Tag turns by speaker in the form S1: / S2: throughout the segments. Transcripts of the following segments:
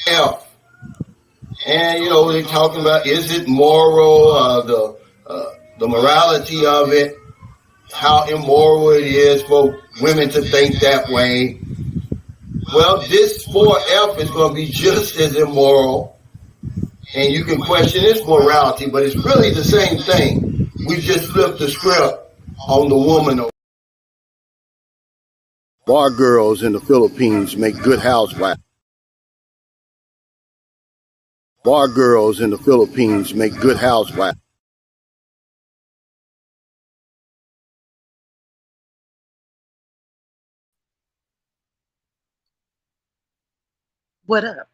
S1: F. And, you know, they're talking about, is it moral, the morality of it, how immoral it is for women to think that way. Well, this 4F is going to be just as immoral, and you can question its morality, but it's really the same thing. We just flipped the script on the woman. Bar girls in the Philippines make good housewives. Bar girls in the Philippines make good housewives.
S2: What up?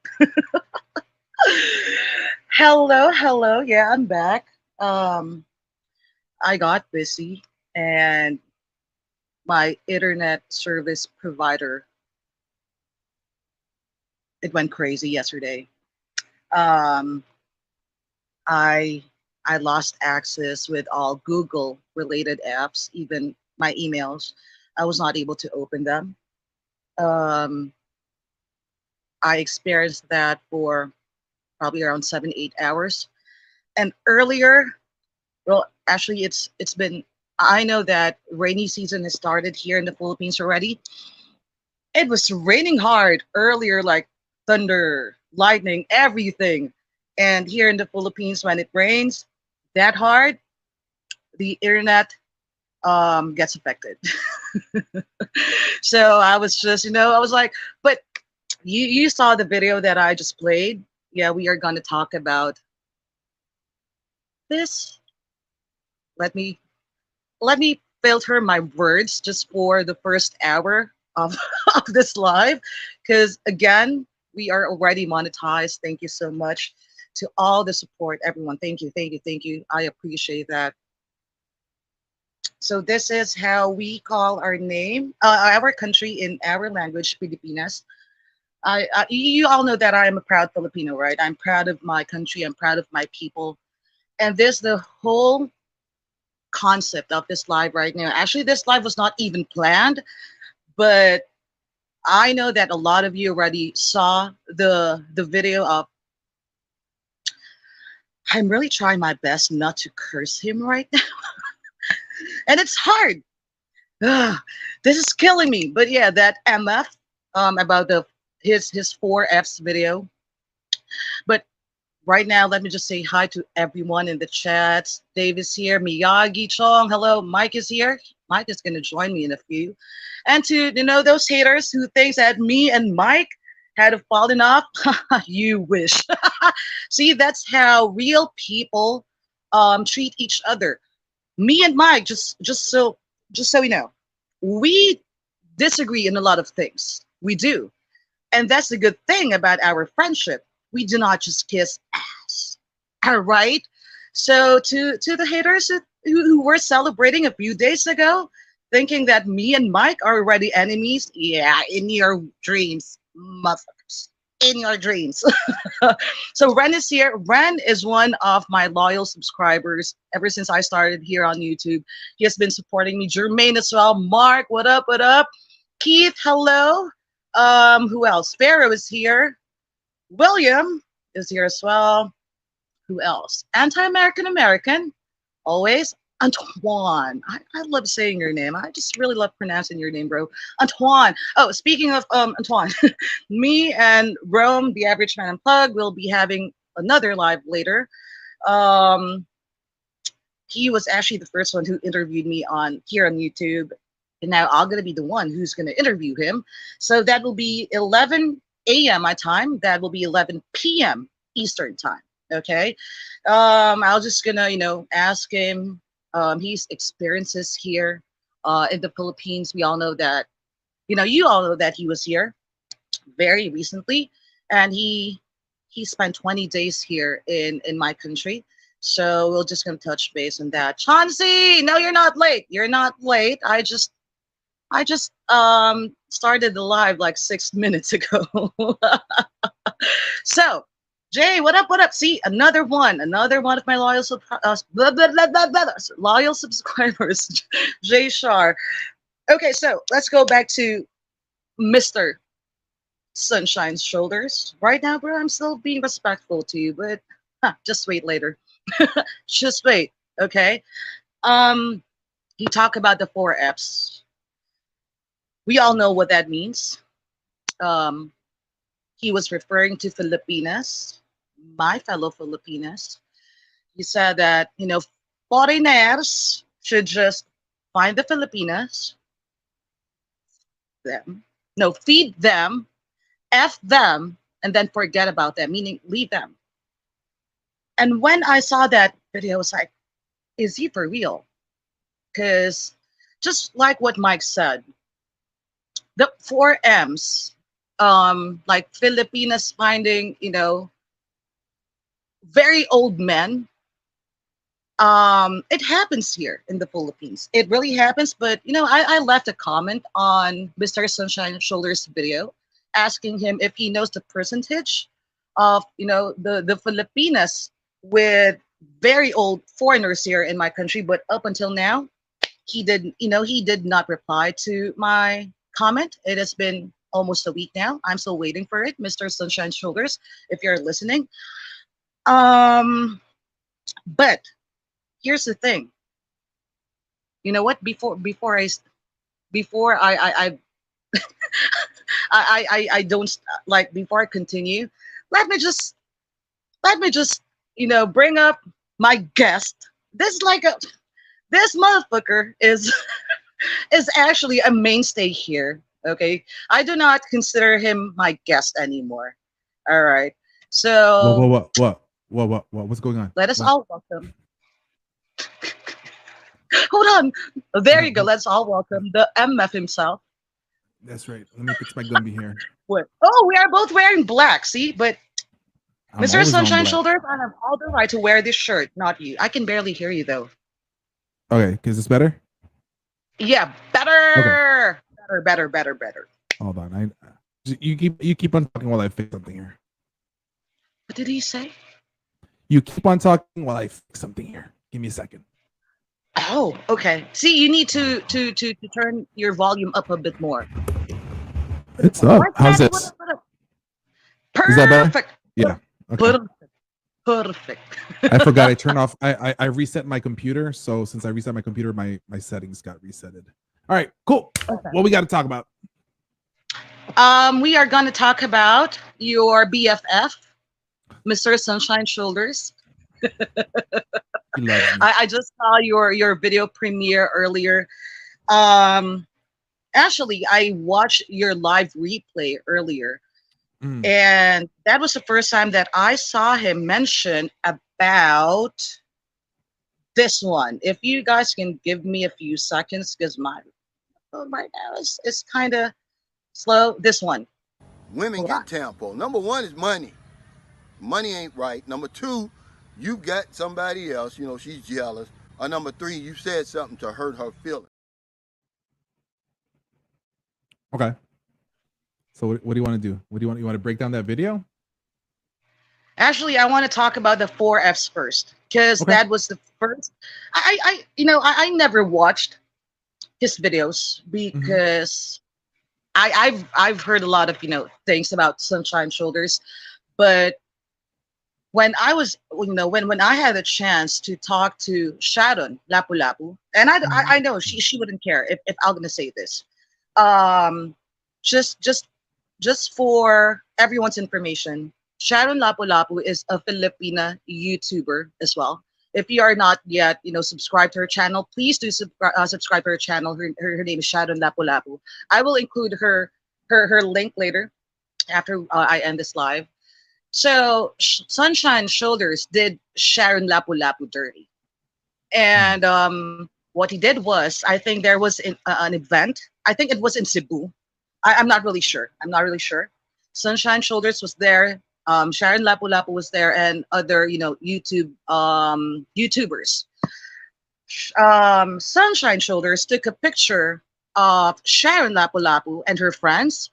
S2: Hello. Yeah, I'm back. I got busy and my internet service provider, it went crazy yesterday. Um, I I lost access with all Google related apps, even my emails. I was not able to open them. Um, I experienced that for probably around 7, 8 hours. And earlier, well, actually, it's been. I know that rainy season has started here in the Philippines already. It was raining hard earlier, like thunder, lightning, everything. And here in the Philippines, when it rains that hard, the internet gets affected. So I was just, I was like, but you saw the video that I just played. Yeah, we are going to talk about this. Let me let me filter my words just for the first hour of, of this live, because again, we are already monetized. Thank you so much to all the support, everyone. Thank you. I appreciate that. So this is how we call our name, our country in our language, Filipinas. You all know that I am a proud Filipino, right? I'm proud of my country. I'm proud of my people, and this the whole concept of this live right now. Actually, this live was not even planned, but I know that a lot of you already saw the video of. I'm really trying my best not to curse him right now, and it's hard. Ugh, this is killing me. But yeah, that MF about the his 4Fs video. But right now, let me just say hi to everyone in the chats. Dave is here. Miyagi Chong. Hello. Mike is here. Mike is going to join me in a few. And to, those haters who thinks that me and Mike had fallen off, you wish. See, that's how real people treat each other. Me and Mike, just so you know, we disagree in a lot of things. We do. And that's the good thing about our friendship. We do not just kiss ass. All right. So to the haters who were celebrating a few days ago, thinking that me and Mike are already enemies, yeah, in your dreams, motherfuckers. In your dreams. So Ren is here. Ren is one of my loyal subscribers ever since I started here on YouTube. He has been supporting me. Jermaine as well. Mark, what up? What up? Keith, hello. Who else? Pharaoh is here. William is here as well. Who else? Anti-American American, always. Antoine. I love saying your name. I just really love pronouncing your name, bro. Antoine. Oh, speaking of Antoine, me and Rome, the Average Man Unplugged, will be having another live later. He was actually the first one who interviewed me on here on YouTube, and now I'm gonna be the one who's gonna interview him. So that will be 11 a.m. my time. That will be 11 p.m. Eastern time. Okay. I was just gonna, ask him his experiences here in the Philippines. We all know that, you all know that he was here very recently, and he spent 20 days here in my country. So we're just gonna touch base on that. Chauncey, no, you're not late. You're not late. I just started the live like 6 minutes ago. So, Jay, what up? What up? See, another one of my loyal subscribers, Jay Shar. Okay, so let's go back to Mr. Sunshine's shoulders. Right now, bro, I'm still being respectful to you, but just wait later. Just wait, okay? Um, he talked about the four F's. We all know what that means. Um, he was referring to Filipinas, my fellow Filipinas. He said that, foreigners should just find the Filipinas, them, no, feed them, F them, and then forget about them, meaning leave them. And when I saw that video, I was like, is he for real? Because just like what Mike said, the four M's, like Filipinas finding, very old men. It happens here in the Philippines. It really happens. But I left a comment on Mr. Sunshine Shoulders video asking him if he knows the percentage of the Filipinas with very old foreigners here in my country. But up until now, he did not reply to my comment. It has been almost a week now. I'm still waiting for it, Mr. Sunshine Shoulders, if you're listening. But here's the thing. You know what? Before I I don't like before I continue. Let me just bring up my guest. This is like a this motherfucker is actually a mainstay here. Okay, I do not consider him my guest anymore. All right, so
S3: What's going on?
S2: let us
S3: What?
S2: all welcome. Hold on. There you go. Let's all welcome the MF himself.
S3: That's right. Let me fix my Gumby here.
S2: What? Oh, we are both wearing black. See, but
S3: I'm
S2: Mr.
S3: always on
S2: Sunshine
S3: black.
S2: Shoulders, I have all the right to wear this shirt, not you. I can barely hear you though.
S3: Okay, is this better?
S2: Yeah, better, better.
S3: Hold on. You keep on talking while I fix something here.
S2: What did he say?
S3: You keep on talking while I fix something here. Give me a second.
S2: Oh, okay. See, you need to turn your volume up a bit more.
S3: It's up.
S2: Like
S3: How's
S2: that.
S3: this? Is
S2: Perfect.
S3: that better? Yeah. Okay.
S2: Perfect.
S3: I forgot I turned off. I reset my computer. So since I reset my computer, my settings got resetted. All right, cool.
S2: Okay.
S3: What we got to talk about?
S2: We are going to talk about your BFF, Mr. Sunshine Shoulders.
S3: He loves me.
S2: I just saw your video premiere earlier. Actually, I watched your live replay earlier, and that was the first time that I saw him mention about this one. If you guys can give me a few seconds, because my phone right now is kind of slow. This one.
S1: Women
S2: Hold
S1: get
S2: on.
S1: Tampo. Number one is money. Money ain't right. Number two, you got somebody else, she's jealous. Or number three, you said something to hurt her feelings.
S3: Okay. So what do you want to do? You want to break down that video?
S2: Actually, I want to talk about the four Fs first, because
S3: Okay.
S2: that was the first. I never watched his videos because I've heard a lot of things about Sunshine Shoulders, but when I was when I had a chance to talk to Sharon Lapu Lapu, and I know she wouldn't care if I'm gonna say this, just for everyone's information, Sharon Lapu Lapu is a Filipina YouTuber as well. If you are not yet, subscribed to her channel, please do subscribe to her channel. Her name is Sharon Lapu Lapu. I will include her link later after I end this live. So Sunshine Shoulders did Sharon Lapu Lapu dirty, and what he did was, I think there was an event. I think it was in Cebu. I'm not really sure. Sunshine Shoulders was there. Sharon Lapu Lapu was there, and other YouTubers. Sunshine Shoulders took a picture of Sharon Lapu Lapu and her friends,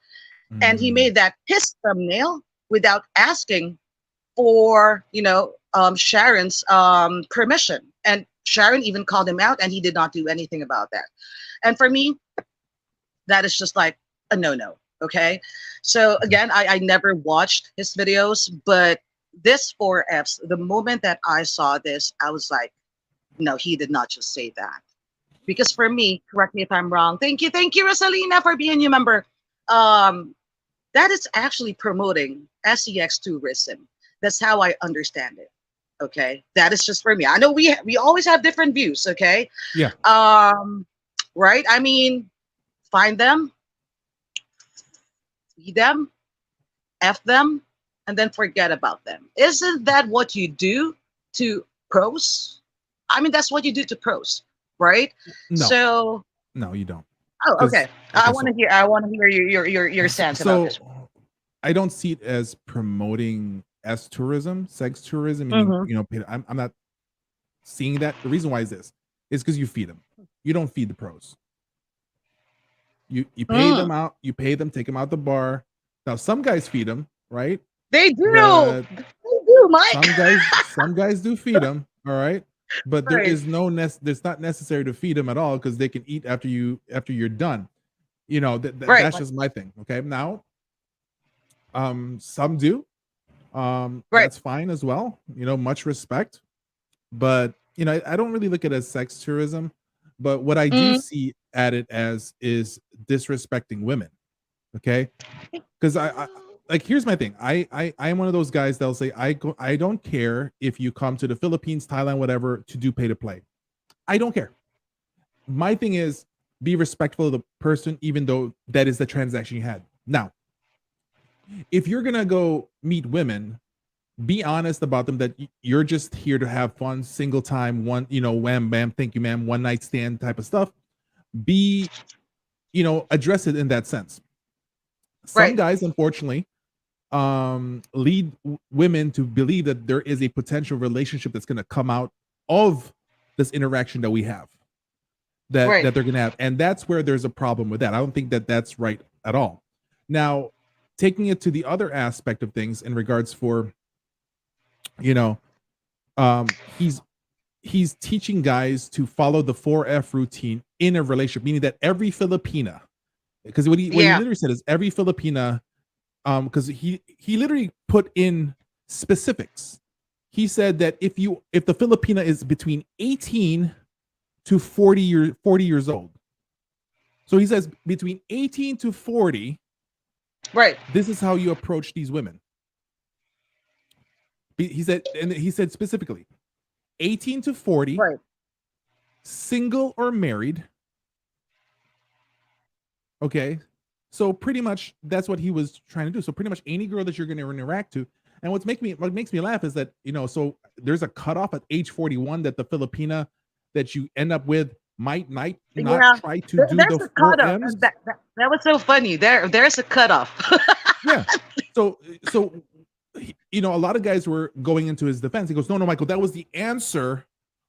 S2: and he made that his thumbnail without asking for Sharon's permission. And Sharon even called him out, and he did not do anything about that. And for me, that is just like a no-no. Okay. So again, I never watched his videos, but this 4Fs, the moment that I saw this, I was like, no, he did not just say that. Because for me, correct me if I'm wrong. Thank you, Rosalina, for being a new member. Um, that is actually promoting sex tourism. That's how I understand it. Okay, that is just for me. I know we always have different views. Okay,
S3: Yeah.
S2: right. I mean, find them, feed them, f them, and then forget about them. Isn't that what you do to pros? I mean, that's what you do to pros, right?
S3: No,
S2: So,
S3: no, you don't.
S2: oh,
S3: Because
S2: okay. I
S3: okay,
S2: want
S3: so
S2: to hear. I want to hear your stance about
S3: so
S2: this.
S3: I don't see it as promoting as tourism, sex tourism, meaning
S2: Mm-hmm.
S3: I'm not seeing that. The reason why is this is because you feed them. You don't feed the pros. You pay them
S2: Mm,
S3: out. You pay them, take them out the bar. Now some guys feed them, right?
S2: they do.
S3: But
S2: They do, Mike.
S3: some guys do feed them, all right. But there
S2: Right.
S3: is there's not necessary to feed them at all because they can eat after you're done.
S2: Right.
S3: That's just my thing. Okay, now some do.
S2: Right.
S3: That's fine as well. Much respect. But I don't really look at it as sex tourism. But what I do
S2: Mm,
S3: see at it as is disrespecting women. Okay, because I like here's my thing. I am one of those guys that'll say I don't care if you come to the Philippines, Thailand, whatever to do pay to play. I don't care. My thing is be respectful of the person, even though that is the transaction you had. Now, if you're gonna go meet women, be honest about them that you're just here to have fun, single time, one, wham bam, thank you, ma'am, one night stand type of stuff. Be, address it in that sense. Some
S2: right.
S3: guys, unfortunately, lead women to believe that there is a potential relationship that's going to come out of this interaction that we have that
S2: Right.
S3: that they're going to have, and that's where there's a problem with that. I don't think that that's right at all. Now, taking it to the other aspect of things in regards for you know he's teaching guys to follow the 4F routine in a relationship, meaning that every Filipina, because what he
S2: Yeah.
S3: literally said is every Filipina, because he literally put in specifics. He said that if the Filipina is between 18 to 40 years old, so he says between 18 to 40,
S2: Right.
S3: this is how you approach these women. He said specifically 18 to 40,
S2: Right.
S3: single or married. Okay. So pretty much that's what he was trying to do. So pretty much any girl that you're going to interact to. And what makes me laugh is that, so there's a cutoff at age 41 that the Filipina that you end up with might not
S2: Yeah.
S3: try to do
S2: There's
S3: the
S2: a
S3: four
S2: cutoff.
S3: M's.
S2: That was so funny. There's a cutoff.
S3: Yeah. So a lot of guys were going into his defense. He goes, no, Michael, that was the answer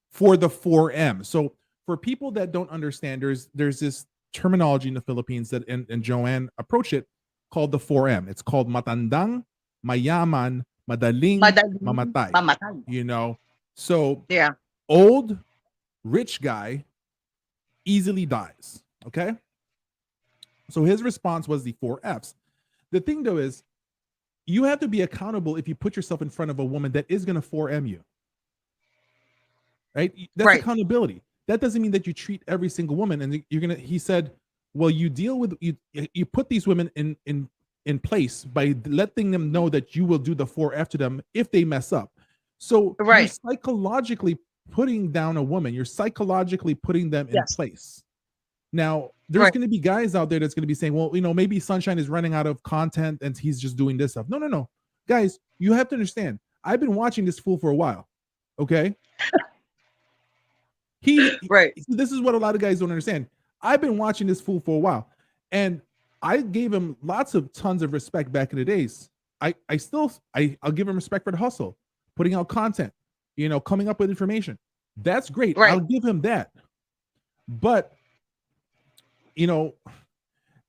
S3: for the 4M. So for people that don't understand, there's this terminology in the Philippines that and Joanne approached it called the 4M. It's called matandang, mayaman, madaling,
S2: Madaling
S3: mamatay.
S2: mamatay.
S3: So
S2: Yeah.
S3: old, rich guy easily dies. Okay. So his response was the 4Fs. The thing though is you have to be accountable if you put yourself in front of a woman that is going to 4M you. Right? That's
S2: Right.
S3: accountability. That doesn't mean that you treat every single woman and he said, well, you deal with you put these women in place by letting them know that you will do the 4F to them if they mess up. So you're
S2: Right.
S3: psychologically putting down a woman, you're psychologically putting them in
S2: Yes.
S3: place. Now, there's
S2: Right.
S3: going to be guys out there that's going to be saying, well, maybe Sunshine is running out of content and he's just doing this stuff. No. Guys, you have to understand, I've been watching this fool for a while. Okay.
S2: Right.
S3: This is what a lot of guys don't understand. I've been watching this fool for a while, and I gave him tons of respect back in the days. I'll give him respect for the hustle, putting out content, coming up with information. That's great.
S2: Right.
S3: I'll give him that. But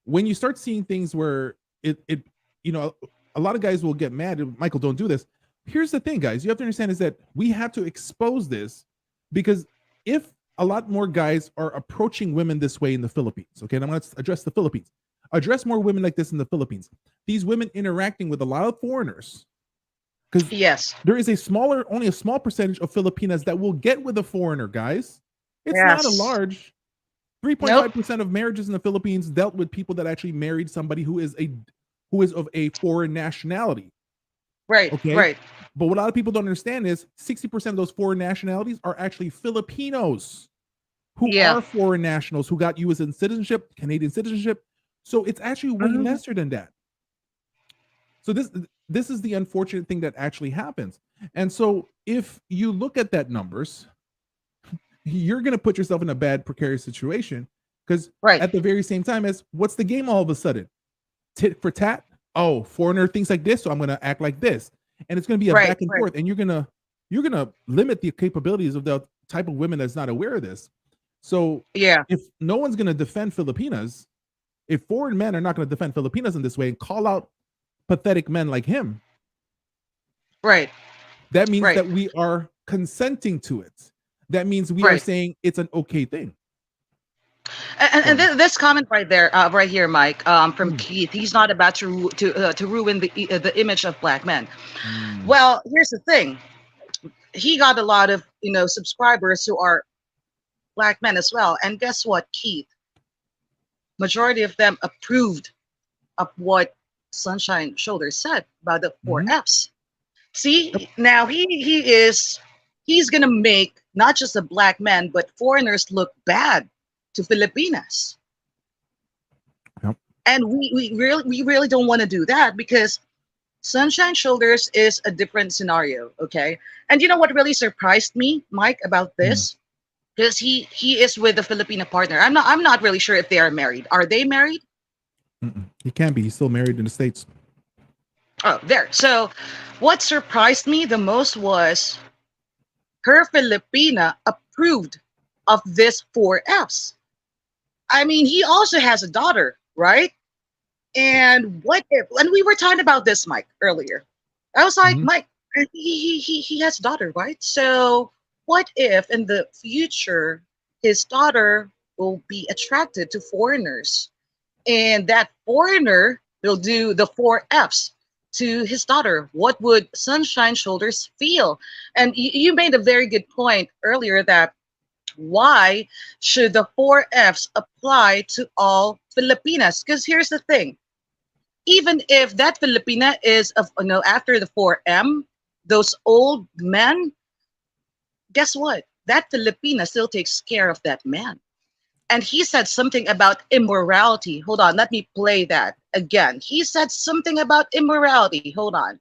S3: when you start seeing things where a lot of guys will get mad. Michael, don't do this. Here's the thing, guys. You have to understand is that we have to expose this because if a lot more guys are approaching women this way in the Philippines, okay, and I'm going to address the Philippines. address more women like this in the Philippines. These women interacting with a lot of foreigners, because
S2: Yes.
S3: there is only a small percentage of Filipinas that will get with a foreigner, guys. It's not a
S2: Yes.
S3: large. 3.5% of marriages in the Philippines dealt with people that actually married somebody who is of a foreign nationality.
S2: Right.
S3: Okay.
S2: Right.
S3: But what a lot of people don't understand is 60% of those foreign nationalities are actually Filipinos who
S2: Yeah.
S3: are foreign nationals who got U.S. citizenship, Canadian citizenship. So it's actually way
S2: Mhm.
S3: lesser than that. So this is the unfortunate thing that actually happens. And so if you look at that numbers, you're going to put yourself in a bad, precarious situation, because
S2: Right.
S3: at the very same time as what's the game all of a sudden? Tit for tat. Oh, foreigner thinks like this, so I'm going to act like this. And it's going to be a
S2: Right.
S3: back and
S2: Right.
S3: forth. And you're going to limit the capabilities of the type of women that's not aware of this. So
S2: Yeah.
S3: if no one's going to defend Filipinas, if foreign men are not going to defend Filipinas in this way and call out pathetic men like him,
S2: Right.
S3: that means
S2: Right.
S3: that we are consenting to it. That means we are
S2: Right.
S3: saying it's an okay thing.
S2: And this comment right there, right here, Mike, from
S3: Mm.
S2: Keith, he's not about to ruin the image of black men.
S3: Mm.
S2: Well, here's the thing: he got a lot of subscribers who are black men as well, and guess what, Keith? Majority of them approved of what Sunshine Shoulders said about the 4 Fs. See, now he's gonna make not just the black men but foreigners look bad to Filipinas.
S3: Yep.
S2: And we really don't want to do that, because Sunshine Shoulders is a different scenario, okay? And you know what really surprised me, Mike, about this? Because he is with a Filipino partner. I'm not really sure if they are married. Are they married?
S3: He can't be. He's still married in the States.
S2: Oh, there. So what surprised me the most was her Filipina approved of this 4 Fs. I mean, he also has a daughter, right? And what if, and we were talking about this, Mike, earlier. I was like, Mike, he has a daughter, right? So what if in the future his daughter will be attracted to foreigners, and that foreigner will do the 4 Fs to his daughter? What would Sunshine Shoulders feel? And you made a very good point earlier, that why should the 4 Fs apply to all Filipinas? Because here's the thing: even if that Filipina is after the 4M, those old men, guess what? That Filipina still takes care of that man. And he said something about immorality. Hold on, let me play that again. He said something about immorality. Hold on.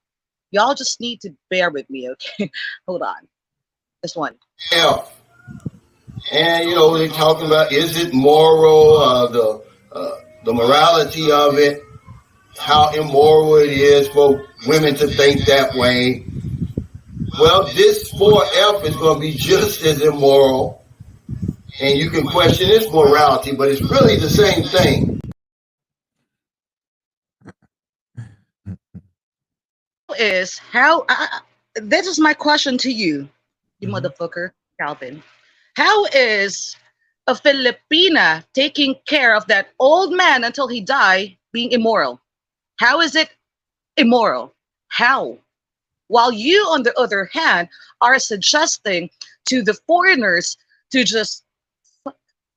S2: Y'all just need to bear with me, okay? Hold on. This one.
S1: Yeah. And they're talking about, is it moral, the morality of it, how immoral it is for women to think that way. Well, this 4F is going to be just as immoral, and you can question its morality, but it's really the same thing.
S2: Is how this is my question to you, you motherfucker, Calvin. How is a Filipina taking care of that old man until he die being immoral? How is it immoral? How? While you, on the other hand, are suggesting to the foreigners to just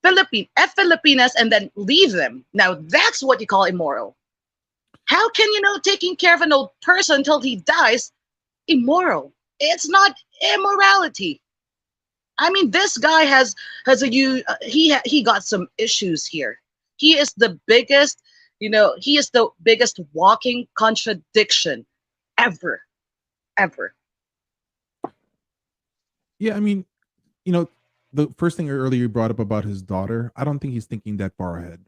S2: Filipinas and then leave them. Now that's what you call immoral. How can taking care of an old person until he dies immoral? It's not immorality. I mean, this guy has he got some issues here. He is the biggest, he is the biggest walking contradiction ever.
S3: Yeah, I mean, the first thing earlier you brought up about his daughter, I don't think he's thinking that far ahead.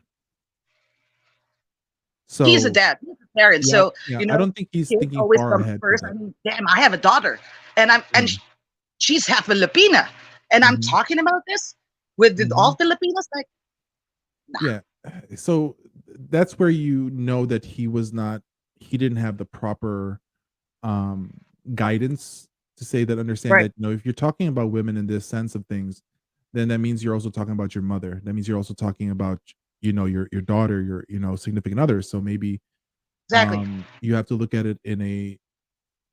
S3: So
S2: he's a dad, he's a parent.
S3: Yeah,
S2: so
S3: yeah, I don't think he's thinking
S2: always
S3: far
S2: comes
S3: ahead.
S2: first. I mean, damn, I have a daughter, and she's half Filipina, and I'm talking about this with all Filipinos. Like, nah.
S3: Yeah, so that's where that he didn't have the proper guidance to say that, understand
S2: Right.
S3: that if you're talking about women in this sense of things, then that means you're also talking about your mother. That means you're also talking about your daughter, your significant other. So maybe
S2: Exactly.
S3: you have to look at it in a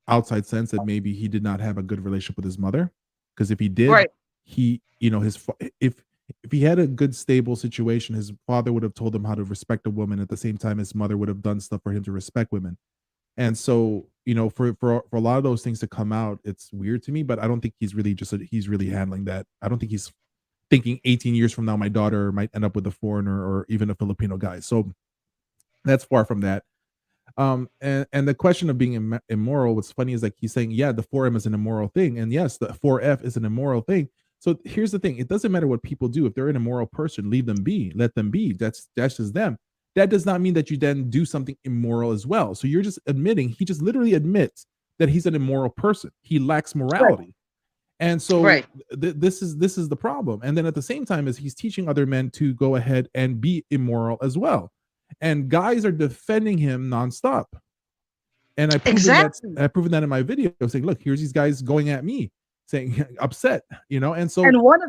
S3: outside sense that maybe he did not have a good relationship with his mother, because if he did,
S2: Right.
S3: he if he had a good stable situation, his father would have told him how to respect a woman. At the same time, his mother would have done stuff for him to respect women. And so, for a lot of those things to come out, it's weird to me, but I don't think he's really he's really handling that. I don't think he's thinking 18 years from now my daughter might end up with a foreigner or even a Filipino guy. So that's far from that. And the question of being immoral, what's funny is like he's saying, yeah, the 4M is an immoral thing, and yes, the 4F is an immoral thing. So here's the thing: it doesn't matter what people do. If they're an immoral person, leave them be, let them be. That's just them. That does not mean that you then do something immoral as well. So you're just admitting, he just literally admits that he's an immoral person. He lacks
S2: Right.
S3: morality. And so
S2: Right.
S3: this is the problem. And then at the same time, is he's teaching other men to go ahead and be immoral as well. And guys are defending him nonstop. And
S2: Exactly.
S3: I've proven that in my video, saying, look, here's these guys going at me, saying upset, and so
S2: And one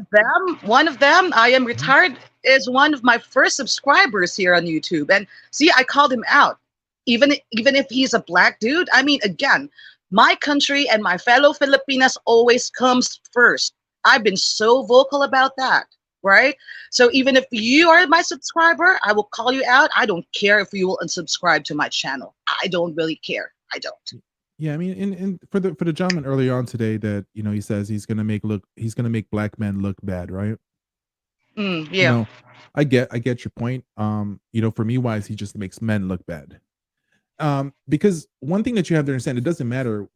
S2: of them, I am retired, is one of my first subscribers here on YouTube. And see, I called him out. Even if he's a black dude, I mean, again, my country and my fellow Filipinas always comes first. I've been so vocal about that, right? So even if you are my subscriber, I will call you out. I don't care if you will unsubscribe to my channel. I don't really care. I don't.
S3: yeah, I mean, in for the gentleman earlier on today that he says he's gonna make black men look bad, right? You
S2: Yeah,
S3: know, I get your point. For me, wise, he just makes men look bad. Because one thing that you have to understand, it doesn't matter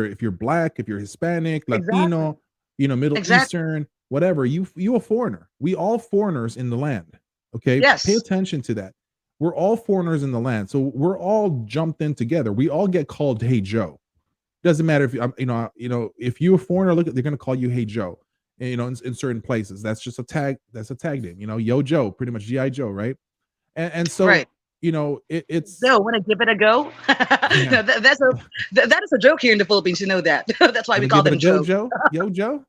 S3: if you're black, if you're Hispanic,
S2: exactly.
S3: Latino, Middle
S2: Exactly.
S3: Eastern, whatever, you a foreigner. We all foreigners in the land. Okay. Pay
S2: Yes.
S3: attention to that. We're all foreigners in the land. So we're all jumped in together. We all get called Hey Joe. Doesn't matter if if you're a foreigner, look, they're gonna call you Hey Joe. In certain places. That's just a tag, that's a tag name, Yo Joe, pretty much G.I. Joe, right? And so,
S2: Right.
S3: it's
S2: So, want to give it a go?
S3: yeah.
S2: No, that is a joke here in the Philippines. You know that. That's why we
S3: Wanna
S2: call
S3: give it a
S2: them
S3: go,
S2: Joe.
S3: Joe? Yo, Joe?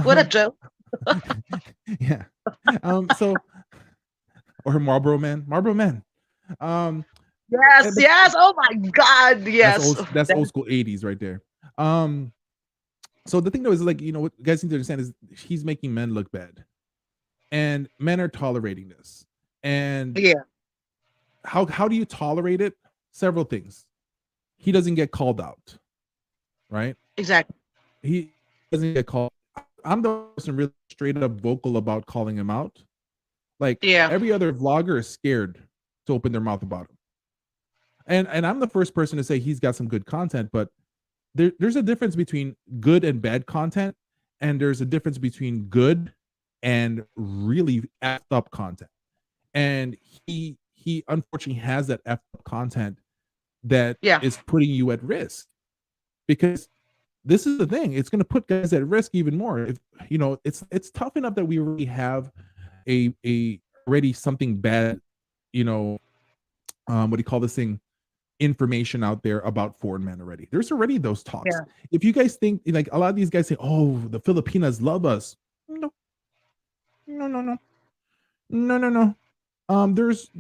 S2: What
S3: Uh,
S2: up, Joe?
S3: yeah. So or Marlboro Man. Um,
S2: Yes,
S3: but
S2: yes. Oh my God, yes.
S3: that's
S2: That
S3: old school 80s right there. Um, so the thing though is like, what you guys need to understand is he's making men look bad. And men are tolerating this. And
S2: yeah,
S3: how do you tolerate it? Several things. He doesn't get called out, right?
S2: exactly.
S3: He doesn't get called. I'm the person really straight up vocal about calling him out. Like
S2: Yeah,
S3: every other vlogger is scared to open their mouth about him. And I'm the first person to say he's got some good content, but there's a difference between good and bad content, and there's a difference between good and really effed up content. And he unfortunately has that effed up content that
S2: yeah,
S3: is putting you at risk, because this is the thing, it's going to put guys at risk even more. If it's tough enough that we already have a already something bad, what do you call this thing, information out there about foreign men already. There's already those talks.
S2: yeah.
S3: If you guys think, like, a lot of these guys say, oh, the Filipinas love us. No, no, no, no, no, no, no. There's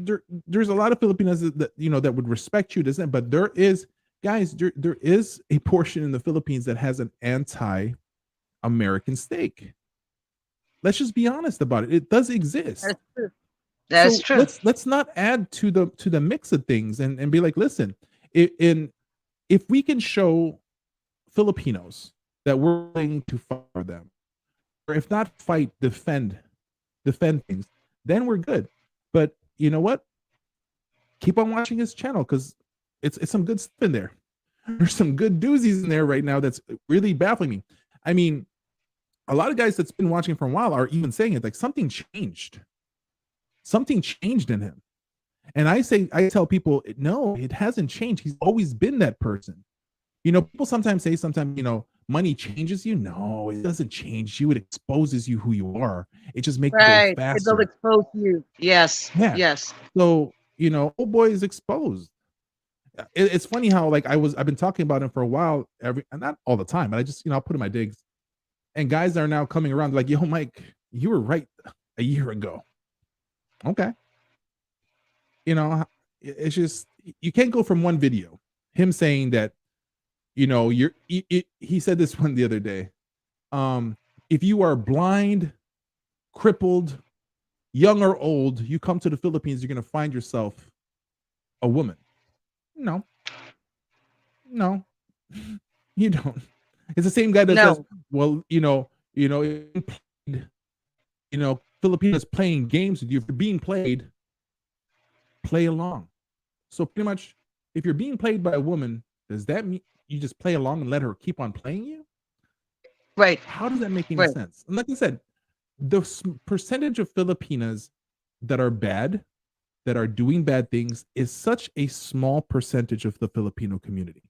S3: a lot of Filipinos that would respect you, doesn't it? But there is, guys, there is a portion in the Philippines that has an anti-American stake. Let's just be honest about it. It does exist.
S2: That's true. That's
S3: So
S2: true.
S3: let's not add to the mix of things, and be like, listen, if we can show Filipinos that we're willing to fight for them, or if not fight, defend things, then we're good. But you know what? Keep on watching his channel, because it's some good stuff in there. There's some good doozies in there right now that's really baffling me. I mean, a lot of guys that's been watching for a while are even saying it, like, something changed. Something changed in him. And I tell people, no, it hasn't changed. He's always been that person. People sometimes say, money changes you. No, it doesn't change you. It exposes you who you are. It just makes you go
S2: Right. It will
S3: faster.
S2: expose you. Yes.
S3: Yeah.
S2: Yes.
S3: So, old boy is exposed. It's funny how, like, I've been talking about him for a while, not all the time, but I just, I'll put in my digs. And guys are now coming around like, yo, Mike, you were right a year ago. Okay. You know, it's just you can't go from one video, him saying that, you know, he said this one the other day. If you are blind, crippled, young or old, you come to the Philippines, you're gonna find yourself a woman. No, no, you don't. It's the same guy that says,
S2: No.
S3: well, Filipinos playing games with you. If you're being played, play along. So pretty much, if you're being played by a woman, does that mean you just play along and let her keep on playing you?
S2: Right.
S3: How does that make any
S2: Right.
S3: sense? And like I said, the percentage of Filipinas that are bad, that are doing bad things, is such a small percentage of the Filipino community.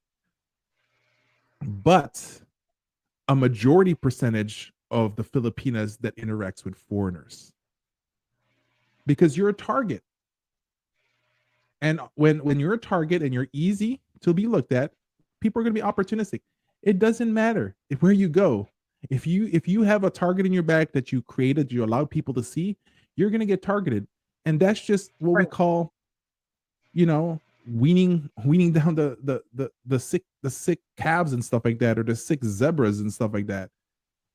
S3: But a majority percentage of the Filipinas that interacts with foreigners. Because you're a target. And when you're a target and you're easy to be looked at, people are going to be opportunistic. It doesn't matter where you go. If you have a target in your back that you created, you allow people to see, you're going to get targeted. And that's just what we call, weaning down the sick calves and stuff like that, or the sick zebras and stuff like that.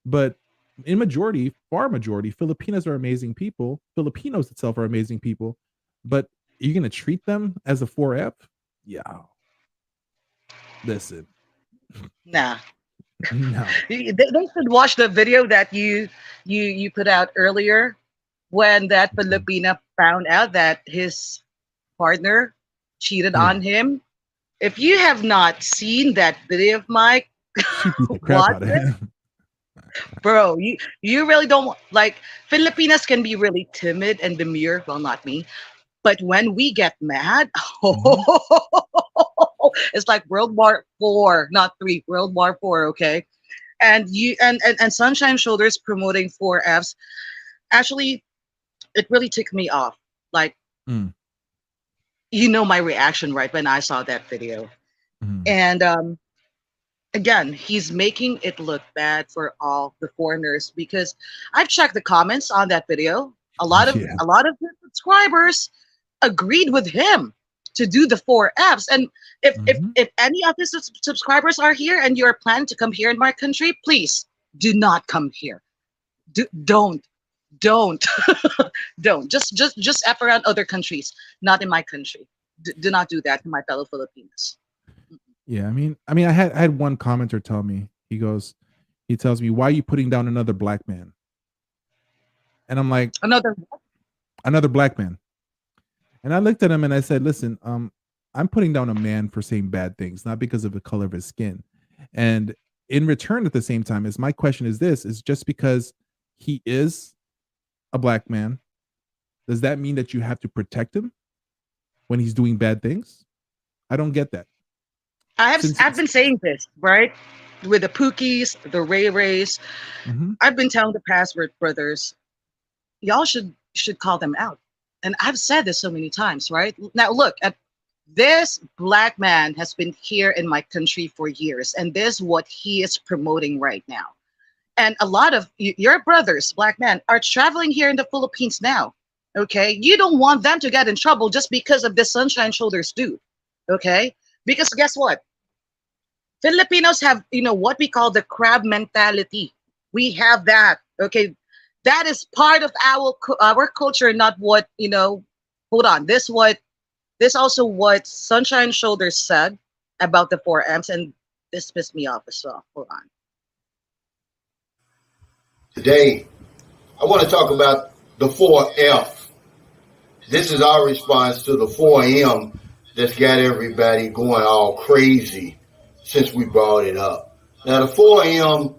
S3: But in majority, far majority, Filipinos are amazing people. Filipinos itself are amazing people. But you're going to treat them as a 4F? Yeah. Listen.
S2: Nah.
S3: No.
S2: They should watch the video that you put out earlier when that Filipina found out that his partner cheated on him. If you have not seen that video of Mike,
S3: She beat the crap out of him.
S2: Bro, you really don't like Filipinas can be really timid and demure. Well, not me. But when we get mad, it's like World War IV, not III, World War IV, okay? And and Sunshine Shoulders promoting 4Fs. Actually, it really ticked me off. Like, you know my reaction, right, when I saw that video. And again, he's making it look bad for all the foreigners, because I've checked the comments on that video. A lot of his subscribers agreed with him to do the 4Fs. And if any of his subscribers are here and you're planning to come here in my country, please do not come here. Don't just F around other countries, not in my country. Do not do that to my fellow Filipinos.
S3: Yeah, I mean, I had one commenter tell me, he tells me, why are you putting down another black man? And I'm like, another black man. And I looked at him and I said, listen, I'm putting down a man for saying bad things, not because of the color of his skin. And in return, at the same time, my question is this, is just because he is a black man, does that mean that you have to protect him when he's doing bad things? I don't get that.
S2: I've been saying this, right? With the Pookies, the Ray Rays. I've been telling the Password brothers, y'all should call them out. And I've said this so many times, right? Now look, at this black man has been here in my country for years, and this is what he is promoting right now. And a lot of your brothers, black men, are traveling here in the Philippines now. Okay, you don't want them to get in trouble just because of this Sunshine Shoulders dude. Okay, because guess what? Filipinos have, what we call the crab mentality. We have that. Okay, that is part of our culture, not what, hold on. This also what Sunshine Shoulders said about the 4Ms, and this pissed me off as well. Hold on.
S1: Today, I want to talk about the 4F. This is our response to the 4M that's got everybody going all crazy since we brought it up. Now, the 4M,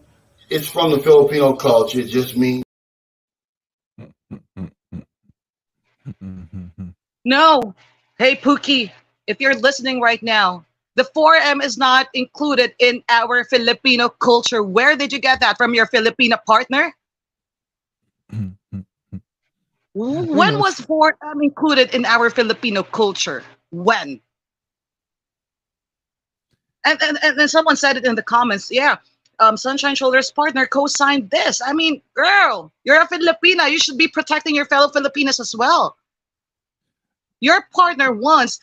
S1: it's from the Filipino culture. It just means
S2: no. Hey, Pookie, if you're listening right now, the 4M is not included in our Filipino culture. Where did you get that? From your Filipino partner? When was 4M included in our Filipino culture? When? And someone said it in the comments. Yeah, Sunshine Shoulders' partner co-signed this. I mean, girl, you're a Filipina. You should be protecting your fellow Filipinas as well. Your partner wants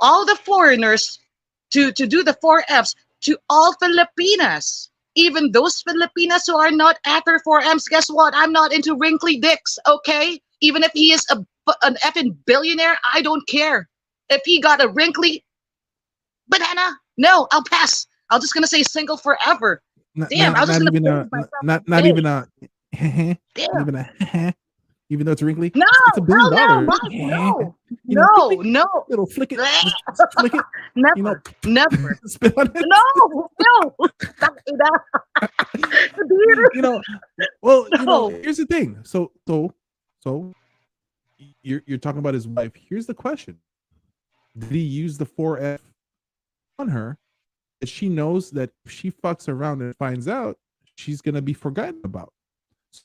S2: all the foreigners to do the 4Fs to all Filipinas. Even those Filipinas who are not after 4Ms, guess what? I'm not into wrinkly dicks, okay? Even if he is an effing billionaire, I don't care. If he got a wrinkly banana, no, I'll pass. I'm just gonna say single forever. Damn, I was just
S3: not
S2: gonna
S3: even
S2: praise
S3: a
S2: myself.
S3: not even
S2: Hey,
S3: a not
S2: damn.
S3: even a even though it's wrinkly.
S2: No,
S3: It's $1 billion.
S2: hell no, Mike, no,
S3: You know,
S2: no, no,
S3: little flick it, just flick it. You know,
S2: never, never.
S3: spit on it.
S2: No, no. Stop it out.
S3: You know, well, you know,
S2: No.
S3: here's the thing. So you're talking about his wife. Here's the question: did he use the 4F on her? That she knows that if she fucks around and finds out, she's gonna be forgotten about.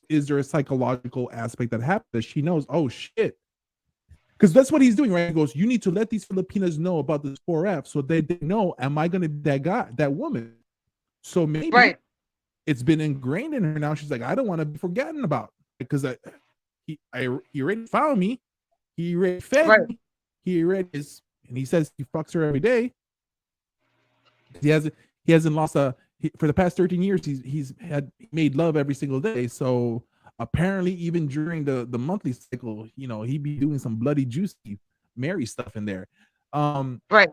S3: Is there a psychological aspect that happens that she knows? Oh shit, because that's what he's doing, right? He goes, you need to let these Filipinas know about this 4F so they know, am I going to be that guy, that woman? So maybe
S2: Right.
S3: it's been ingrained in her now. She's like, I don't want to be forgotten about because he already found me. He already fed
S2: Right.
S3: me. He already is, and he says he fucks her every day. He hasn't lost for the past 13 years. He's made love every single day. So apparently, even during the monthly cycle, you know, he'd be doing some bloody juicy Mary stuff in there.
S2: Right.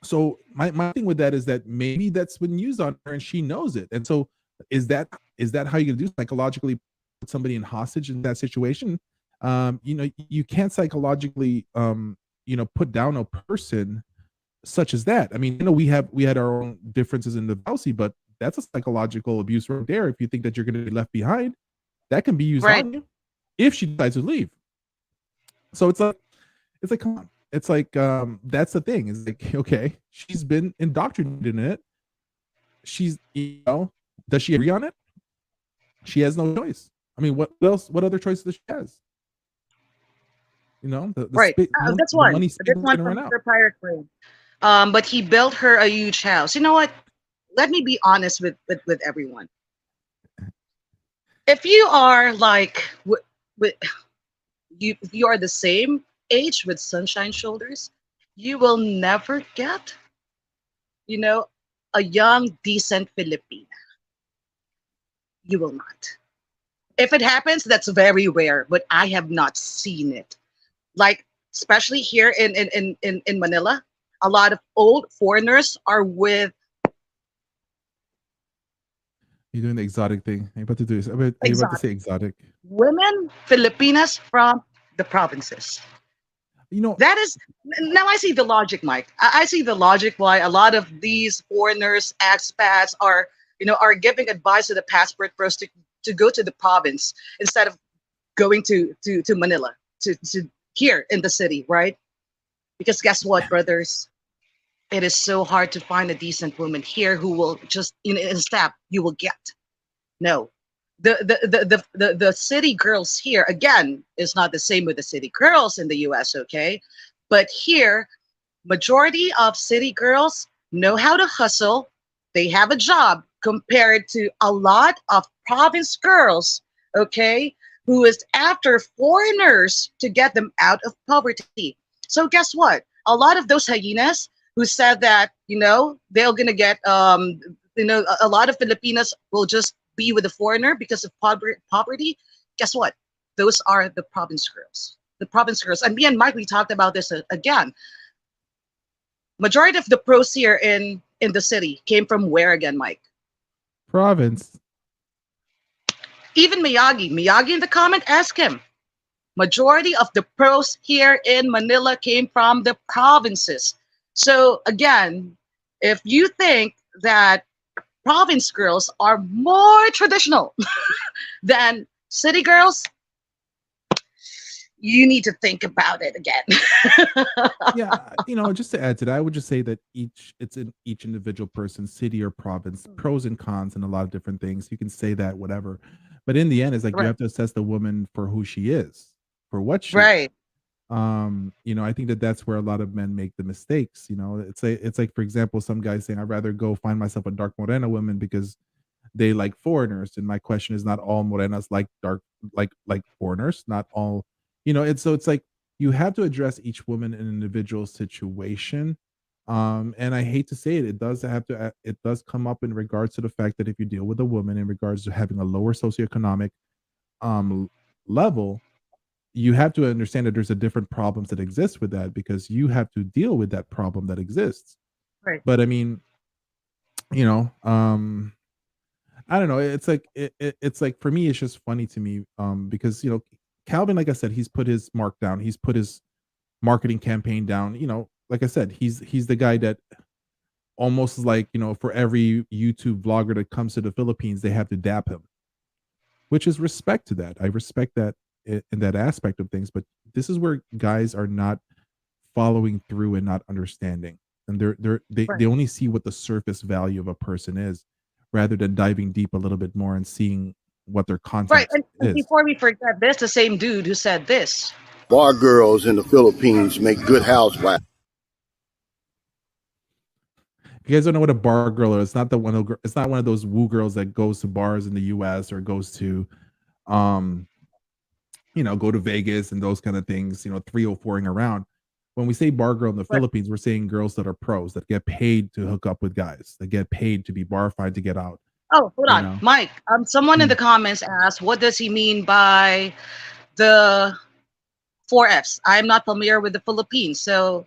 S3: So my thing with that is that maybe that's been used on her and she knows it. And so is that how you're gonna do psychologically put somebody in hostage in that situation? You know, you can't psychologically you know, put down a person such as that. I mean, you know, we had our own differences in the Velsey, but that's a psychological abuse right there. If you think that you're gonna be left behind, that can be used
S2: Right.
S3: on you if she decides to leave. So it's like come on. It's like that's the thing. It's like, okay, she's been indoctrinated in it. She's, you know, does she agree on it? She has no choice. I mean, what else? What other choices does she has? You know,
S2: Right. That's
S3: the
S2: one.
S3: money
S2: That's
S3: spit's
S2: one
S3: gonna
S2: from
S3: run out.
S2: Mr. Pirate Brain. But he built her a huge house. You know what? Let me be honest with everyone. If you are like with if you are the same age with sunshine shoulders, you will never get, you know, a young, decent Filipina. You will not. If it happens, that's very rare, but I have not seen it. Like, especially here in Manila, a lot of old foreigners are with
S3: You're doing the exotic thing. Are you about to do this? Are you about to
S2: exotic
S3: say exotic?
S2: women, Filipinas from the provinces.
S3: You know,
S2: That is now I see the logic, Mike. I see the logic why a lot of these foreigners, expats are, you know, are giving advice to the passport pros to go to the province instead of going to Manila, to here in the city, right? Because guess what, brothers? It is so hard to find a decent woman here who will just in a step you will get. No. The city girls here again is not the same with the city girls in the US, okay? But here, majority of city girls know how to hustle. They have a job compared to a lot of province girls, okay, who is after foreigners to get them out of poverty. So guess what? A lot of those hyenas who said that, you know, they're gonna get you know, a lot of Filipinas will just be with a foreigner because of poverty. Guess what? Those are the province girls. The province girls. And me and Mike, we talked about this again. Majority of the pros here in the city came from where again, Mike?
S3: province.
S2: Even Miyagi in the comment, ask him. Majority of the pros here in Manila came from the provinces. So again, if you think that province girls are more traditional than city girls, you need to think about it again.
S3: Yeah, you know, just to add to that, I would just say that it's in each individual person, city or province, pros and cons, and a lot of different things. You can say that, whatever, but in the end, it's like you
S2: Right.
S3: have to assess the woman for who she is, for what she is.
S2: Right.
S3: You know, I think that that's where a lot of men make the mistakes. You know, it's like, for example, some guys saying, I'd rather go find myself a dark morena woman because they like foreigners. And my question is, not all morenas like dark, like foreigners, not all, you know. It's so it's like you have to address each woman in an individual situation. And I hate to say it, it does come up in regards to the fact that if you deal with a woman in regards to having a lower socioeconomic um level, you have to understand that there's a different problems that exist with that because you have to deal with that problem that exists.
S2: Right.
S3: But I mean, you know, I don't know. It's like for me, it's just funny to me, because Calvin, like I said, he's put his mark down. He's put his marketing campaign down. Like I said, he's the guy that almost like for every YouTube vlogger that comes to the Philippines, they have to dap him, which is respect to that. I respect that in that aspect of things. But this is where guys are not following through and not understanding, and they
S2: Right.
S3: they only see what the surface value of a person is, rather than diving deep a little bit more and seeing what their
S2: Right.
S3: context
S2: And
S3: is.
S2: before we forget this, the same dude who said this.
S1: Bar girls in the Philippines make good housewives.
S3: If you guys don't know what a bar girl is, it's not one of those woo girls that goes to bars in the US or goes to um go to Vegas and those kind of things, 304ing around. When we say bar girl in the
S2: Right.
S3: Philippines, we're saying girls that are pros, that get paid to hook up with guys, that get paid to be bar-fied to get out.
S2: Oh, hold
S3: You
S2: on,
S3: know?
S2: Mike. Someone in
S3: Hmm.
S2: the comments asked, "What does he mean by the four Fs?" I'm not familiar with the Philippines, so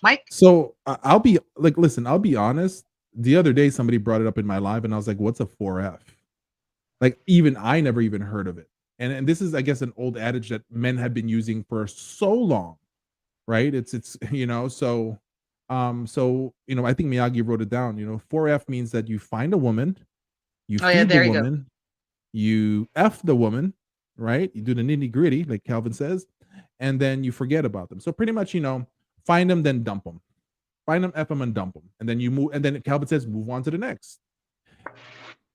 S2: Mike.
S3: So I'll be like, listen, I'll be honest. The other day, somebody brought it up in my live, and I was like, "What's a 4F?" Like, even I never even heard of it. And this is, I guess, an old adage that men have been using for so long, right? It's I think Miyagi wrote it down. 4F means that you find a woman, you
S2: Oh yeah,
S3: feed the
S2: there you go.
S3: woman, you F the woman, right? You do the nitty gritty, like Calvin says, and then you forget about them. So pretty much, find them, then dump them. Find them, F them, and dump them. And then you move, and then Calvin says, move on to the next.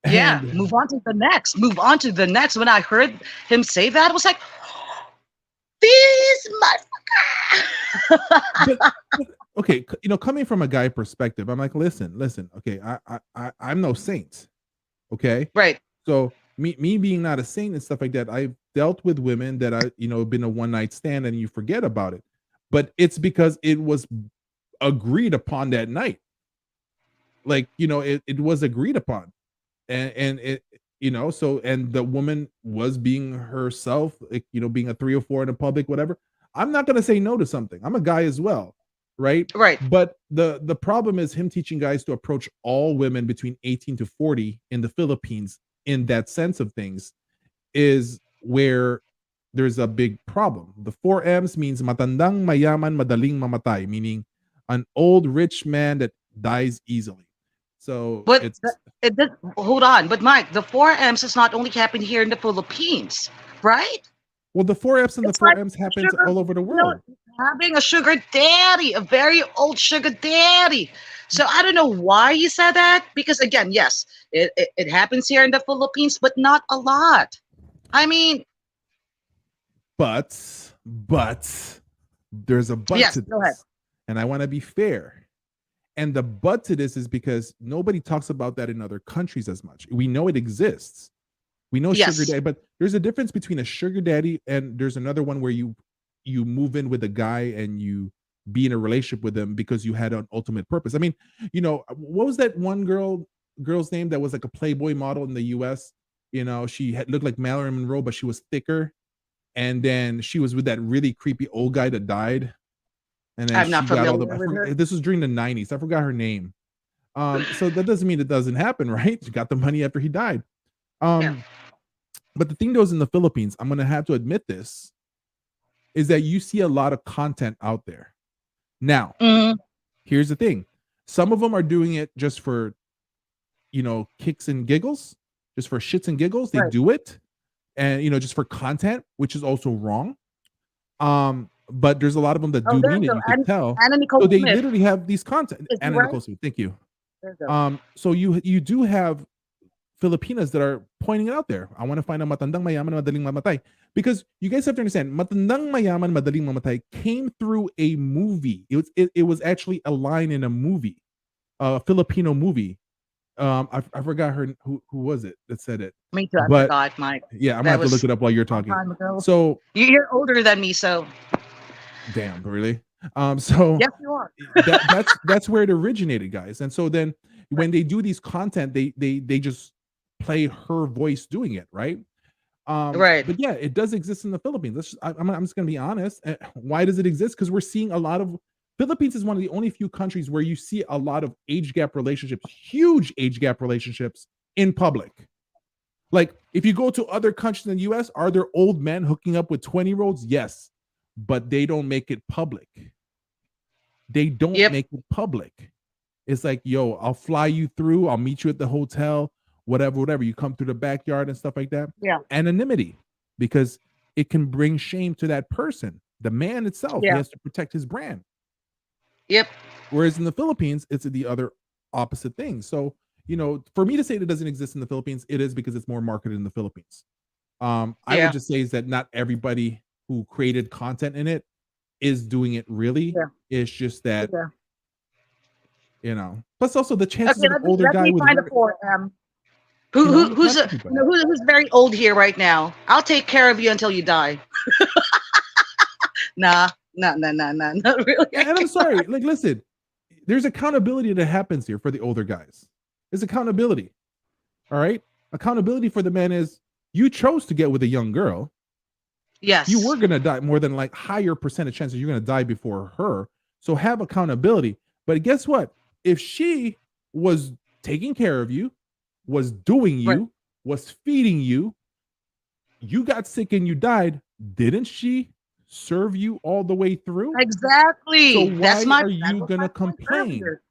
S2: Yeah,
S3: And
S2: move on to the next. Move on to the next. When I heard him say that, I was like, "This motherfucker."
S3: but okay, coming from a guy perspective, I'm like, listen, okay, I'm no saint, okay?
S2: Right.
S3: So me being not a saint and stuff like that, I've dealt with women that been a one night stand and you forget about it, but it's because it was agreed upon that night. Like it was agreed upon, and it so, and the woman was being herself, like, being a 304 in the public, whatever. I'm not going to say no to something. I'm a guy as well, right?
S2: Right.
S3: But the problem is him teaching guys to approach all women between 18 to 40 in the Philippines in that sense of things is where there's a big problem. The 4Ms means matandang, mayaman, madaling mamatay, meaning an old rich man that dies easily. So
S2: But
S3: it's
S2: hold on. But Mike, the four M's is not only happening here in the Philippines, right?
S3: well, the 4Fs and the
S2: It's like
S3: 4Ms happens
S2: sugar,
S3: all over the
S2: you know,
S3: world.
S2: having a sugar daddy, a very old sugar daddy. So I don't know why you said that, because again, yes, it happens here in the Philippines, but not a lot. I mean,
S3: But there's a but
S2: yes,
S3: to
S2: go ahead.
S3: this. And I want to be fair. And the but to this is because nobody talks about that in other countries as much. We know it exists. We know sugar
S2: Yes.
S3: daddy, but there's a difference between a sugar daddy and there's another one where you move in with a guy and you be in a relationship with them because you had an ultimate purpose. I mean, what was that one girl's name that was like a Playboy model in the US? She had looked like Marilyn Monroe, but she was thicker. And then she was with that really creepy old guy that died. And then
S2: I'm not
S3: she got all
S2: familiar with her.
S3: this was during the 90s. I forgot her name. So that doesn't mean it doesn't happen, right? She got the money after he died.
S2: Yeah.
S3: But the thing goes in the Philippines, I'm gonna have to admit this, is that you see a lot of content out there. Now,
S2: Mhm.
S3: here's the thing. Some of them are doing it just for kicks and giggles, just for shits and giggles. They
S2: Right.
S3: do it, and just for content, which is also wrong. But there's a lot of them that
S2: Oh,
S3: do
S2: there
S3: mean
S2: you
S3: it.
S2: go.
S3: You could tell.
S2: Anna Nicole
S3: So they
S2: Smith.
S3: literally have these content.
S2: Is he
S3: Anna
S2: right?
S3: Nicole Smith, thank you.
S2: There you go.
S3: So you do have Filipinas that are pointing it out there. I want to find a matandang mayaman madaling mamatay, because you guys have to understand, matandang mayaman madaling mamatay came through a movie. It was actually a line in a movie, a Filipino movie. I forgot who was it that said it,
S2: Me too. I
S3: but
S2: forgot, Mike.
S3: yeah, I'm gonna
S2: That
S3: have to look
S2: was
S3: it up while you're
S2: a long
S3: talking.
S2: time ago.
S3: So
S2: You're older than me, so
S3: Damn, really? So
S2: Yes, you are.
S3: that's where it originated, guys. And so then when they do these content, they just play her voice doing it, right?
S2: Right.
S3: But yeah, it does exist in the Philippines. I'm just gonna be honest. Why does it exist? Because we're seeing a lot of Philippines is one of the only few countries where you see a lot of age gap relationships, huge age gap relationships in public. Like if you go to other countries in the US, are there old men hooking up with 20-year-olds? Yes, but they don't make it public. They don't
S2: Yep.
S3: make it public. It's like, yo, I'll fly you through, I'll meet you at the hotel, whatever. You come through the backyard and stuff like that.
S2: Yeah.
S3: Anonymity, because it can bring shame to that person. The man itself, he
S2: Yeah.
S3: has to protect his brand.
S2: Yep.
S3: Whereas in the Philippines, it's the other opposite thing. So, for me to say that it doesn't exist in the Philippines, it is because it's more marketed in the Philippines. I
S2: Yeah.
S3: would just say is that not everybody who created content in it is doing it really.
S2: Yeah.
S3: It's just that,
S2: Yeah.
S3: Plus also the chances
S2: Okay,
S3: of an
S2: let me
S3: older
S2: let
S3: guy
S2: me
S3: with
S2: find a
S3: very,
S2: 4M. Who's
S3: not everybody.
S2: who's very old here right now? I'll take care of you until you die. Nah, not really.
S3: And I'm sorry, like, listen, there's accountability that happens here for the older guys. There's accountability. All right. Accountability for the man is you chose to get with a young girl.
S2: Yes.
S3: You were going to die, more than like higher percentage chances you're going to die before her. So have accountability. But guess what? If she was taking care of you, was doing you,
S2: Right.
S3: was feeding you, you got sick and you died, didn't she serve you all the way through?
S2: Exactly.
S3: So
S2: That's
S3: why
S2: my.
S3: are
S2: that
S3: you
S2: was
S3: going
S2: my
S3: to
S2: point
S3: complain?
S2: earlier.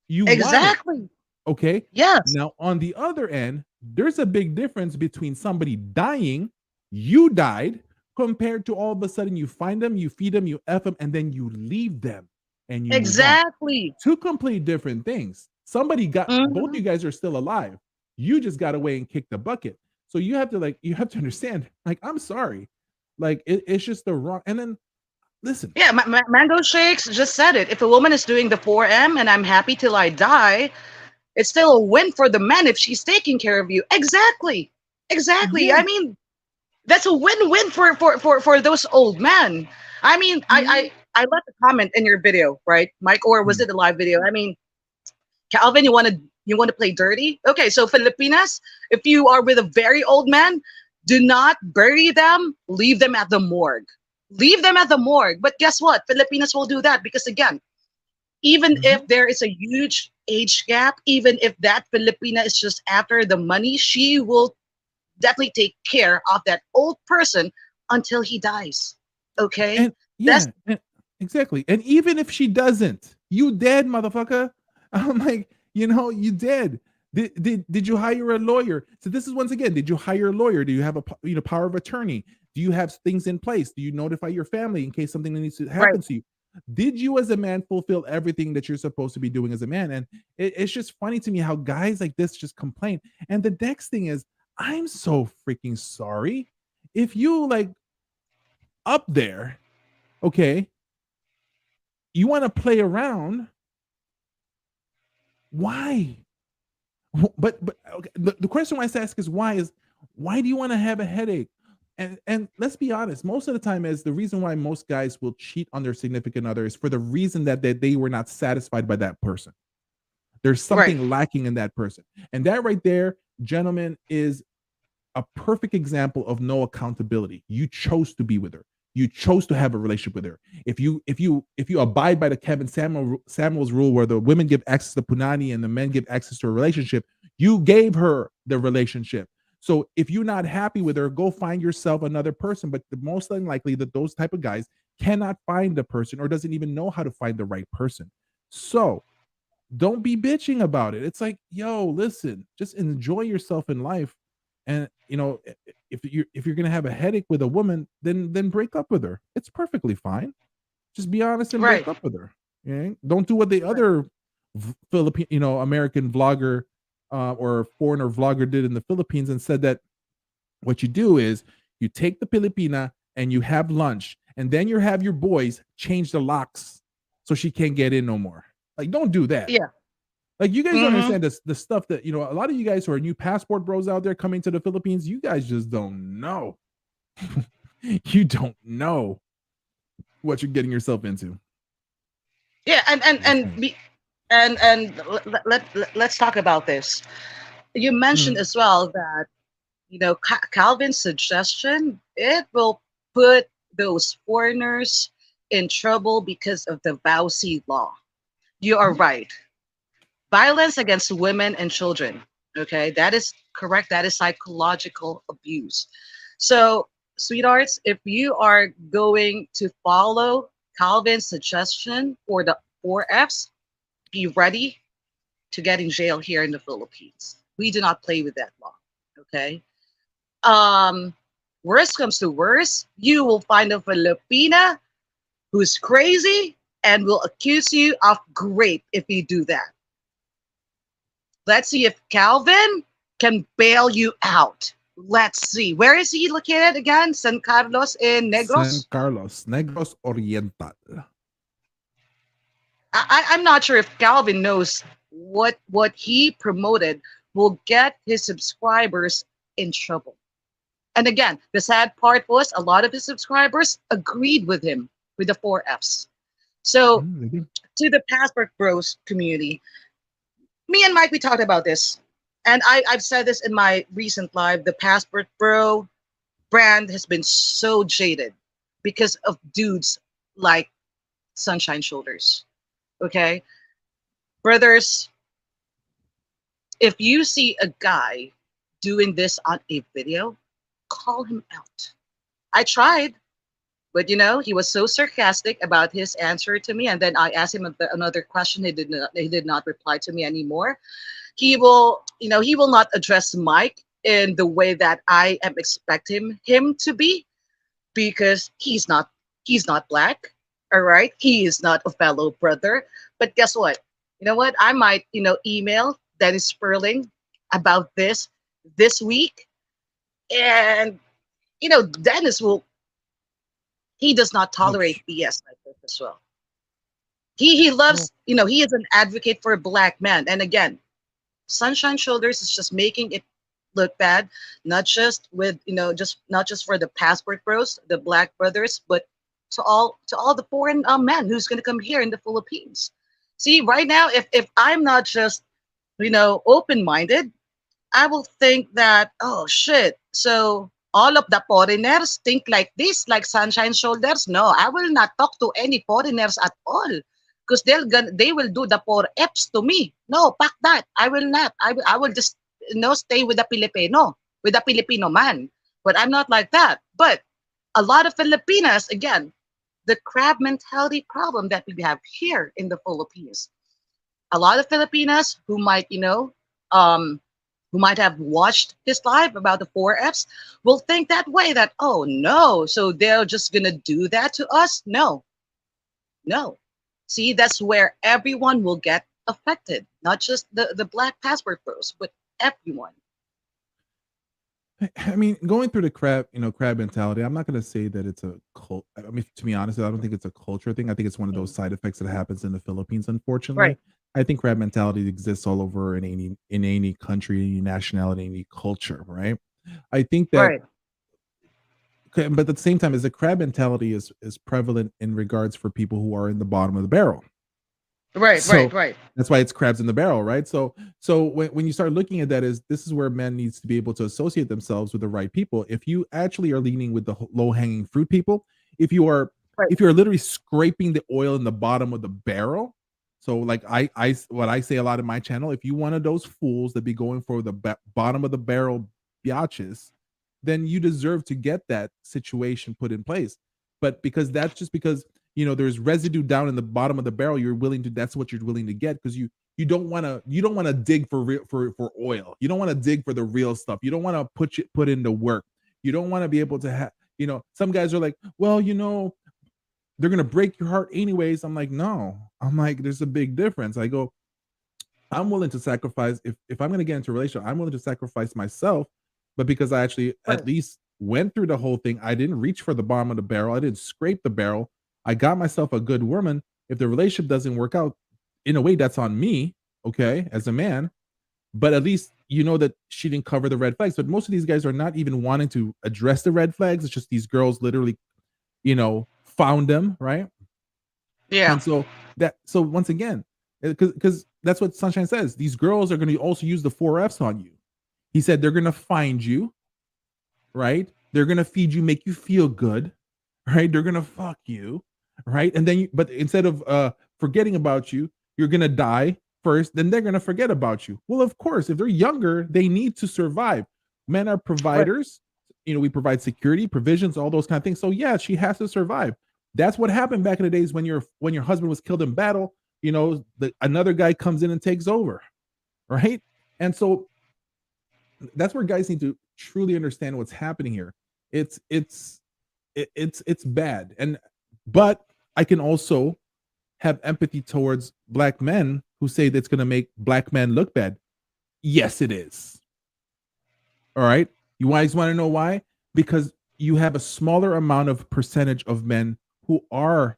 S3: You want it.
S2: Exactly.
S3: Okay.
S2: Yes.
S3: Now, on the other end, there's a big difference between somebody dying, you died, compared to all of a sudden you find them, you feed them, you F them, and then you leave them and you move on.
S2: Exactly.
S3: Two complete different things. Somebody got, both
S2: Mhm.
S3: you guys are still alive. You just got away and kicked the bucket. So you have to understand, like, I'm sorry. Like, it's just the wrong. And then, listen.
S2: Yeah, Mango Shakes just said it. If a woman is doing the 4M and I'm happy till I die, it's still a win for the man if she's taking care of you. Exactly. Exactly.
S3: Yeah.
S2: I mean, that's a win-win for those old men. I mean, I left a comment in your video, right, Mike, or was it a live video? I mean, Calvin, you want to play dirty? Okay, so Filipinas, if you are with a very old man, do not bury them. Leave them at the morgue. Leave them at the morgue. But guess what? Filipinas will do that because again, even if there is a huge age gap, even if that Filipina is just after the money, she will definitely take care of that old person until he dies. Okay?
S3: And yeah, exactly. And even if she doesn't, you dead, motherfucker. I'm like, you dead. Did you hire a lawyer? So this is once again, did you hire a lawyer? Do you have a power of attorney? Do you have things in place? Do you notify your family in case something needs to happen to you? Did you as a man fulfill everything that you're supposed to be doing as a man? And it's just funny to me how guys like this just complain. And the next thing is, I'm so freaking sorry. If you like up there, okay, you want to play around, why? But okay, the question I ask is why do you want to have a headache? And let's be honest, most of the time is the reason why most guys will cheat on their significant other is for the reason that they were not satisfied by that person. There's something lacking in that person. And that right there, gentlemen, is a perfect example of no accountability. You chose to be with her. You chose to have a relationship with her. If you abide by the Kevin Samuels rule, where the women give access to punani and the men give access to a relationship, you gave her the relationship. So if you're not happy with her, go find yourself another person. But the most unlikely that those type of guys cannot find the person or doesn't even know how to find the right person. So don't be bitching about it. It's like, yo, listen, just enjoy yourself in life. And if you're gonna have a headache with a woman, then break up with her. It's perfectly fine. Just be honest and break up with her. Okay? Don't do what the other Filipino American vlogger or foreigner vlogger did in the Philippines and said that what you do is you take the Filipina and you have lunch, and then you have your boys change the locks so she can't get in no more. Like, don't do that.
S2: Yeah.
S3: Like, you guys don't understand the stuff that, a lot of you guys who are new passport bros out there coming to the Philippines, you guys just don't know. You don't know. what you're getting yourself into.
S2: Yeah, and let's talk about this. You mentioned
S3: Mhm.
S2: as well that Calvin's suggestion, it will put those foreigners in trouble because of the Vowsy law. You are right. Violence against women and children. Okay, that is correct. That is psychological abuse. So, sweethearts, if you are going to follow Calvin's suggestion for the 4Fs, be ready to get in jail here in the Philippines. We do not play with that law. Okay. Worst comes to worst, you will find a Filipina who's crazy and will accuse you of rape if you do that. Let's see if Calvin can bail you out. Let's see. Where is he located again? San Carlos in
S3: San
S2: Negros?
S3: Carlos, Negros Oriental.
S2: I'm not sure if Calvin knows what he promoted will get his subscribers in trouble. And again, the sad part was a lot of his subscribers agreed with him with the 4Fs. So
S3: Maybe.
S2: to the Passport Bros community, me and Mike, we talked about this. And I've said this in my recent live. The Passport Bro brand has been so jaded because of dudes like Sunshine Shoulders. Okay? Brothers, if you see a guy doing this on a video, call him out. I tried, but he was so sarcastic about his answer to me, and then I asked him another question. He did not reply to me anymore. He will not address Mike in the way that I am expecting him to be, because he's not black. All right, he is not a fellow brother. But guess what? You know what? I might email Dennis Sperling about this week, and Dennis will. He does not tolerate
S3: Ouch.
S2: BS like this as well. He
S3: Well,
S2: loves, he is an advocate for a black man. And again, Sunshine Shoulders is just making it look bad, not just with, just not just for the Passport Bros, the black brothers, but to all the foreign men who's gonna come here in the Philippines. See, right now, if I'm not just, open-minded, I will think that, oh shit, so all of the foreigners think like this, like Sunshine Shoulders. No, I will not talk to any foreigners at all, because they will do the four F's to me. No, pack that. I will not. I will just stay with the Filipino man. But I'm not like that. But a lot of Filipinas, again, the crab mentality problem that we have here in the Philippines, a lot of Filipinas um, who might have watched his live about the 4Fs will think that way, that, oh no, so they're just gonna do that to us? No, no. See, that's where everyone will get affected, not just the Black Passport Bros, but everyone.
S3: I mean, going through the crab mentality, I'm not going to say that it's a cult. I mean, to be honest, I don't think it's a culture thing. I think it's one of those
S2: Mm.
S3: side effects that happens in the Philippines, unfortunately.
S2: Right,
S3: I think crab mentality exists all over in any country, any nationality, any culture, right? I think that,
S2: right,
S3: okay, but at the same time, is the crab mentality is prevalent in regards for people who are in the bottom of the barrel.
S2: right, right,
S3: So
S2: right.
S3: that's why it's crabs in the barrel, right? So when you start looking at that, this is where men needs to be able to associate themselves with the right people. If you actually are leaning with the low hanging fruit people, if you are
S2: Right.
S3: if you're literally scraping the oil in the bottom of the barrel, so like I what I say a lot in my channel, if you one of those fools that be going for the bottom of the barrel biatches, then you deserve to get that situation put in place. But because that's just because there's residue down in the bottom of the barrel, that's what you're willing to get, because you don't want to dig for real for oil. You don't want to dig for the real stuff. You don't want to put in the work. You don't want to be able to have, some guys are like, well, they're gonna break your heart anyways. I'm like, no. I'm like, there's a big difference. I go, I'm willing to sacrifice, if I'm going to get into a relationship, I'm willing to sacrifice myself, but because I actually
S2: Right.
S3: at least went through the whole thing, I didn't reach for the bottom of the barrel, I didn't scrape the barrel, I got myself a good woman. If the relationship doesn't work out, in a way, that's on me, okay, as a man, but at least you know that she didn't cover the red flags. But most of these guys are not even wanting to address the red flags. It's just these girls literally, you know, found them, right?
S2: Yeah.
S3: And so once again, because that's what Sunshine says. These girls are going to also use the 4Fs on you. He said they're going to find you, right? They're going to feed you, make you feel good, right? They're going to fuck you, right? And then but instead of forgetting about you, you're going to die first, then they're going to forget about you. Well, of course, if they're younger, they need to survive. Men are providers. We provide security, provisions, all those kind of things. So yeah, she has to survive. That's what happened back in the days when your husband was killed in battle. Another guy comes in and takes over, right? And so that's where guys need to truly understand what's happening here. It's bad, but I can also have empathy towards black men who say that's going to make black men look bad. Yes, it is. All right. You guys want to know why? Because you have a smaller amount of percentage of men who are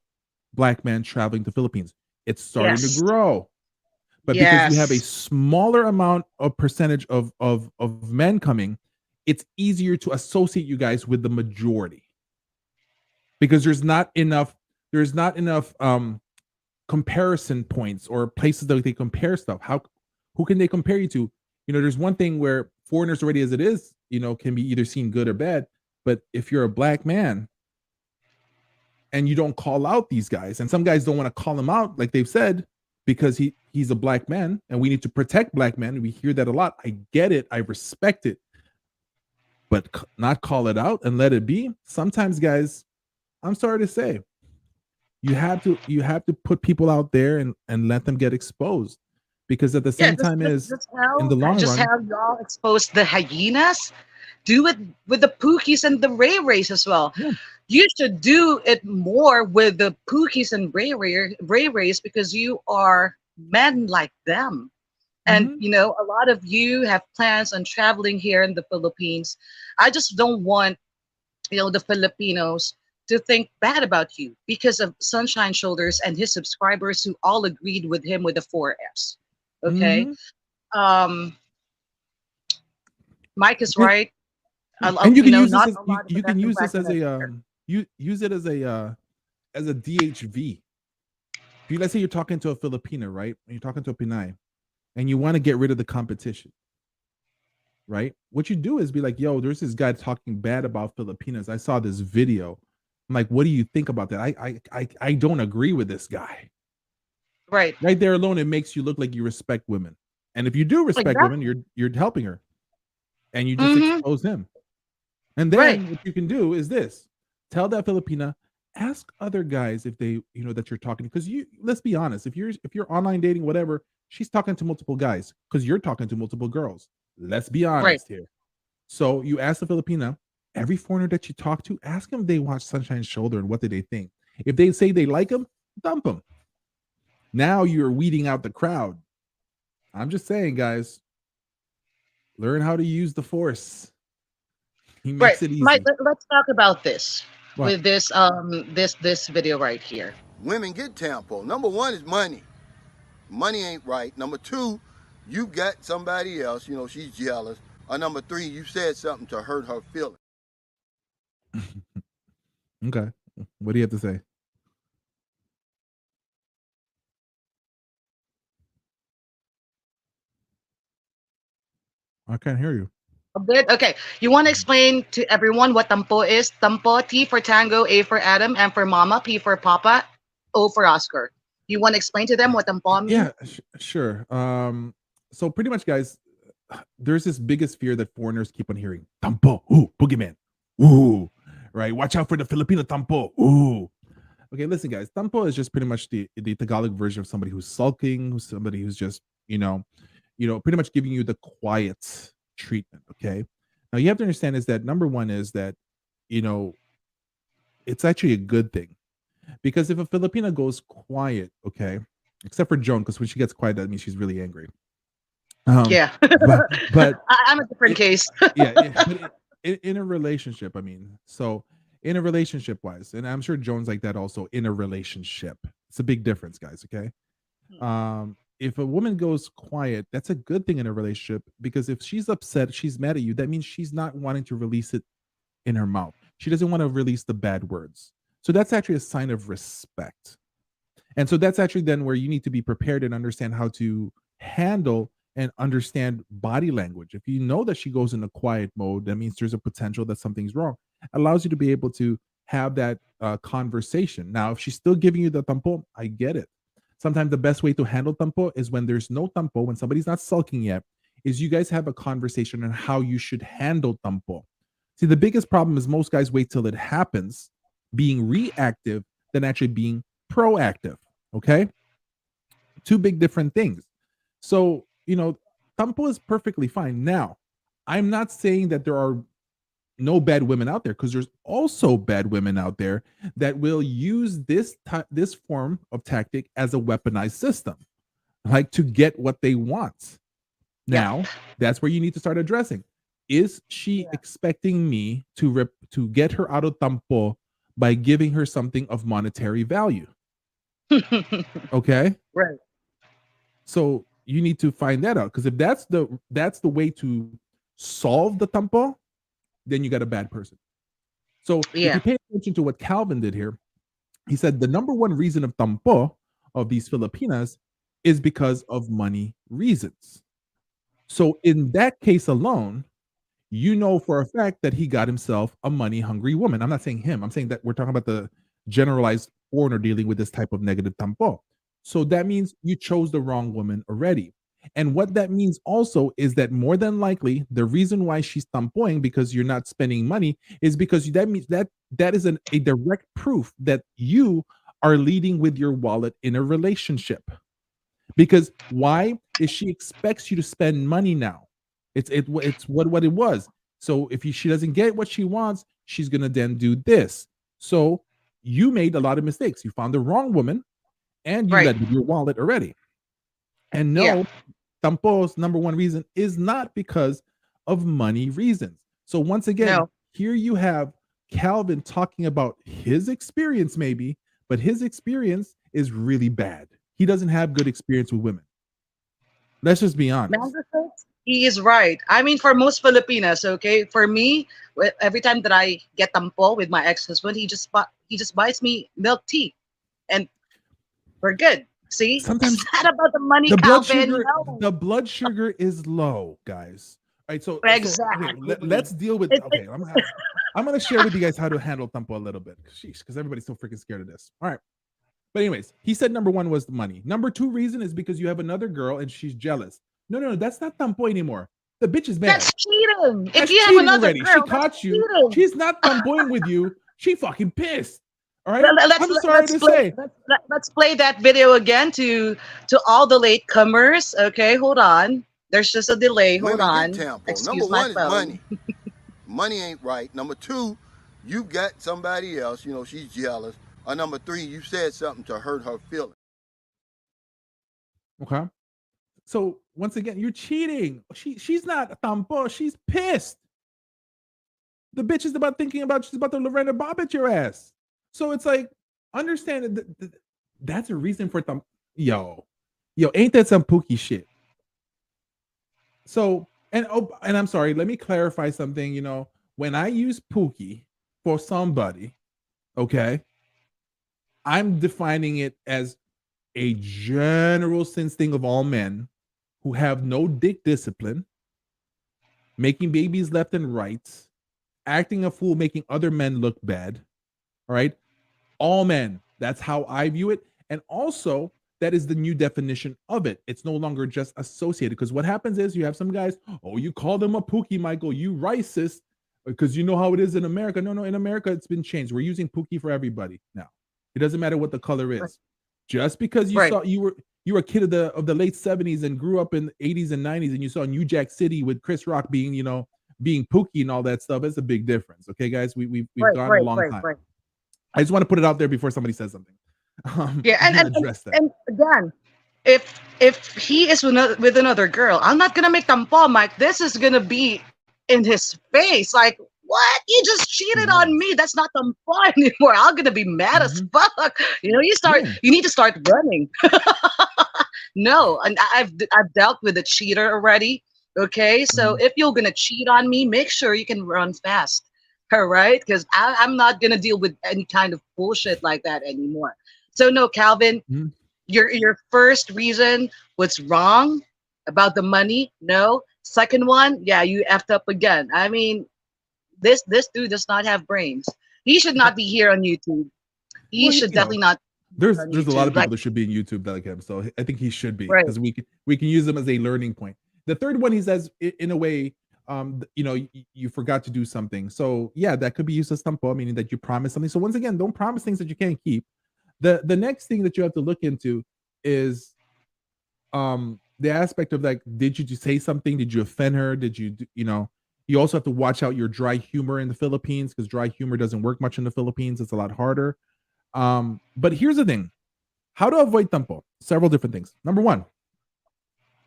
S3: black men traveling to Philippines. It's starting to grow. But because you have a smaller amount of percentage of men coming, it's easier to associate you guys with the majority. Because there's not enough comparison points or places that they compare stuff. Who can they compare you to? There's one thing where foreigners already as it is, can be either seen good or bad. But if you're a black man and you don't call out these guys, and some guys don't want to call them out, like they've said, because he's a black man and we need to protect black men. We hear that a lot. I get it. I respect it. But not call it out and let it be. Sometimes, guys, I'm sorry to say, you have to put people out there and let them get exposed. Because at the same time in the long run,
S2: how y'all expose the hyenas. Do it with the Pookies and the Ray Rays as well.
S3: Yeah.
S2: You should do it more with the Pookies and Ray Rays because you are men like them. And a lot of you have plans on traveling here in the Philippines. I just don't want the Filipinos to think bad about you because of Sunshine Shoulders and his subscribers who all agreed with him with the 4Fs. Okay. Mike is right.
S3: And you can use this as you can use this as use it as a DHV. Let's say you're talking to a Filipina, right? And you're talking to a Pinay, and you want to get rid of the competition, right? What you do is be like, yo, there's this guy talking bad about Filipinas. I saw this video. I'm like, what do you think about that? I don't agree with this guy.
S2: Right
S3: there alone, it makes you look like you respect women. And if you do respect women, you're helping her, and you just expose him. And then what you can do is this: tell that Filipina, ask other guys if they, that you're talking to. Because let's be honest, if you're online dating, whatever, she's talking to multiple guys because you're talking to multiple girls. Let's be honest here. So you ask the Filipina, every foreigner that you talk to, ask them if they watch Sunshine's Shoulder and what did they think. If they say they like them, dump them. Now you're weeding out the crowd. I'm just saying, guys, learn how to use the force. He makes it easy.
S2: Mike, let's talk about this with this this video right here.
S1: Women get Tampo. Number one is money. Money ain't right. Number two, you got somebody else, she's jealous. Or number three, you said something to hurt her feelings.
S3: Okay. What do you have to say? I can't hear you.
S2: Good. Okay. You want to explain to everyone what Tampo is? Tampo, T for Tango, A for Adam, M for Mama, P for Papa, O for Oscar. You want to explain to them what Tampo means?
S3: Yeah, sure. So pretty much, guys, there's this biggest fear that foreigners keep on hearing. Tampo, ooh, boogeyman, ooh, right? Watch out for the Filipino Tampo, ooh. Okay, listen, guys. Tampo is just pretty much the Tagalog version of somebody who's sulking, somebody who's just, pretty much giving you the quiet treatment. Okay. Now you have to understand is that number one is that, it's actually a good thing because if a Filipina goes quiet, okay, except for Joan, because when she gets quiet, that means she's really angry.
S2: But I'm a different case.
S3: But in a relationship, so in a relationship wise, and I'm sure Joan's like that also in a relationship. It's a big difference, guys. Okay. If a woman goes quiet, that's a good thing in a relationship because if she's upset, she's mad at you, that means she's not wanting to release it in her mouth. She doesn't want to release the bad words. So that's actually a sign of respect. And so that's actually then where you need to be prepared and understand how to handle and understand body language. If you know that she goes in a quiet mode, that means there's a potential that something's wrong. Allows you to be able to have that conversation. Now, if she's still giving you the tampo, I get it. Sometimes the best way to handle tampo is when there's no tampo, when somebody's not sulking yet, is you guys have a conversation on how you should handle tampo. See, the biggest problem is most guys wait till it happens, being reactive, than actually being proactive. Okay, two big different things. So tampo is perfectly fine. Now, I'm not saying that there are no bad women out there, because there's also bad women out there that will use this form of tactic as a weaponized system, like to get what they want. Now, that's where you need to start addressing. Is she expecting me to get her out of tampo by giving her something of monetary value? Okay.
S2: Right.
S3: So you need to find that out, because if that's the way to solve the tampo, then you got a bad person. So if you pay attention to what Calvin did here, he said the number one reason of tampo of these Filipinas is because of money reasons. So in that case alone, you know for a fact that he got himself a money-hungry woman. I'm not saying him. I'm saying that we're talking about the generalized foreigner dealing with this type of negative tampo. So that means you chose the wrong woman already. And what that means also is that more than likely, the reason why she's tampoing because you're not spending money is because that means that is a direct proof that you are leading with your wallet in a relationship. Because why? Is she expects you to spend money now. It's what it was. So if she doesn't get what she wants, she's gonna then do this. So you made a lot of mistakes. You found the wrong woman, and you led with your wallet already. And no, tampo's number one reason is not because of money reasons. So once again, here you have Calvin talking about his experience, maybe, but his experience is really bad. He doesn't have good experience with women. Let's just be honest.
S2: He is right. I mean, for most Filipinas, okay. For me, every time that I get tampo with my ex-husband, he just buys me milk tea, and we're good. See,
S3: sometimes
S2: it's not about the money.
S3: The blood sugar is low, guys. All right, so let's deal with. Okay, I'm gonna share with you guys how to handle tampo a little bit, because everybody's so freaking scared of this. All right. But anyways, he said number one was the money. Number two reason is because you have another girl and she's jealous. No, that's not tampo anymore. The bitch is bad.
S2: That's cheating. If you have another girl,
S3: she caught you. Cheating. She's not tampoing with you. She fucking pissed. All right.
S2: Let's play that video again to all the latecomers. Okay, hold on. There's just a delay. Hold on.
S1: Excuse my phone. Number one is money. Money ain't right. Number two, you got somebody else. She's jealous. Or number three, you said something to hurt her feelings.
S3: Okay. So once again, you're cheating. She's not a tampo. She's pissed. The bitch is she's about to Lorena Bob at your ass. So it's like, understand that that's a reason for yo, ain't that some Pookie shit? So, and I'm sorry, let me clarify something. When I use Pookie for somebody, okay, I'm defining it as a general sense thing of all men who have no dick discipline, making babies left and right, acting a fool, making other men look bad. All right. All men. That's how I view it. And also, that is the new definition of it. It's no longer just associated. Because what happens is you have some guys, you call them a Pookie, Michael, you racist, because you know how it is in America. No, in America, it's been changed. We're using Pookie for everybody now. It doesn't matter what the color is. Right. Just because you saw you were a kid of the late 70s and grew up in the 80s and 90s, and you saw New Jack City with Chris Rock being Pookie and all that stuff, it's a big difference. Okay, guys, we've gone a long time. Right. I just want to put it out there before somebody says something.
S2: And again, if he is with another girl, I'm not gonna make tampo, Mike. This is gonna be in his face, like, what? You just cheated on me. That's not tampo anymore. I'm gonna be mad as fuck. You need to start running. No, and I've dealt with a cheater already. Okay, so if you're gonna cheat on me, make sure you can run fast. All right, because I'm not gonna deal with any kind of bullshit like that anymore. So no, Calvin,
S3: Mhm.
S2: your first reason was wrong about the money. No. Second one, yeah, you effed up again. I mean, this dude does not have brains. He should not be here on YouTube. He
S3: Well,
S2: should
S3: you know,
S2: definitely not be here on
S3: there's a lot of
S2: YouTube.
S3: people
S2: Like,
S3: that should be in YouTube like him. So I think he should be,
S2: right,
S3: because we can use them as a learning point. The third one, he says, in a way, you forgot to do something. So yeah, that could be used as tampo, meaning that you promised something. So once again, don't promise things that you can't keep. The next thing that you have to look into is the aspect of, like, did you say something? Did you offend her? Did you you also have to watch out your dry humor in the Philippines, because dry humor doesn't work much in the Philippines. It's a lot harder. But here's the thing: how to avoid tampo. Several different things. Number one,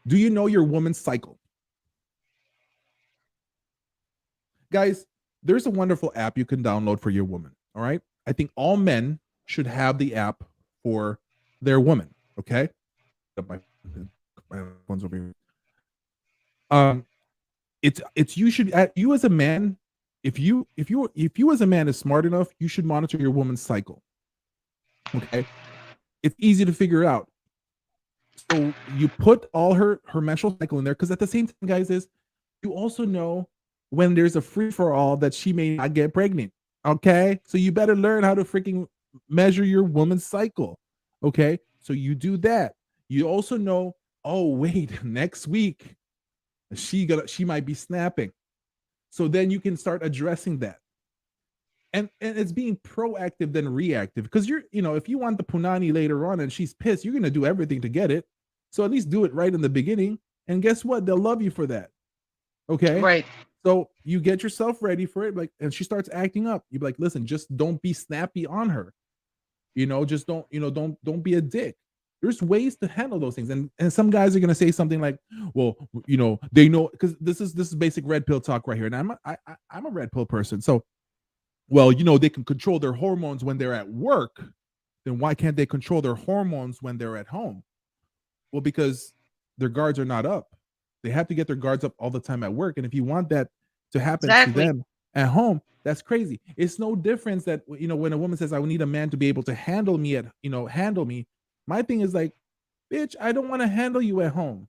S3: do you know your woman's cycle? Guys, there's a wonderful app you can download for your woman. All right. I think all men should have the app for their woman. Okay. My phone's over here. It's you should, you as a man, if you as a man is smart enough, you should monitor your woman's cycle. Okay. It's easy to figure out. So you put all her menstrual cycle in there, because at the same time, guys, is you also know when there's a free for all that she may not get pregnant. Okay, so you better learn how to freaking measure your woman's cycle. Okay, so you do that. You also know, oh wait, next week she might be snapping. So then you can start addressing that. And it's being proactive than reactive, because if you want the punani later on and she's pissed, you're gonna do everything to get it. So at least do it right in the beginning, and guess what? They'll love you for that. Okay.
S2: right,
S3: So you get yourself ready for it, like, and she starts acting up. You be like, listen, just don't be snappy on her. Just don't be a dick. There's ways to handle those things. And some guys are gonna say something like, well, they know, because this is basic red pill talk right here. And I'm a red pill person. So, well, they can control their hormones when they're at work. Then why can't they control their hormones when they're at home? Well, because their guards are not up. They have to get their guards up all the time at work. And if you want that to happen to
S2: exactly.
S3: them at home, that's crazy. It's no difference that, when a woman says, I need a man to be able to handle me handle me. My thing is like, bitch, I don't want to handle you at home.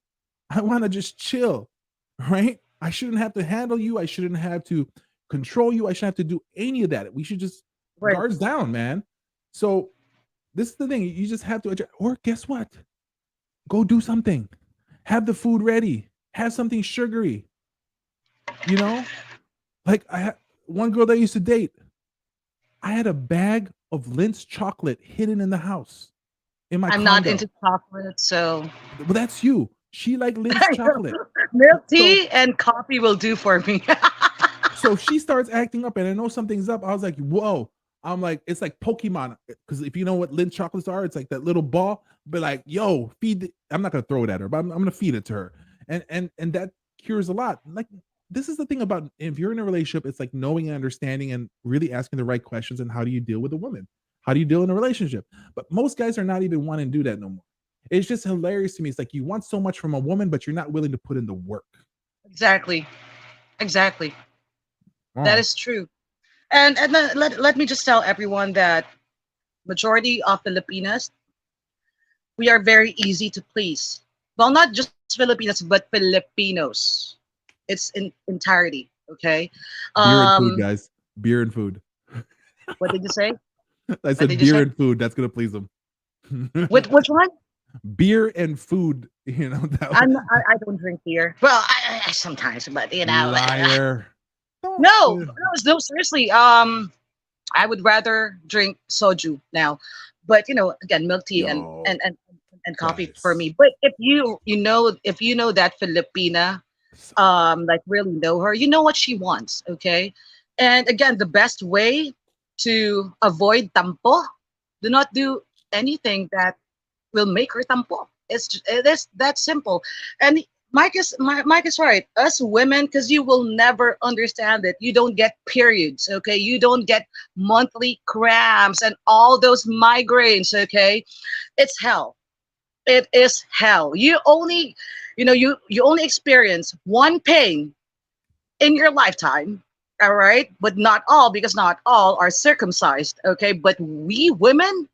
S3: I want to just chill, right? I shouldn't have to handle you. I shouldn't have to control you. I shouldn't have to do any of that. We should just
S2: Right.
S3: guards down, man. So this is the thing. You just have to adjust. Or guess what? Go do something. Have the food ready. Have something sugary. Like I had one girl that I used to date. I had a bag of Lint's chocolate hidden in the house in my
S2: I'm not
S3: condo.
S2: into chocolate, so
S3: Well, that's you. She liked Lint's chocolate.
S2: milk
S3: So,
S2: tea and coffee will do for me.
S3: so she starts acting up, and I know something's up. I was like, whoa. I'm like, it's like Pokemon, because if you know what Lindt chocolates are, it's like that little ball. But like, yo, feed. I'm not gonna throw it at her, but I'm gonna feed it to her, and that cures a lot. Like, this is the thing about, if you're in a relationship, it's like knowing and understanding and really asking the right questions. And how do you deal with a woman? How do you deal in a relationship? But most guys are not even wanting to do that no more. It's just hilarious to me. It's like you want so much from a woman, but you're not willing to put in the work.
S2: Exactly. Exactly. That
S3: Oh,
S2: is true. And then let me just tell everyone that majority of Filipinas, we are very easy to please. Well, not just Filipinas, but Filipinos. It's in entirety. Okay.
S3: beer and food,
S2: Um,
S3: guys. Beer and food.
S2: what did you say?
S3: I
S2: What
S3: said
S2: did you
S3: beer
S2: say?
S3: and food. That's gonna please them.
S2: Which one?
S3: Beer and food.
S2: I don't drink beer. Well, I sometimes, but
S3: Liar. Don't
S2: no,
S3: do-
S2: no, seriously. I would rather drink soju now, but again, milk tea and
S3: Yo,
S2: coffee for
S3: guys.
S2: me. But if you know that Filipina,
S3: So-
S2: like really know her, you know what she wants, okay? And again, the best way to avoid tampo, do not do anything that will make her tampo. It is that simple. And Mike is right. Us women, because you will never understand it. You don't get periods, okay? You don't get monthly cramps and all those migraines, okay? It's hell. It is hell. You only experience one pain in your lifetime, All right, but not all, because not all are circumcised. Okay, but we women,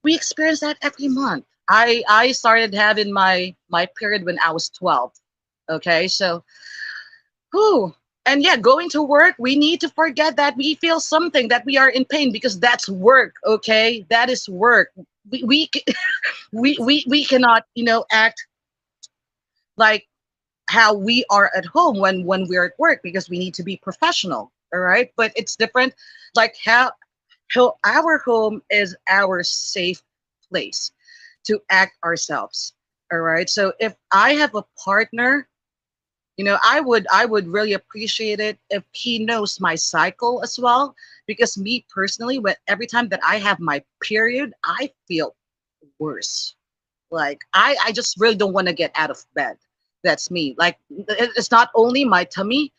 S2: we experience that every month. I started having my period when I was 12. Okay, so whew. And yeah, going to work, we need to forget that we feel something, that we are in pain, because that's work. Okay, that is work. We we cannot, act like how we are at home when we're at work, because we need to be professional. All right, but it's different. Like how our home is our safe place to act ourselves. All right, so if I have a partner, I would really appreciate it if he knows my cycle as well, because me personally, when every time that I have my period, I feel worse. Like I just really don't want to get out of bed. That's me. Like it's not only my tummy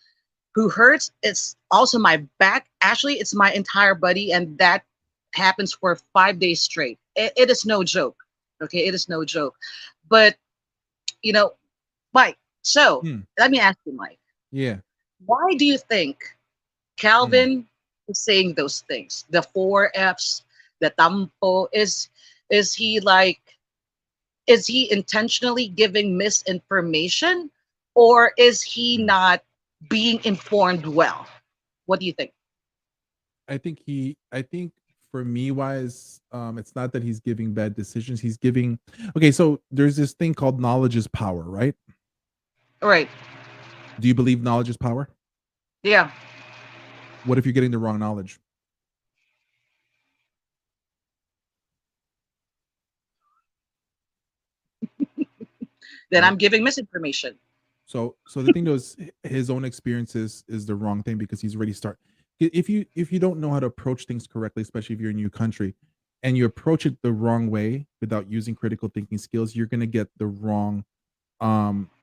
S2: who hurts, it's also my back. Actually, it's my entire body, and that happens for 5 days straight. It is no joke. Okay, it is no joke. But you know, Mike. So
S3: Hmm.
S2: let me ask you, Mike.
S3: Yeah.
S2: Why do you think
S3: Hmm.
S2: Calvin is saying those things? The four F's, the tampo. Is he like, is he intentionally giving misinformation, or is he
S3: Hmm.
S2: not being informed well? What do you think?
S3: I think for me wise, it's not that he's giving bad decisions. He's giving, okay, so there's this thing called knowledge is power, right?
S2: All right.
S3: Do you believe knowledge is power?
S2: Yeah.
S3: What if you're getting the wrong knowledge?
S2: Then
S3: Right?
S2: I'm giving misinformation.
S3: So the thing though is his own experiences is the wrong thing because he's already start. If you don't know how to approach things correctly, especially if you're in a new country, and you approach it the wrong way without using critical thinking skills, you're gonna get the wrong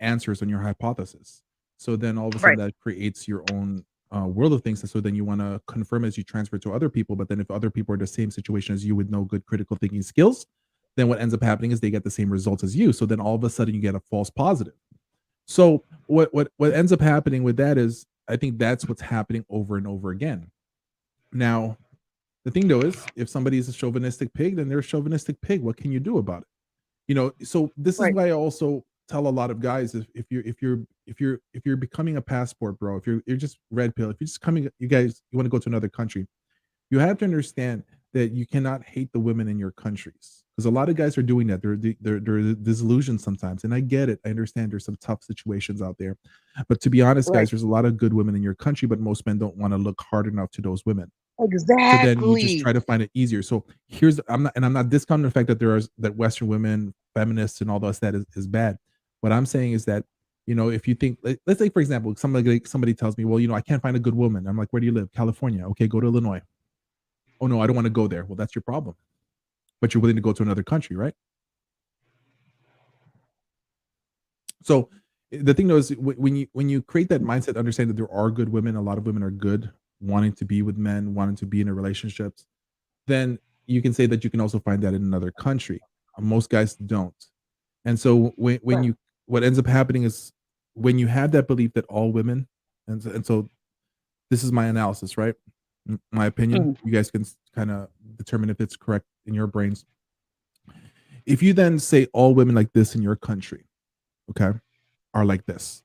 S3: answers on your hypothesis. So then all of a sudden
S2: Right.
S3: that creates your own world of things. And so then you want to confirm as you transfer to other people. But then if other people are in the same situation as you with no good critical thinking skills, then what ends up happening is they get the same results as you. So then all of a sudden you get a false positive. So what ends up happening with that is I think that's what's happening over and over again. Now, the thing though is if somebody is a chauvinistic pig, then they're a chauvinistic pig. What can you do about it? So this is
S2: Right.
S3: why I also tell a lot of guys if you're becoming a passport bro, if you're just red pill, if you're just coming, you guys, you want to go to another country, you have to understand that you cannot hate the women in your countries because a lot of guys are doing that. They're disillusioned sometimes, and I get it. I understand there's some tough situations out there, but to be honest
S2: Right.
S3: guys, there's a lot of good women in your country, but most men don't want to look hard enough to those women. So then you just
S2: Exactly.
S3: try to find it easier. So here's I'm not discounting the fact that there are that Western women, feminists, and all those that is bad. What I'm saying is that if you think let's say for example somebody tells me, well, I can't find a good woman. I'm like, where do you live? California. Okay, go to Illinois. Oh no, I don't want to go there. Well, that's your problem. But you're willing to go to another country, right? So the thing though is when you create that mindset, understand that there are good women. A lot of women are good, wanting to be with men, wanting to be in a relationships, then you can say that you can also find that in another country. Most guys don't. And so when
S2: Right.
S3: you what ends up happening is when you have that belief that all women, and so this is my analysis, right? My opinion.
S2: Mm.
S3: You guys can kind of determine if it's correct in your brains. If you then say all women like this in your country, okay, are like this,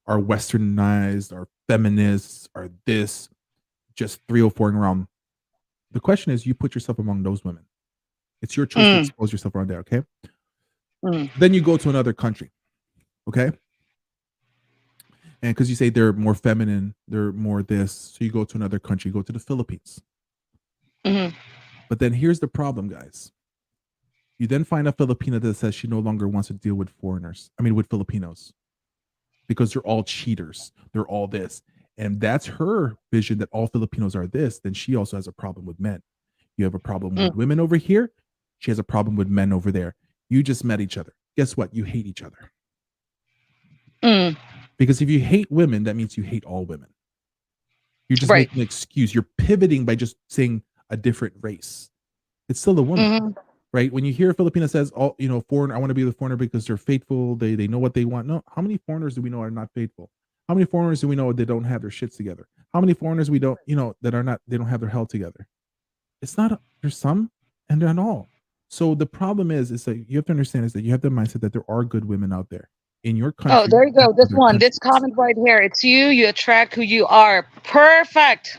S3: are westernized, are feminists, are this, just 304 around. The question is, you put yourself among those women. It's your choice to
S2: Mm.
S3: expose yourself around there, okay?
S2: Mm.
S3: Then you go to another country, okay? And because you say they're more feminine, they're more this, so you go to another country, go to the Philippines.
S2: Mm.
S3: But then here's the problem, guys. You then find a Filipina that says she no longer wants to deal with foreigners. I mean, with Filipinos, because they're all cheaters. They're all this. And that's her vision that all Filipinos are this. Then she also has a problem with men. You have a problem
S2: Mm.
S3: with women over here. She has a problem with men over there. You just met each other. Guess what? You hate each other.
S2: Mm.
S3: Because if you hate women, that means you hate all women. You're just
S2: Right.
S3: making an excuse. You're pivoting by just saying a different race. It's still a woman,
S2: Mm.
S3: right? When you hear a Filipina says, "Oh, foreign, I want to be the foreigner because they're faithful. They know what they want." No, how many foreigners do we know are not faithful? How many foreigners do we know that don't have their shits together? How many foreigners we don't, that are not, they don't have their hell together? It's not, there's some and not all. So the problem is that you have to understand is that you have the mindset that there are good women out there in your country.
S2: Oh, there you go.
S3: and
S2: This
S3: other
S2: one, this
S3: countries.
S2: comment right here. It's you. You attract who you are. Perfect.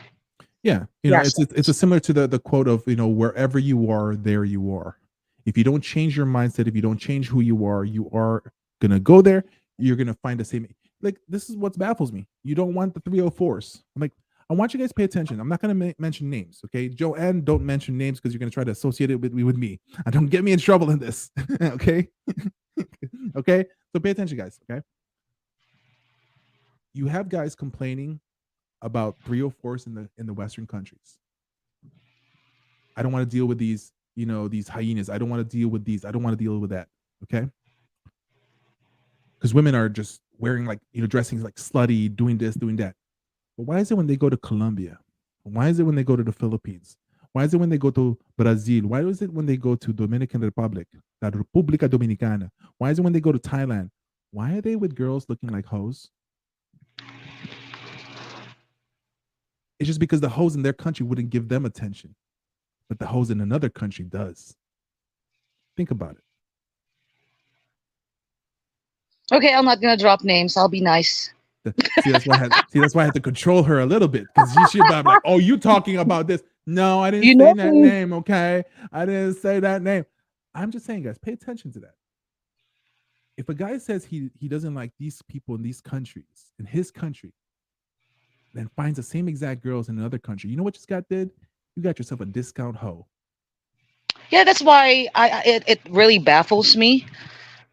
S3: Yeah,
S2: Yes.
S3: it's a similar to the quote of wherever you are, there you are. If you don't change your mindset, if you don't change who you are gonna go there. You're gonna find the same. Like this is what baffles me. You don't want the 304s. I'm like, I want you guys to pay attention. I'm not gonna mention names, okay? Joanne, don't mention names because you're gonna try to associate it with me. And don't get me in trouble in this, okay? Okay, so pay attention, guys. Okay, you have guys complaining about 304s in the Western countries. I don't want to deal with these, these hyenas. I don't want to deal with these. I don't want to deal with that. Okay. Because women are just wearing like, dressing like slutty, doing this, doing that. But why is it when they go to Colombia? Why is it when they go to the Philippines? Why is it when they go to Brazil? Why is it when they go to Dominican Republic, la República Dominicana? Why is it when they go to Thailand? Why are they with girls looking like hoes? It's just because the hoes in their country wouldn't give them attention, but the hoes in another country does. Think about it.
S2: Okay, I'm not gonna drop names. I'll be nice.
S3: See, that's why I had to control her a little bit because she'd be like, "Oh, you talking about this?" No, I didn't say that name. Okay, I didn't say that name. I'm just saying, guys, pay attention to that. If a guy says he doesn't like these people in these countries, in his country, then finds the same exact girls in another country, you know what you got did? You got yourself a discount hoe.
S2: Yeah, that's why it really baffles me.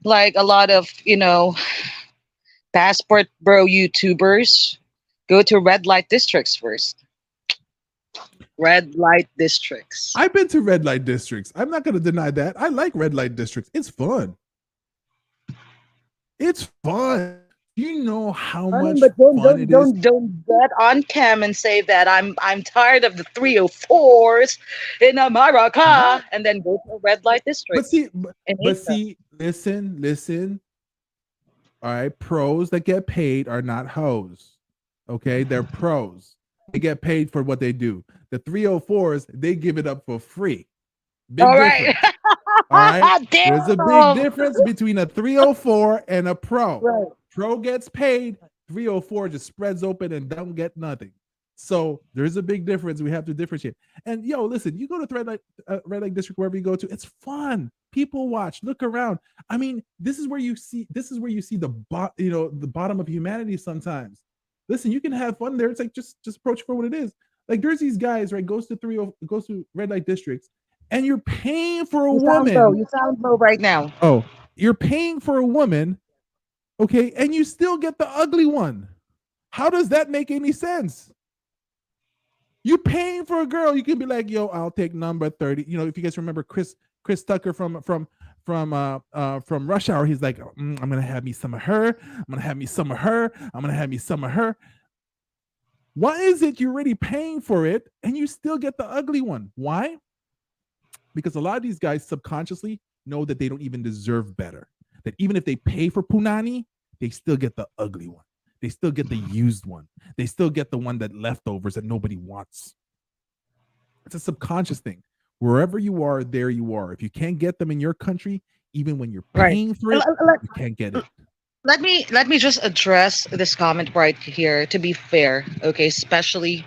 S2: Like a lot of passport bro YouTubers go to red light districts first. Red light districts.
S3: I've been to red light districts. I'm not going to deny that. I like red light districts. It's fun. It's fun. You know how much fun it is.
S2: Don't get on cam and say that I'm tired of the 304s in America and then go to a red light district.
S3: But see, listen. All right, pros that get paid are not hoes. Okay, they're pros. They get paid for what they do. The 304s, they give it up for free. Big difference. All right. There's a big difference between a 304 and a pro.
S2: Right.
S3: Pro gets paid, 304 just spreads open and don't get nothing. So there's a big difference. We have to differentiate. And listen, you go to red light district, wherever you go to, it's fun. People watch, look around. I mean, this is where you see the bottom of humanity sometimes. Listen, you can have fun there. It's like just approach for what it is. Like there's these guys, right? Goes to red light districts, and you're paying for a woman.
S2: You sound low right now.
S3: Oh, you're paying for a woman, okay, and you still get the ugly one. How does that make any sense? You paying for a girl, you can be like, yo, I'll take number 30. If you guys remember Chris Tucker from Rush Hour, he's like, I'm gonna have me some of her. I'm gonna have me some of her. I'm gonna have me some of her. Why is it you're already paying for it and you still get the ugly one? Why? Because a lot of these guys subconsciously know that they don't even deserve better. That even if they pay for punani, they still get the ugly one. They still get the used one. They still get the one that leftovers that nobody wants. It's a subconscious thing. Wherever you are, there you are. If you can't get them in your country, even when you're paying for it, you can't get it.
S2: Let me just address this comment right here to be fair, okay? Especially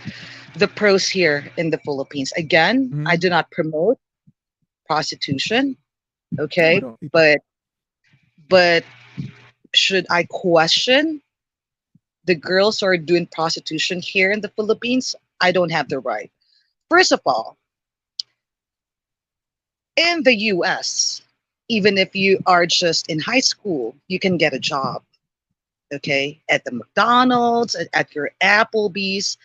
S2: the pros here in the Philippines. Again, I do not promote prostitution, okay? But should I question the girls who are doing prostitution here in the Philippines? I don't have the right. First of all, in the US, even if you are just in high school, you can get a job, okay? At the McDonald's, at your Applebee's.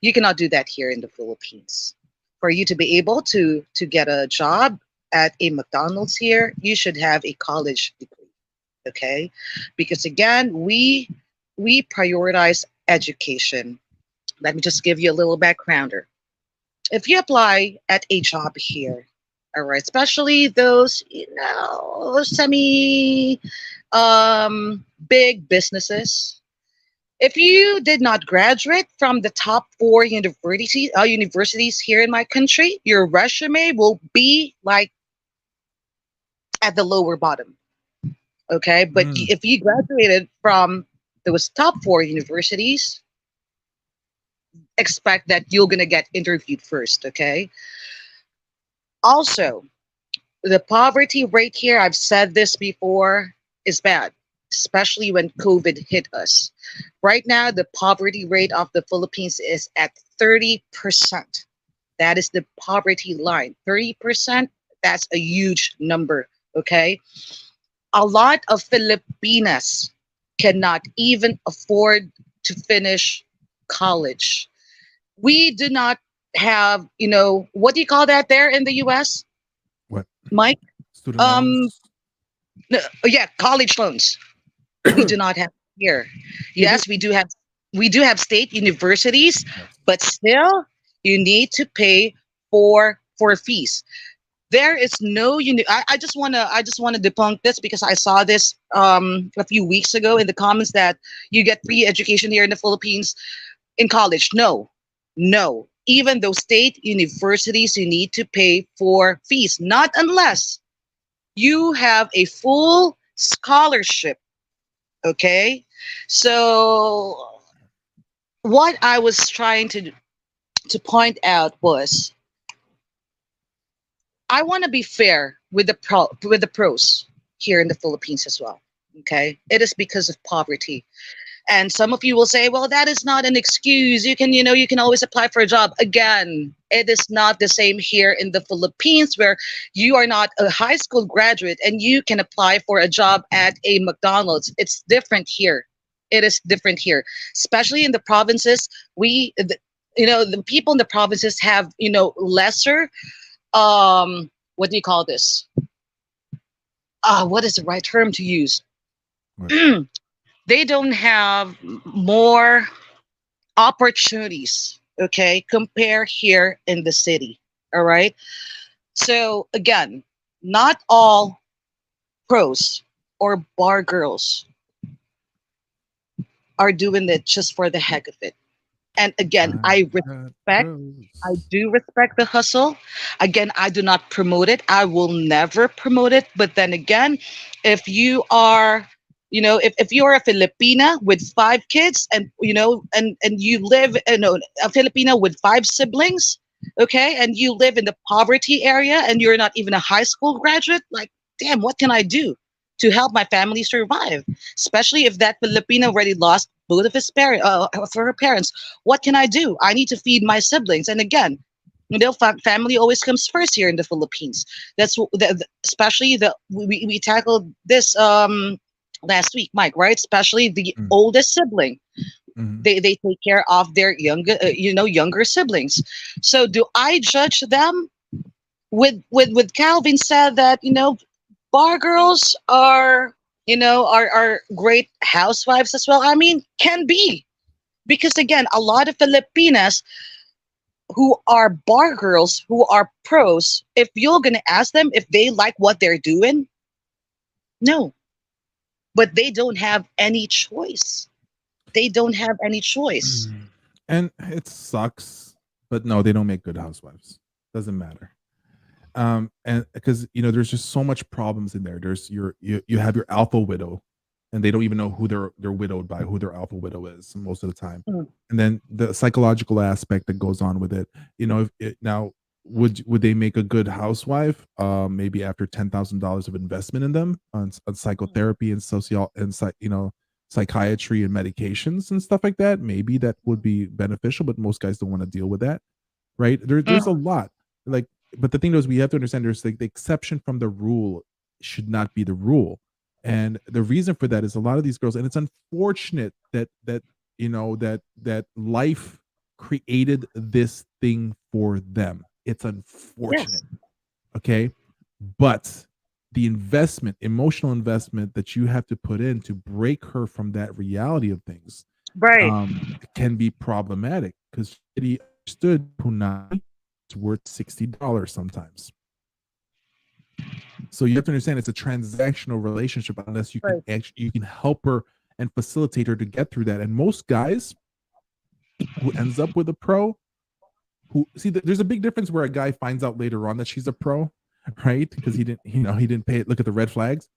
S2: You cannot do that here in the Philippines. For you to be able to get a job at a McDonald's here, you should have a college degree, okay? Because again, we prioritize education. Let me just give you a little backgrounder. If you apply at a job here, all right, especially those semi big businesses, If you did not graduate from the top four universities here in my country, your resume will be like at the lower bottom. Okay, but
S3: Mm.
S2: if you graduated from those top four universities, expect that you're gonna get interviewed first. Okay. Also, the poverty rate here, I've said this before, is bad, especially when COVID hit us. Right now, the poverty rate of the Philippines is at 30%. That is the poverty line. 30%, that's a huge number. Okay. A lot of Filipinas cannot even afford to finish college. We do not have, what do you call that there in the US,
S3: What?
S2: Mike?
S3: Student
S2: Um,
S3: loans?
S2: yeah, college loans. We do not have here.
S3: Yeah,
S2: Yes, we do have state universities,
S3: yes.
S2: but still you need to pay for fees. There is no I just wanna debunk this because I saw this a few weeks ago in the comments that you get free education here in the Philippines in college. No. No. Even those state universities you need to pay for fees, not unless you have a full scholarship. Okay. So what I was trying to point out was I want to be fair with the pros here in the Philippines as well. Okay, it is because of poverty, and some of you will say, "Well, that is not an excuse. You can always apply for a job." Again, it is not the same here in the Philippines, where you are not a high school graduate and you can apply for a job at a McDonald's. It's different here. It is different here, especially in the provinces. The people in the provinces have lesser what do you call this, what is the right term to use?
S3: What?
S2: They don't have more opportunities, okay, compare here in the city. All right, so again, not all pros or bar girls are doing it just for the heck of it. And again,
S3: I
S2: I
S3: got
S2: respect I
S3: pros.
S2: do respect the hustle. Again, I do not promote it. I will never promote it. But then again, if you are, if you are a Filipina with five kids and you live, a Filipina with five siblings, okay, and you live in the poverty area and you're not even a high school graduate, like, damn, what can I do to help my family survive? Especially if that Filipina already lost both of his parents, for her parents. What can I do? I need to feed my siblings. And again, family always comes first here in the Philippines. Especially we tackled this last week, Mike, right? Especially the
S3: Mm,
S2: oldest sibling.
S3: mhm.
S2: They take care of their younger siblings. So do I judge them? With Calvin said that bar girls are great housewives as well. I mean, can be, because again, a lot of Filipinas who are bar girls, who are pros, if you're going to ask them if they like what they're doing, no. But they don't have any choice. They don't have any choice.
S3: And it sucks, but no, they don't make good housewives. Doesn't matter. And because there's just so much problems in there. There's you have your alpha widow, and they don't even know who they're widowed by, who their alpha widow is most of the time.
S2: Mm.
S3: And then the psychological aspect that goes on with it. If it, now would they make a good housewife? Maybe after $10,000 of investment in them on psychotherapy and psychiatry and medications and stuff like that. Maybe that would be beneficial, but most guys don't want to deal with that, right? There's a
S2: Mm.
S3: lot, like, but the thing is, we have to understand there's like the exception from the rule should not be the rule. And the reason for that is a lot of these girls, and it's unfortunate that life created this thing for them. It's unfortunate.
S2: Yes.
S3: Okay. But the emotional investment that you have to put in to break her from that reality of things
S2: Right.
S3: can be problematic, because he understood punani is worth $60 sometimes. So you have to understand it's a transactional relationship unless you can
S2: Right.
S3: actually you can help her and facilitate her to get through that. And most guys who ends up with a pro, who see that there's a big difference where a guy finds out later on that she's a pro, right? Because he didn't pay it, look at the red flags.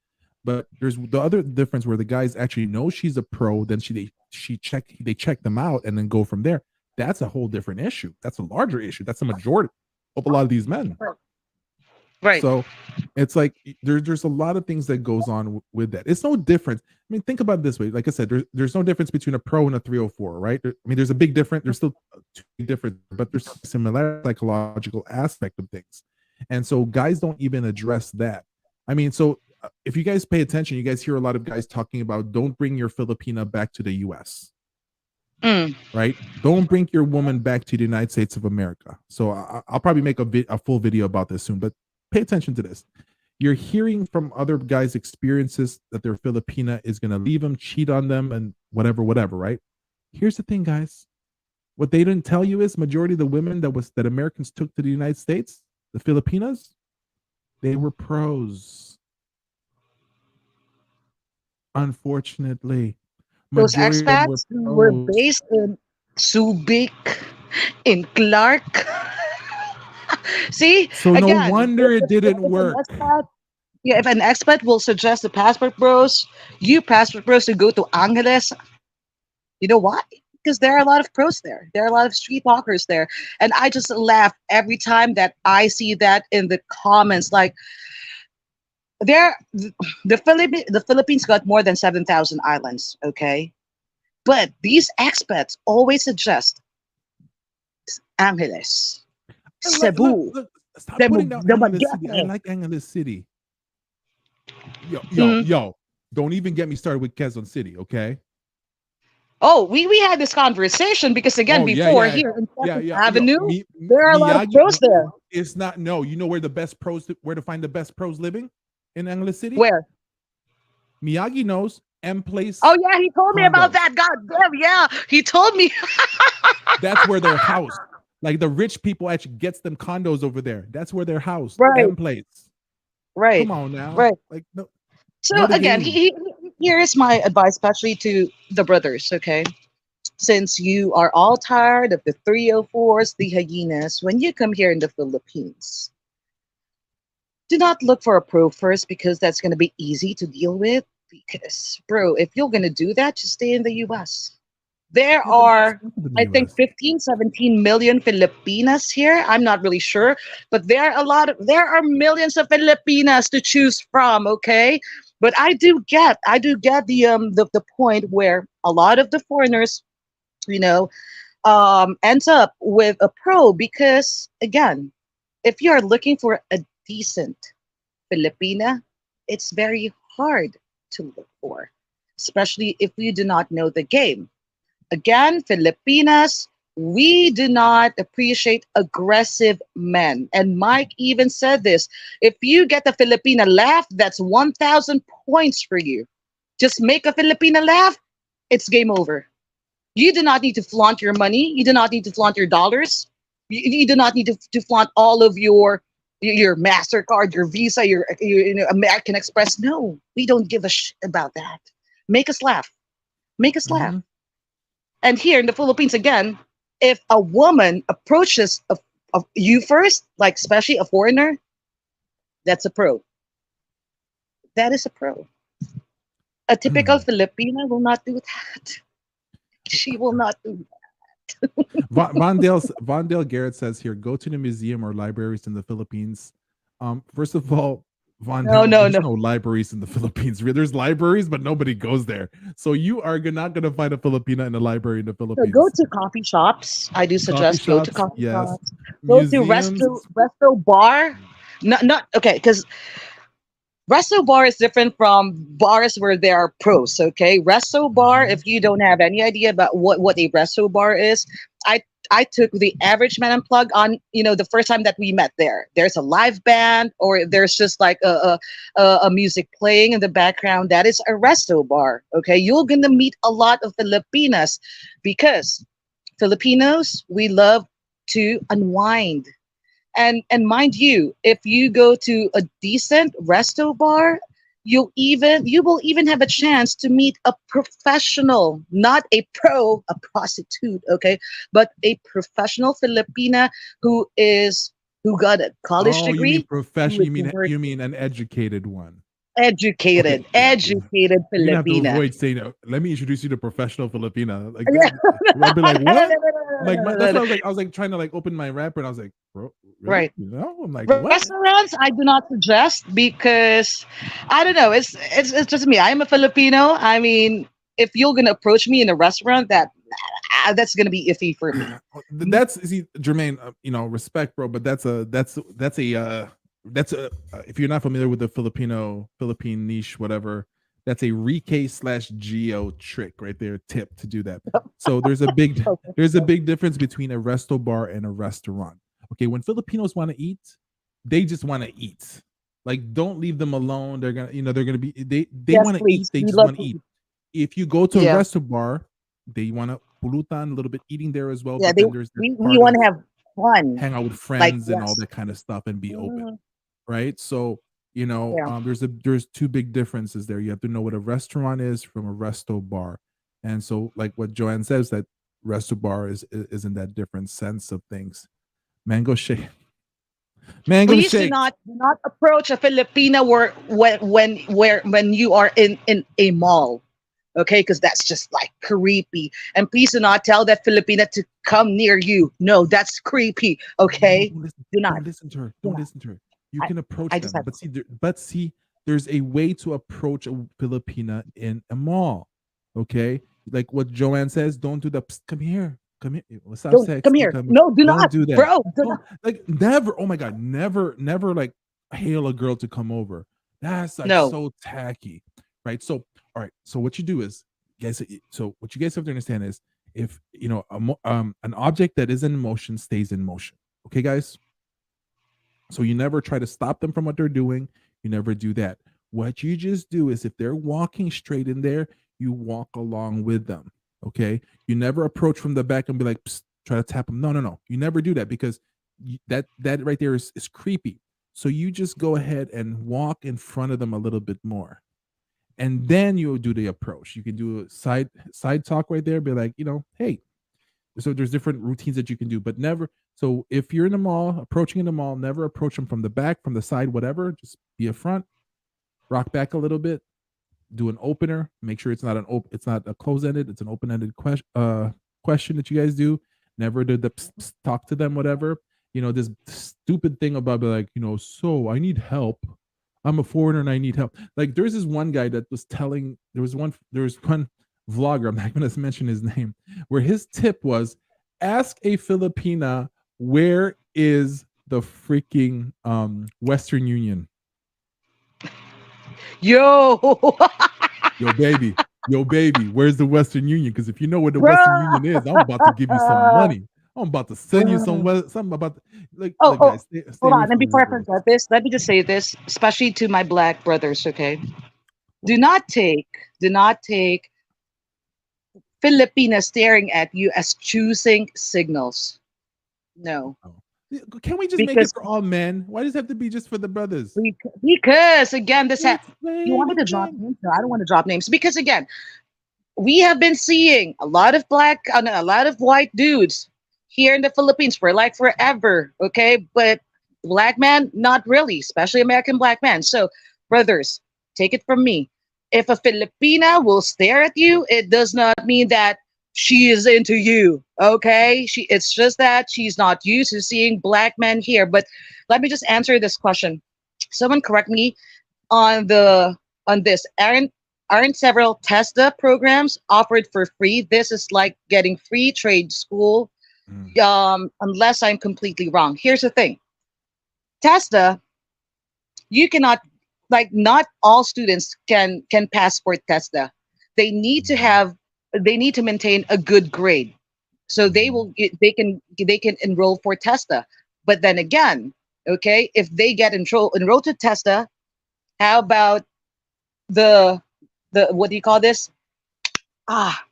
S3: But there's the other difference where the guys actually know she's a pro, then they check them out and then go from there. That's a whole different issue. That's a larger issue. That's the majority of a lot of these men.
S2: Right.
S3: So it's like there's a lot of things that goes on with that. It's no difference. I mean, think about it this way. Like I said, there's no difference between a pro and a 304, right? I mean, there's a big difference. There's still two big difference, but there's a similar psychological aspect of things. And so guys don't even address that. I mean, so if you guys pay attention, you guys hear a lot of guys talking about don't bring your Filipina back to the US. Right? Don't bring your woman back to the United States of America. So I'll probably make a full video about this soon, but pay attention to this. You're hearing from other guys' experiences that their Filipina is going to leave them, cheat on them, and whatever, right? Here's the thing, guys. What they didn't tell you is majority of the women that Americans took to the United States, the Filipinas, they were pros. Unfortunately.
S2: Those expats were based in Subic, in Clark. See?
S3: So again, no wonder it didn't work.
S2: If an expat will suggest the passport bros, to go to Angeles, you know why? Because there are a lot of pros there. There are a lot of street walkers there. And I just laugh every time that I see that in the comments. Like, the Philippines got more than 7,000 islands, okay? But these expats always suggest Angeles, Cebu.
S3: Stop putting down Angeles City. I like Angeles City. Yo, don't even get me started with Quezon City, okay?
S2: Oh, we had this conversation because again, before here in Quezon Avenue, there are a lot of pros there.
S3: It's not, no, you know where to find the best pros living in Angeles City?
S2: Where?
S3: Miyagi knows. M Place.
S2: Oh yeah, he told me about that. God damn, yeah, he told me.
S3: That's where their house. Like the rich people actually gets them condos over there. That's where their house.
S2: Right.
S3: M Place.
S2: Right.
S3: Come on now.
S2: Right.
S3: Like no.
S2: So again, here is my advice, especially to the brothers. Okay, since you are all tired of the 304s, the hyenas, when you come here in the Philippines, do not look for a pro first because that's going to be easy to deal with. Because, bro, if you're going to do that, just stay in the U.S. There are, I think, 15, 17 million Filipinas here. I'm not really sure, but there are millions of Filipinas to choose from. Okay, but I do get the point where a lot of the foreigners, ends up with a pro because again, if you are looking for a decent Filipina, it's very hard to look for, especially if you do not know the game. Again, Filipinas, we do not appreciate aggressive men. And Mike even said this. If you get a Filipina laugh, that's 1,000 points for you. Just make a Filipina laugh, it's game over. You do not need to flaunt your money. You do not need to flaunt your dollars. You do not need to flaunt all of your MasterCard, your Visa, your American Express. No, we don't give a shit about that. Make us laugh. Make us laugh. And here in the Philippines, again, if a woman approaches you first, like especially a foreigner, that's a pro. That is a pro. A typical Filipina will not do that. She will not do that.
S3: Vondale Garrett says here, go to the museum or libraries in the Philippines. First of all, Vondale, there's no libraries in the Philippines. There's libraries, but nobody goes there. So you are not going to find a Filipina in a library in the Philippines.
S2: So go to coffee shops. I do suggest go to coffee shops. Go
S3: Museums.
S2: to resto bar. Not okay, because resto bar is different from bars where there are pros. Okay, resto bar. If you don't have any idea about what a resto bar is, I took the Average Man Unplugged on, the first time that we met there. There's a live band or there's just like a music playing in the background. That is a resto bar. Okay. You're going to meet a lot of Filipinas because Filipinos, we love to unwind. And mind you, if you go to a decent resto bar, you will even have a chance to meet a professional, not a a prostitute, okay, but a professional Filipina who got a college
S3: Oh, you mean
S2: degree, who
S3: profession?
S2: is
S3: You
S2: working,
S3: mean an educated one? Okay,
S2: educated,
S3: yeah.
S2: educated
S3: You're gonna have to
S2: Filipina.
S3: avoid saying, "Let me introduce you to professional Filipina." Like
S2: Yeah.
S3: I'll be like,
S2: No, no,
S3: "What?"
S2: no, no,
S3: Like
S2: no, no,
S3: that's
S2: no,
S3: why
S2: no.
S3: I was like trying to like open my wrapper, and I was like, "Bro, really?"
S2: Right.
S3: You know? I'm like, "What?"
S2: Restaurants, I do not suggest because I don't know. It's just me. I'm a Filipino. I mean, if you're gonna approach me in a restaurant, that's gonna be iffy for me.
S3: That's see, Jermaine. Respect, bro, but that's a if you're not familiar with the Philippine niche, whatever, that's a Rike slash Geo trick right there. Tip to do that. So there's a big difference between a resto bar and a restaurant. Okay, when Filipinos want to eat, they just want to eat. Like, don't leave them alone. They're gonna be they
S2: Yes,
S3: want to eat.
S2: please.
S3: They
S2: We
S3: just
S2: love
S3: want to
S2: to
S3: eat.
S2: eat.
S3: If you go to a
S2: Yeah,
S3: resto bar, they want to pulutan, a little bit eating there as well.
S2: yeah.
S3: But then there's that
S2: We
S3: part
S2: want
S3: of
S2: to have fun.
S3: hang out with
S2: Like
S3: friends and all
S2: yes.
S3: that kind of stuff and be open,
S2: Mhm.
S3: right? So
S2: Yeah.
S3: there's two big differences there. You have to know what a restaurant is from a resto bar, and so like what Joanne says, that resto bar is in that different sense of things. Mango shake, mango
S2: Please
S3: shakes.
S2: do not approach a Filipina when you are in a mall. Okay, because that's just like creepy. And please do not tell that Filipina to come near you. No, that's creepy.
S3: No,
S2: Okay,
S3: don't listen.
S2: do not,
S3: Don't listen to her.
S2: do
S3: Don't
S2: not.
S3: listen to her. You
S2: I
S3: can
S2: I
S3: approach
S2: just
S3: them,
S2: have.
S3: but see, there's a way to approach a Filipina in a mall. Okay, like what Joanne says. Don't do the "Psst, come here, come here. What's up,
S2: Don't come
S3: sexy?
S2: here.
S3: Come here."
S2: No, do
S3: Don't
S2: not,
S3: do that.
S2: bro. Do
S3: Don't
S2: not.
S3: like never. Oh my god, never like hail a girl to come over. That's like
S2: No.
S3: so tacky, right? So all right. So what you do is, guys. So what you guys have to understand is, if an object that is in motion stays in motion. Okay, guys. So you never try to stop them from what they're doing. You never do that. What you just do is, if they're walking straight in there, you walk along with them. Okay. You never approach from the back and be like, "Psst," try to tap them. No, no, no. You never do that, because that right there is creepy. So you just go ahead and walk in front of them a little bit more, and then you do the approach. You can do a side talk right there. Be like, hey, so there's different routines that you can do, but never. So if you're in the mall, approaching in the mall, never approach them from the back, from the side, whatever. Just be a front, rock back a little bit, do an opener. Make sure it's not a close ended. It's an open ended question that you guys do. Never do the psst, psst, talk to them, whatever. This stupid thing about like, so I need help. I'm a foreigner and I need help. Like there's this one guy that was telling. There was one vlogger. I'm not going to mention his name, where his tip was, ask a Filipina where is the freaking Western Union.
S2: Yo,
S3: Yo, baby. Yo, baby, where's the Western Union? Because if you know where the
S2: bro.
S3: Western Union is, I'm about to give you some money. I'm about to send you something about
S2: Oh,
S3: like
S2: oh,
S3: guys, stay
S2: hold
S3: away
S2: on. And
S3: from
S2: before
S3: these
S2: I
S3: girls.
S2: forget this, let me just say this, especially to my black brothers. Okay, do not take Filipina staring at you as choosing signals. No,
S3: Oh. Can we just make it
S2: because
S3: for all men? Why does it have to be just for the brothers?
S2: because again,
S3: Let's
S2: you
S3: play
S2: want me
S3: the
S2: to drop
S3: game.
S2: names? No, I don't want to drop names because again, we have been seeing a lot of no, a lot of white dudes here in the Philippines for like forever. Okay, but black man, not really, especially American black men. So, brothers, take it from me. If a Filipina will stare at you, it does not mean that she is into you. Okay, it's just that she's not used to seeing black men here. But let me just answer this question. Someone correct me on this. Aren't several TESDA programs offered for free? This is like getting free trade school.
S3: Mm.
S2: Unless I'm completely wrong. Here's the thing. TESDA, you cannot, like, not all students can passport TESDA. They need to
S3: Mhm.
S2: have they need to maintain a good grade. So
S3: Mhm.
S2: they can enroll for TESDA. But then again, okay, if they get enrolled to TESDA, how about the what do you call this? Ah,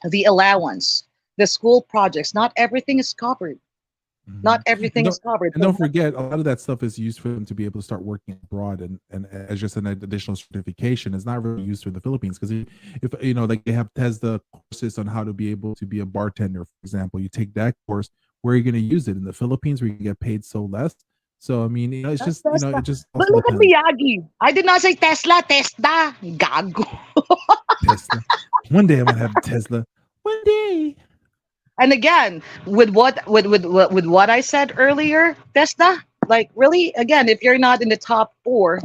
S2: the allowance, the school projects. Not everything is covered. Not
S3: And
S2: everything is
S3: don't,
S2: covered.
S3: and
S2: So
S3: don't forget, a lot of that stuff is used for them to be able to start working abroad, and as just an additional certification. It's not really used for the Philippines because if like they have Tesla courses on how to be able to be a bartender, for example. You take that course, where are you going to use it? In the Philippines, where you get paid so less. So I mean, it's
S2: that's
S3: just
S2: Tesla.
S3: it just
S2: But
S3: also
S2: look at
S3: depends.
S2: Miyagi. I did not say Tesla. Tesla. Gago.
S3: Tesla. One day I might have a Tesla. One day.
S2: And again, with what I said earlier, Tesla. Like really, again, if you're not in the top four,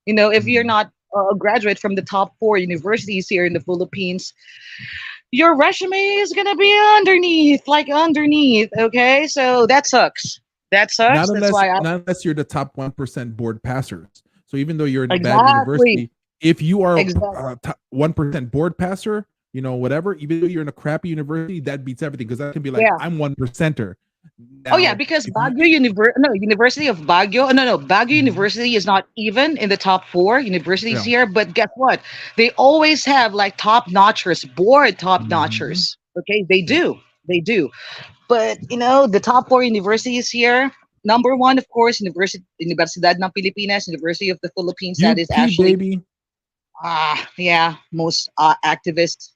S2: if you're
S3: Mhm.
S2: not a graduate from the top four universities here in the Philippines, your resume is gonna be underneath, like underneath. Okay, so that sucks. That sucks. That's why I
S3: Not unless you're the top 1% board passers. So even though you're in a bad
S2: exactly,
S3: university, if you are
S2: exactly.
S3: a top 1% board passer, whatever, even though you're in a crappy university, that beats everything because that can be like,
S2: Yeah.
S3: I'm 1%er.
S2: Oh yeah,
S3: Now,
S2: because
S3: if you,
S2: University of Baguio. No, Baguio
S3: Mhm.
S2: University is not even in the top four universities
S3: Yeah.
S2: here. But guess what? They always have like top notchers, board top
S3: Mhm.
S2: notchers. Okay, they
S3: Yep.
S2: do, they do. But the top four universities here. Number one, of course, Universidad ng Pilipinas, University of the Philippines. That is
S3: UP,
S2: actually
S3: baby.
S2: yeah, most activists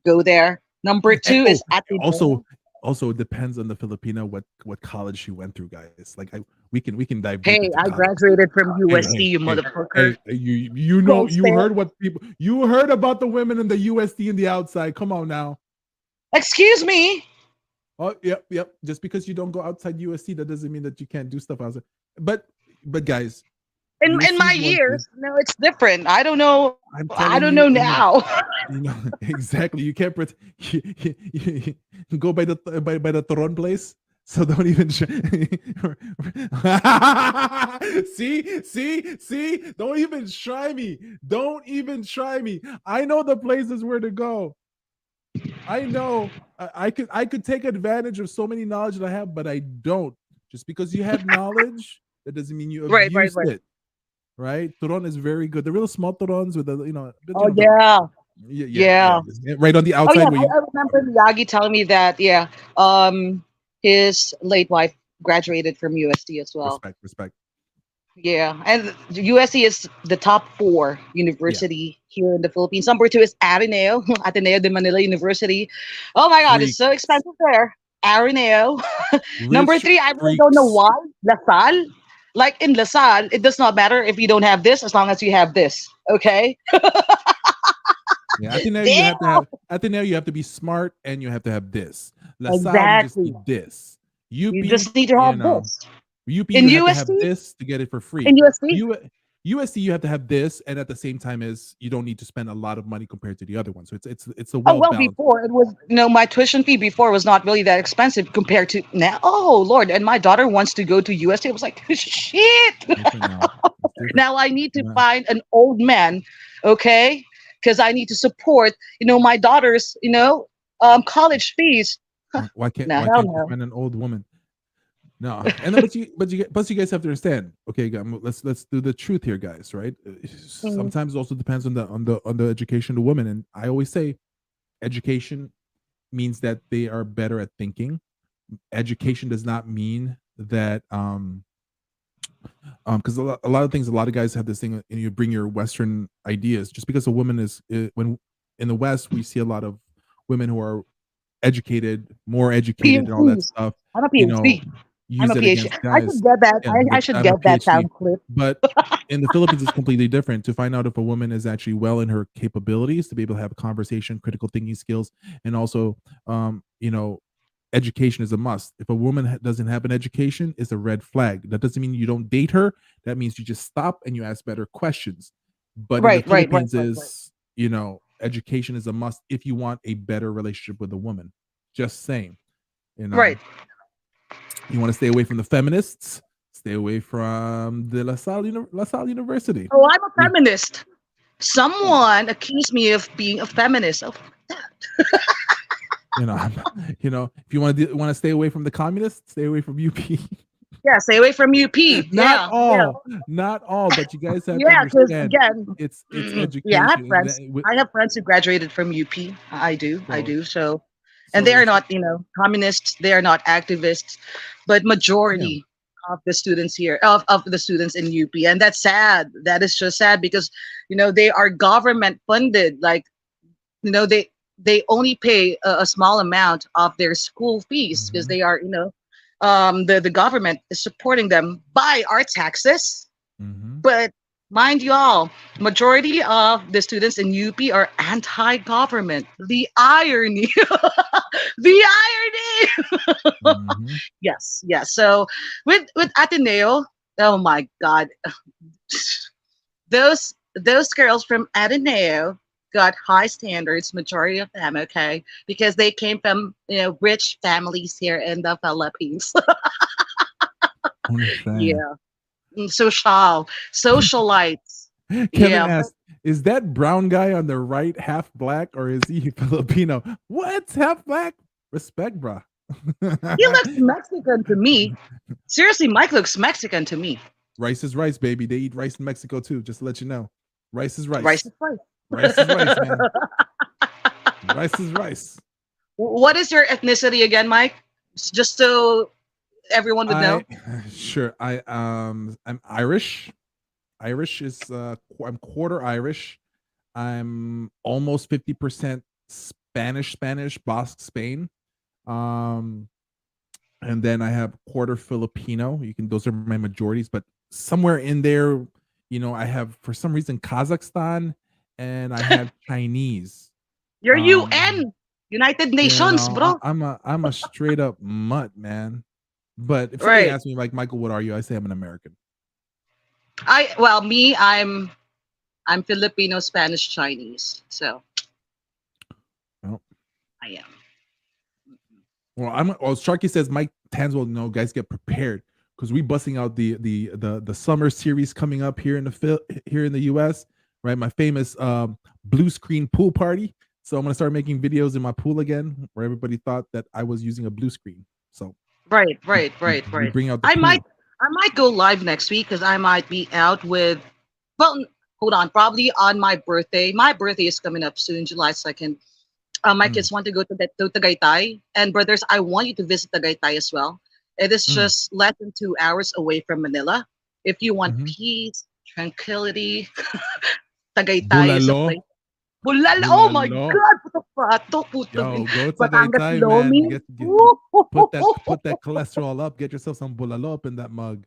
S2: go there. Number
S3: And
S2: two is Ateneo.
S3: also it depends on the Filipina what college she went through, guys. Like we can dive deep
S2: Hey,
S3: into
S2: I
S3: college.
S2: graduated from
S3: Hey,
S2: UST,
S3: hey,
S2: you
S3: hey,
S2: motherfucker.
S3: hey, you
S2: Gangster.
S3: heard what people you heard about the women in the USD and the outside. Come on now.
S2: Excuse me.
S3: Oh, yep, yep. Just because you don't go outside USD, that doesn't mean that you can't do stuff outside. But guys,
S2: In
S3: USD
S2: my
S3: is one place.
S2: years, no, it's different. I don't know.
S3: I'm
S2: I
S3: telling
S2: don't
S3: you,
S2: know now.
S3: exactly. You can't go by the by the Toron place. So don't even see. Don't even try me. Don't even try me. I know the places where to go. I know I could take advantage of so many knowledge that I have, but I don't. Just because you have knowledge, that doesn't mean you
S2: Right, right,
S3: abuse
S2: right.
S3: it. Right? Turon is very good. The real small turons with the
S2: Oh yeah,
S3: yeah,
S2: yeah.
S3: right on the
S2: Oh yeah,
S3: outside where you
S2: I remember Miyagi telling me that. Yeah, his late wife graduated from UST as well.
S3: respect.
S2: Yeah, and USC is the top four
S3: Yeah,
S2: university here in the Philippines. Number two is Ateneo, Ateneo de Manila University. Oh my God, it's so
S3: freaks,
S2: expensive there. Ateneo. Number
S3: rich
S2: three, I really don't know
S3: freaks.
S2: why. LaSalle. Like in LaSalle, it does not matter if you don't have this as long as you have this. Okay.
S3: Yeah, Ateneo you
S2: Damn.
S3: have to have Ateneo you have to be smart and you have to have this. La Salle you just
S2: Exactly.
S3: need this. UP,
S2: You just need to have this.
S3: UP
S2: In
S3: you have to have
S2: UST,
S3: this to get it for free.
S2: in UST,
S3: U USC you have to have this, and at the same time is you don't need to spend a lot of money compared to the other one. So it's a
S2: oh
S3: well
S2: well,
S3: balanced.
S2: before it was, my tuition fee before was not really that expensive compared to now. Oh Lord, and my daughter wants to go to UST. I was like, shit.
S3: Different now. It's different.
S2: Now I need to
S3: Yeah.
S2: find an old man, okay? Because I need to support, my daughter's, college fees. No,
S3: Why
S2: hell
S3: can't you
S2: no.
S3: find an old woman? No, and then but you guys have to understand. Okay, let's do the truth here, guys. Right?
S2: Mm.
S3: Sometimes it also depends on the education of the woman, and I always say education means that they are better at thinking. Education does not mean that because a lot of things, a lot of guys have this thing, and you bring your Western ideas. Just because a woman is when in the West, we see a lot of women who are educated, more educated, and all that
S2: PhDs.
S3: stuff.
S2: I'm a
S3: You know,
S2: PhD. I'm
S3: use
S2: a
S3: it
S2: PhD.
S3: against
S2: I should
S3: guys.
S2: get that.
S3: Yeah,
S2: I
S3: but
S2: should
S3: I'm a
S2: get that
S3: PhD.
S2: sound clip.
S3: But in the Philippines, it's completely different. To find out if a woman is actually well in her capabilities to be able to have a conversation, critical thinking skills, and also, education is a must. If a woman doesn't have an education, it's a red flag. That doesn't mean you don't date her. That means you just stop and you ask better questions. But in the
S2: Right, right, right,
S3: Philippines,
S2: right, right.
S3: is education is a must if you want a better relationship with a woman. Just saying, you know,
S2: Right.
S3: you want to stay away from the feminists. Stay away from the La Salle University.
S2: Oh, I'm a
S3: We,
S2: feminist. Someone accused me of being a feminist. Oh,
S3: you know, if you want to stay away from the communists, stay away from UP.
S2: yeah, stay away from UP.
S3: Not
S2: Yeah, yeah.
S3: all, not all, but you guys have to
S2: Yeah, because
S3: understand
S2: again,
S3: it's
S2: yeah,
S3: education.
S2: I have friends who graduated from UP. I do.
S3: So
S2: So, and they
S3: so
S2: are not, communists. They are not activists. but
S3: Yeah.
S2: majority of the students here of the students in UP, and that's sad. That is just sad because they are government funded. Like they only pay a small amount of their school fees because
S3: Mm-hmm.
S2: they are the government is supporting them by our taxes.
S3: Mm-hmm.
S2: But mind you all, majority of the students in UP are anti-government. The irony, the irony.
S3: Mm-hmm.
S2: Yes, yes. So with Ateneo, oh my God, those girls from Ateneo got high standards. Majority of them, okay, because they came from rich families here in the Philippines.
S3: I'm just saying.
S2: Yeah, socialites.
S3: Kevin
S2: Yeah, but
S3: asked, "Is that brown guy on the right half black or is he Filipino?" What, half black? Respect, bruh.
S2: he looks Mexican to me. Seriously, Mike looks Mexican to me.
S3: Rice is rice, baby. They eat rice in Mexico too. Just to let you know, rice is
S2: Rice
S3: rice.
S2: is rice.
S3: Rice is rice, man. Rice is rice.
S2: What is your ethnicity again, Mike? Just so everyone would know.
S3: I sure. I'm Irish. Irish is I'm quarter Irish. I'm almost 50% Spanish, Basque, Spain. Um, and then I have quarter Filipino. Those are my majorities, but somewhere in there, I have for some reason Kazakhstan and I have Chinese.
S2: You're
S3: Um,
S2: UN, United Nations, bro.
S3: I'm a straight up mutt, man. But if somebody
S2: Right.
S3: asks me like, Michael, what are you? I say I'm an American.
S2: I'm Filipino, Spanish, Chinese. So
S3: Well,
S2: I am.
S3: Sharky says Mike Tanswell, no, guys, get prepared because we busting out the summer series coming up here in the US, right? My famous blue screen pool party. So I'm gonna start making videos in my pool again, where everybody thought that I was using a blue screen. So
S2: Right.
S3: we bring out the
S2: I might
S3: pool.
S2: I might go live next week because I might be out with. Well, hold on. Probably on my birthday. My birthday is coming up soon, July 2nd. My
S3: Mm,
S2: kids want to go to Tagaytay, and brothers, I want you to visit Tagaytay as well. It is
S3: mm,
S2: just less than 2 hours away from Manila. If you want
S3: mhm.
S2: peace, tranquility, Tagaytay is a
S3: Bulalo,
S2: place. Bulal, oh my
S3: bulalo.
S2: God, puto pato, puto
S3: Yo, go to
S2: Batangas
S3: Tagaytay, man.
S2: Lomi.
S3: Get put that cholesterol up. Get yourself some bulalo up in that mug.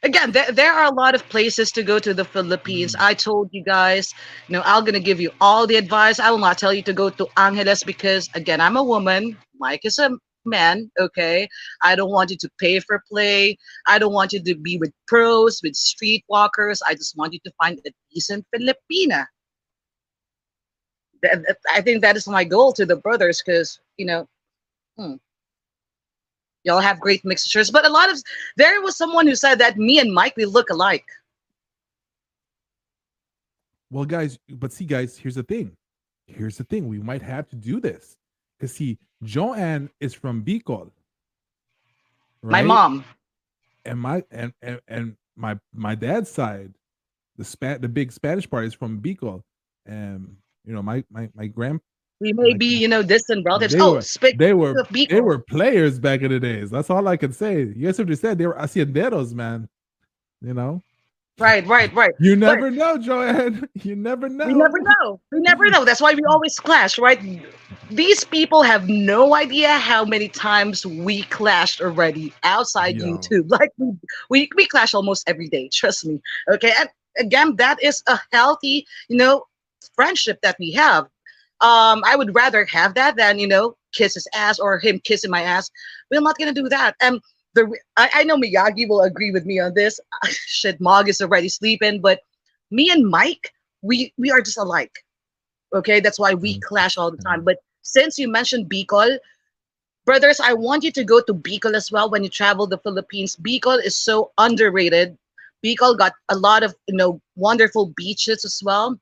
S2: Again, there are a lot of places to go to the Philippines.
S3: Mm.
S2: I told you guys, I'm gonna give you all the advice. I will not tell you to go to Angeles because again, I'm a woman. Mike is a man. Okay, I don't want you to pay for play. I don't want you to be with pros, with streetwalkers. I just want you to find a decent Filipina. I think that is my goal to the brothers because hmm, y'all have great mixtures. But there was someone who said that me and Mike we look alike.
S3: Well, guys, but see, guys, here's the thing. Here's the thing. We might have to do this because see, Joanne is from Bicol,
S2: My
S3: right?
S2: mom.
S3: And my dad's side, the big Spanish part is from Bicol, and my grand
S2: We may
S3: my
S2: be, distant relatives.
S3: they
S2: Oh,
S3: were
S2: speaking
S3: they were
S2: of
S3: they
S2: Bicol,
S3: were players back in the days. That's all I can say. You guys have just said they were hacienderos, man. You know,
S2: right.
S3: you
S2: But
S3: never know, Joanne. You never
S2: we never
S3: know.
S2: know. We never know. That's why we always clash, right? These people have no idea how many times we clashed already outside
S3: Yo,
S2: YouTube. Like we clash almost every day. Trust me. Okay, and again, that is a healthy, friendship that we have. I would rather have that than kiss his ass or him kissing my ass. We're not gonna do that. And I know Miyagi will agree with me on this. Shit, Mog is already sleeping, but me and Mike, we are just alike. Okay, that's why we clash all the time. But since you mentioned Bicol, brothers, I want you to go to Bicol as well when you travel the Philippines. Bicol is so underrated. Bicol got a lot of wonderful beaches as well.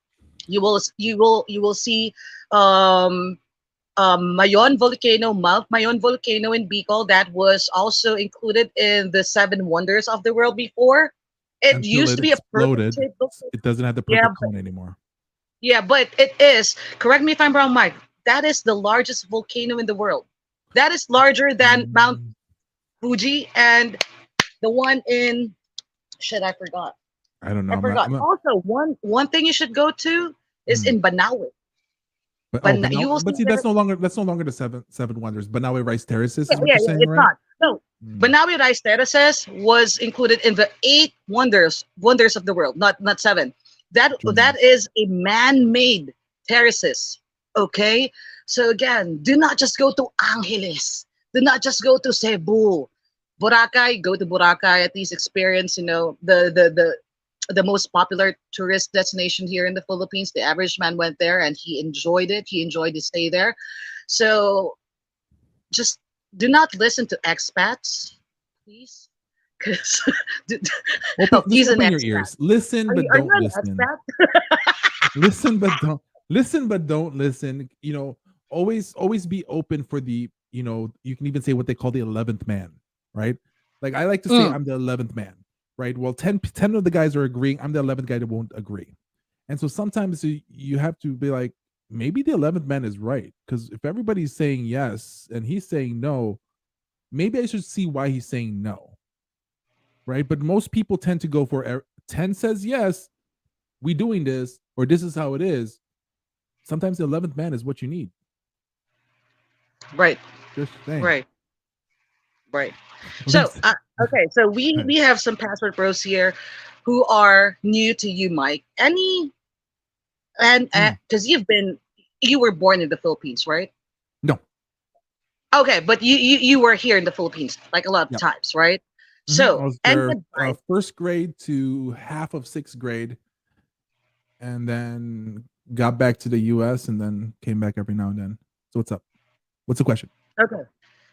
S2: You will see um Mayon volcano, Mount Mayon volcano in Bicol that was also included in the seven wonders of the world before. It
S3: until
S2: used
S3: it
S2: to be a perfect
S3: exploded,
S2: shaped volcano.
S3: it doesn't have the
S2: Yeah,
S3: perfect cone anymore.
S2: yeah, but it is. Correct me if I'm wrong, Mike. That is the largest volcano in the world. That is larger than Mount
S3: Mm,
S2: Fuji, and the one in shit, I forgot.
S3: I don't know.
S2: I forgot. Also, one thing you should go to is in Banaue.
S3: But
S2: You
S3: now,
S2: will see
S3: but see,
S2: there.
S3: that's no longer the seven wonders. But now Rice Terraces
S2: Yeah,
S3: is what
S2: yeah,
S3: you're
S2: yeah.
S3: saying,
S2: It's
S3: right?
S2: not. No, Banaue Rice Terraces was included in the eight wonders of the world, not seven. That is a man-made terraces. Okay, so again, do not just go to Angeles. Do not just go to Cebu. Boracay, go to Boracay. At least experience, the most popular tourist destination here in the Philippines. The average man went there and he enjoyed it. He enjoyed his stay there. So just do not listen to expats, please. Because
S3: Just
S2: he's an
S3: open your
S2: expat.
S3: ears. Listen, but
S2: Are you
S3: don't
S2: an
S3: listen.
S2: expat?
S3: Listen, but don't listen. Always be open for the. You can even say what they call the 11th man, right? Like I like to say, I'm the 11th man, right? Well, 10 of the guys are agreeing. I'm the 11th guy that won't agree, and so sometimes you have to be like, maybe the 11th man is right, because if everybody's saying yes and he's saying no, maybe I should see why he's saying no, right? But most people tend to go for 10 says yes, we doing this, or this is how it is. Sometimes the 11th man is what you need.
S2: Right.
S3: Just saying.
S2: Right. Right. So, okay. So we have some passport bros here who are new to you, Mike. And because you were born in the Philippines, right?
S3: No.
S2: Okay, but you were here in the Philippines like a lot of times, right? So,
S3: I was there first grade to half of sixth grade, and then got back to the U.S. and then came back every now and then. So what's up? What's the question?
S2: Okay.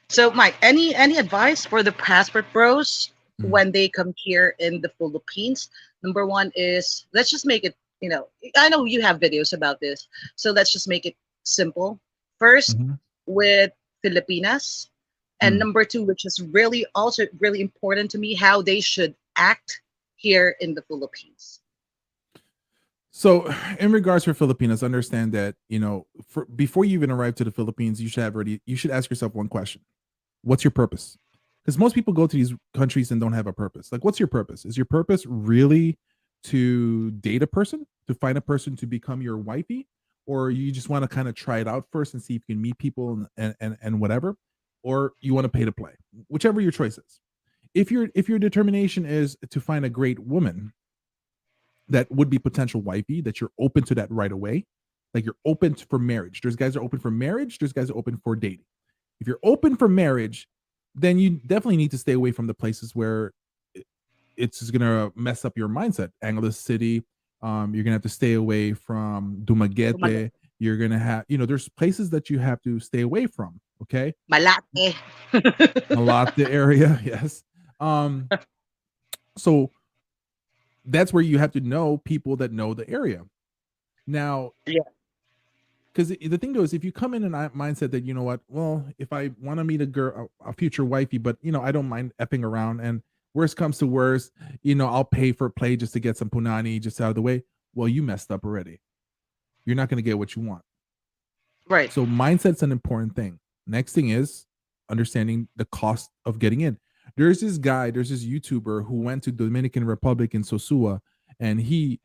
S2: So, Mike, any advice for the passport bros when they come here in the Philippines? Number one is, let's just make it, I know you have videos about this, so let's just make it simple. First, with Filipinas, and number two, which is also really important to me, how they should act here in the Philippines.
S3: So, in regards for Filipinas, understand that before you even arrive to the Philippines, you should ask yourself one question: what's your purpose? Because most people go to these countries and don't have a purpose. Like, what's your purpose? Is your purpose really to date a person, to find a person to become your wifey, or you just want to kind of try it out first and see if you can meet people and whatever, or you want to pay to play? Whichever your choice is. If your determination is to find a great woman that would be potential wifey, that you're open to that right away, like you're open for marriage. There's guys that are open for marriage. There's guys that are open for dating. If you're open for marriage, then you definitely need to stay away from the places where it's just gonna mess up your mindset. Angeles City, you're gonna have to stay away from Dumaguete. You're gonna have, there's places that you have to stay away from. Okay,
S2: Malate,
S3: Malate area, yes. So that's where you have to know people that know the area. Now,
S2: yeah.
S3: Because the thing though is, if you come in a mindset that, well, if I want to meet a girl, a future wifey, but I don't mind effing around, and worst comes to worst, I'll pay for play just to get some punani just out of the way. Well, you messed up already. You're not going to get what you want.
S2: Right.
S3: So mindset's an important thing. Next thing is understanding the cost of getting in. There's this YouTuber who went to Dominican Republic in Sosua, and he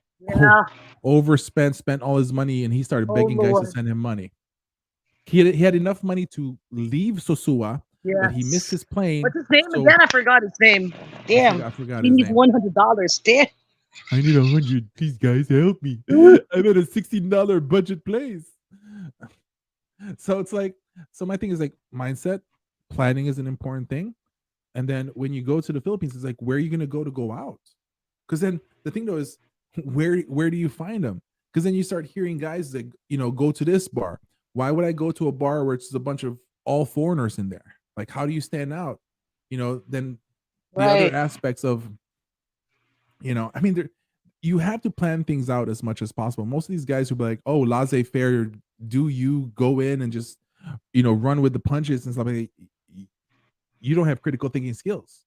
S3: overspent, spent all his money, and he started begging guys to send him money. He had enough money to leave Sosua, but he missed his plane.
S2: What's his name again? I forgot his name. Damn.
S3: I forgot
S2: he
S3: his
S2: needs
S3: name.
S2: $100. Damn.
S3: I need 100. Please, guys, help me. I'm at a $16 budget place. So it's like, my thing is like mindset, planning is an important thing. And then when you go to the Philippines, it's like, where are you going to go out? Because then the thing though is, where do you find them? Because then you start hearing guys that, go to this bar. Why would I go to a bar where it's a bunch of all foreigners in there? Like, how do you stand out? Then the other aspects of, you have to plan things out as much as possible. Most of these guys will be like, oh, laissez-faire, do you go in and just, run with the punches and stuff like that? You don't have critical thinking skills,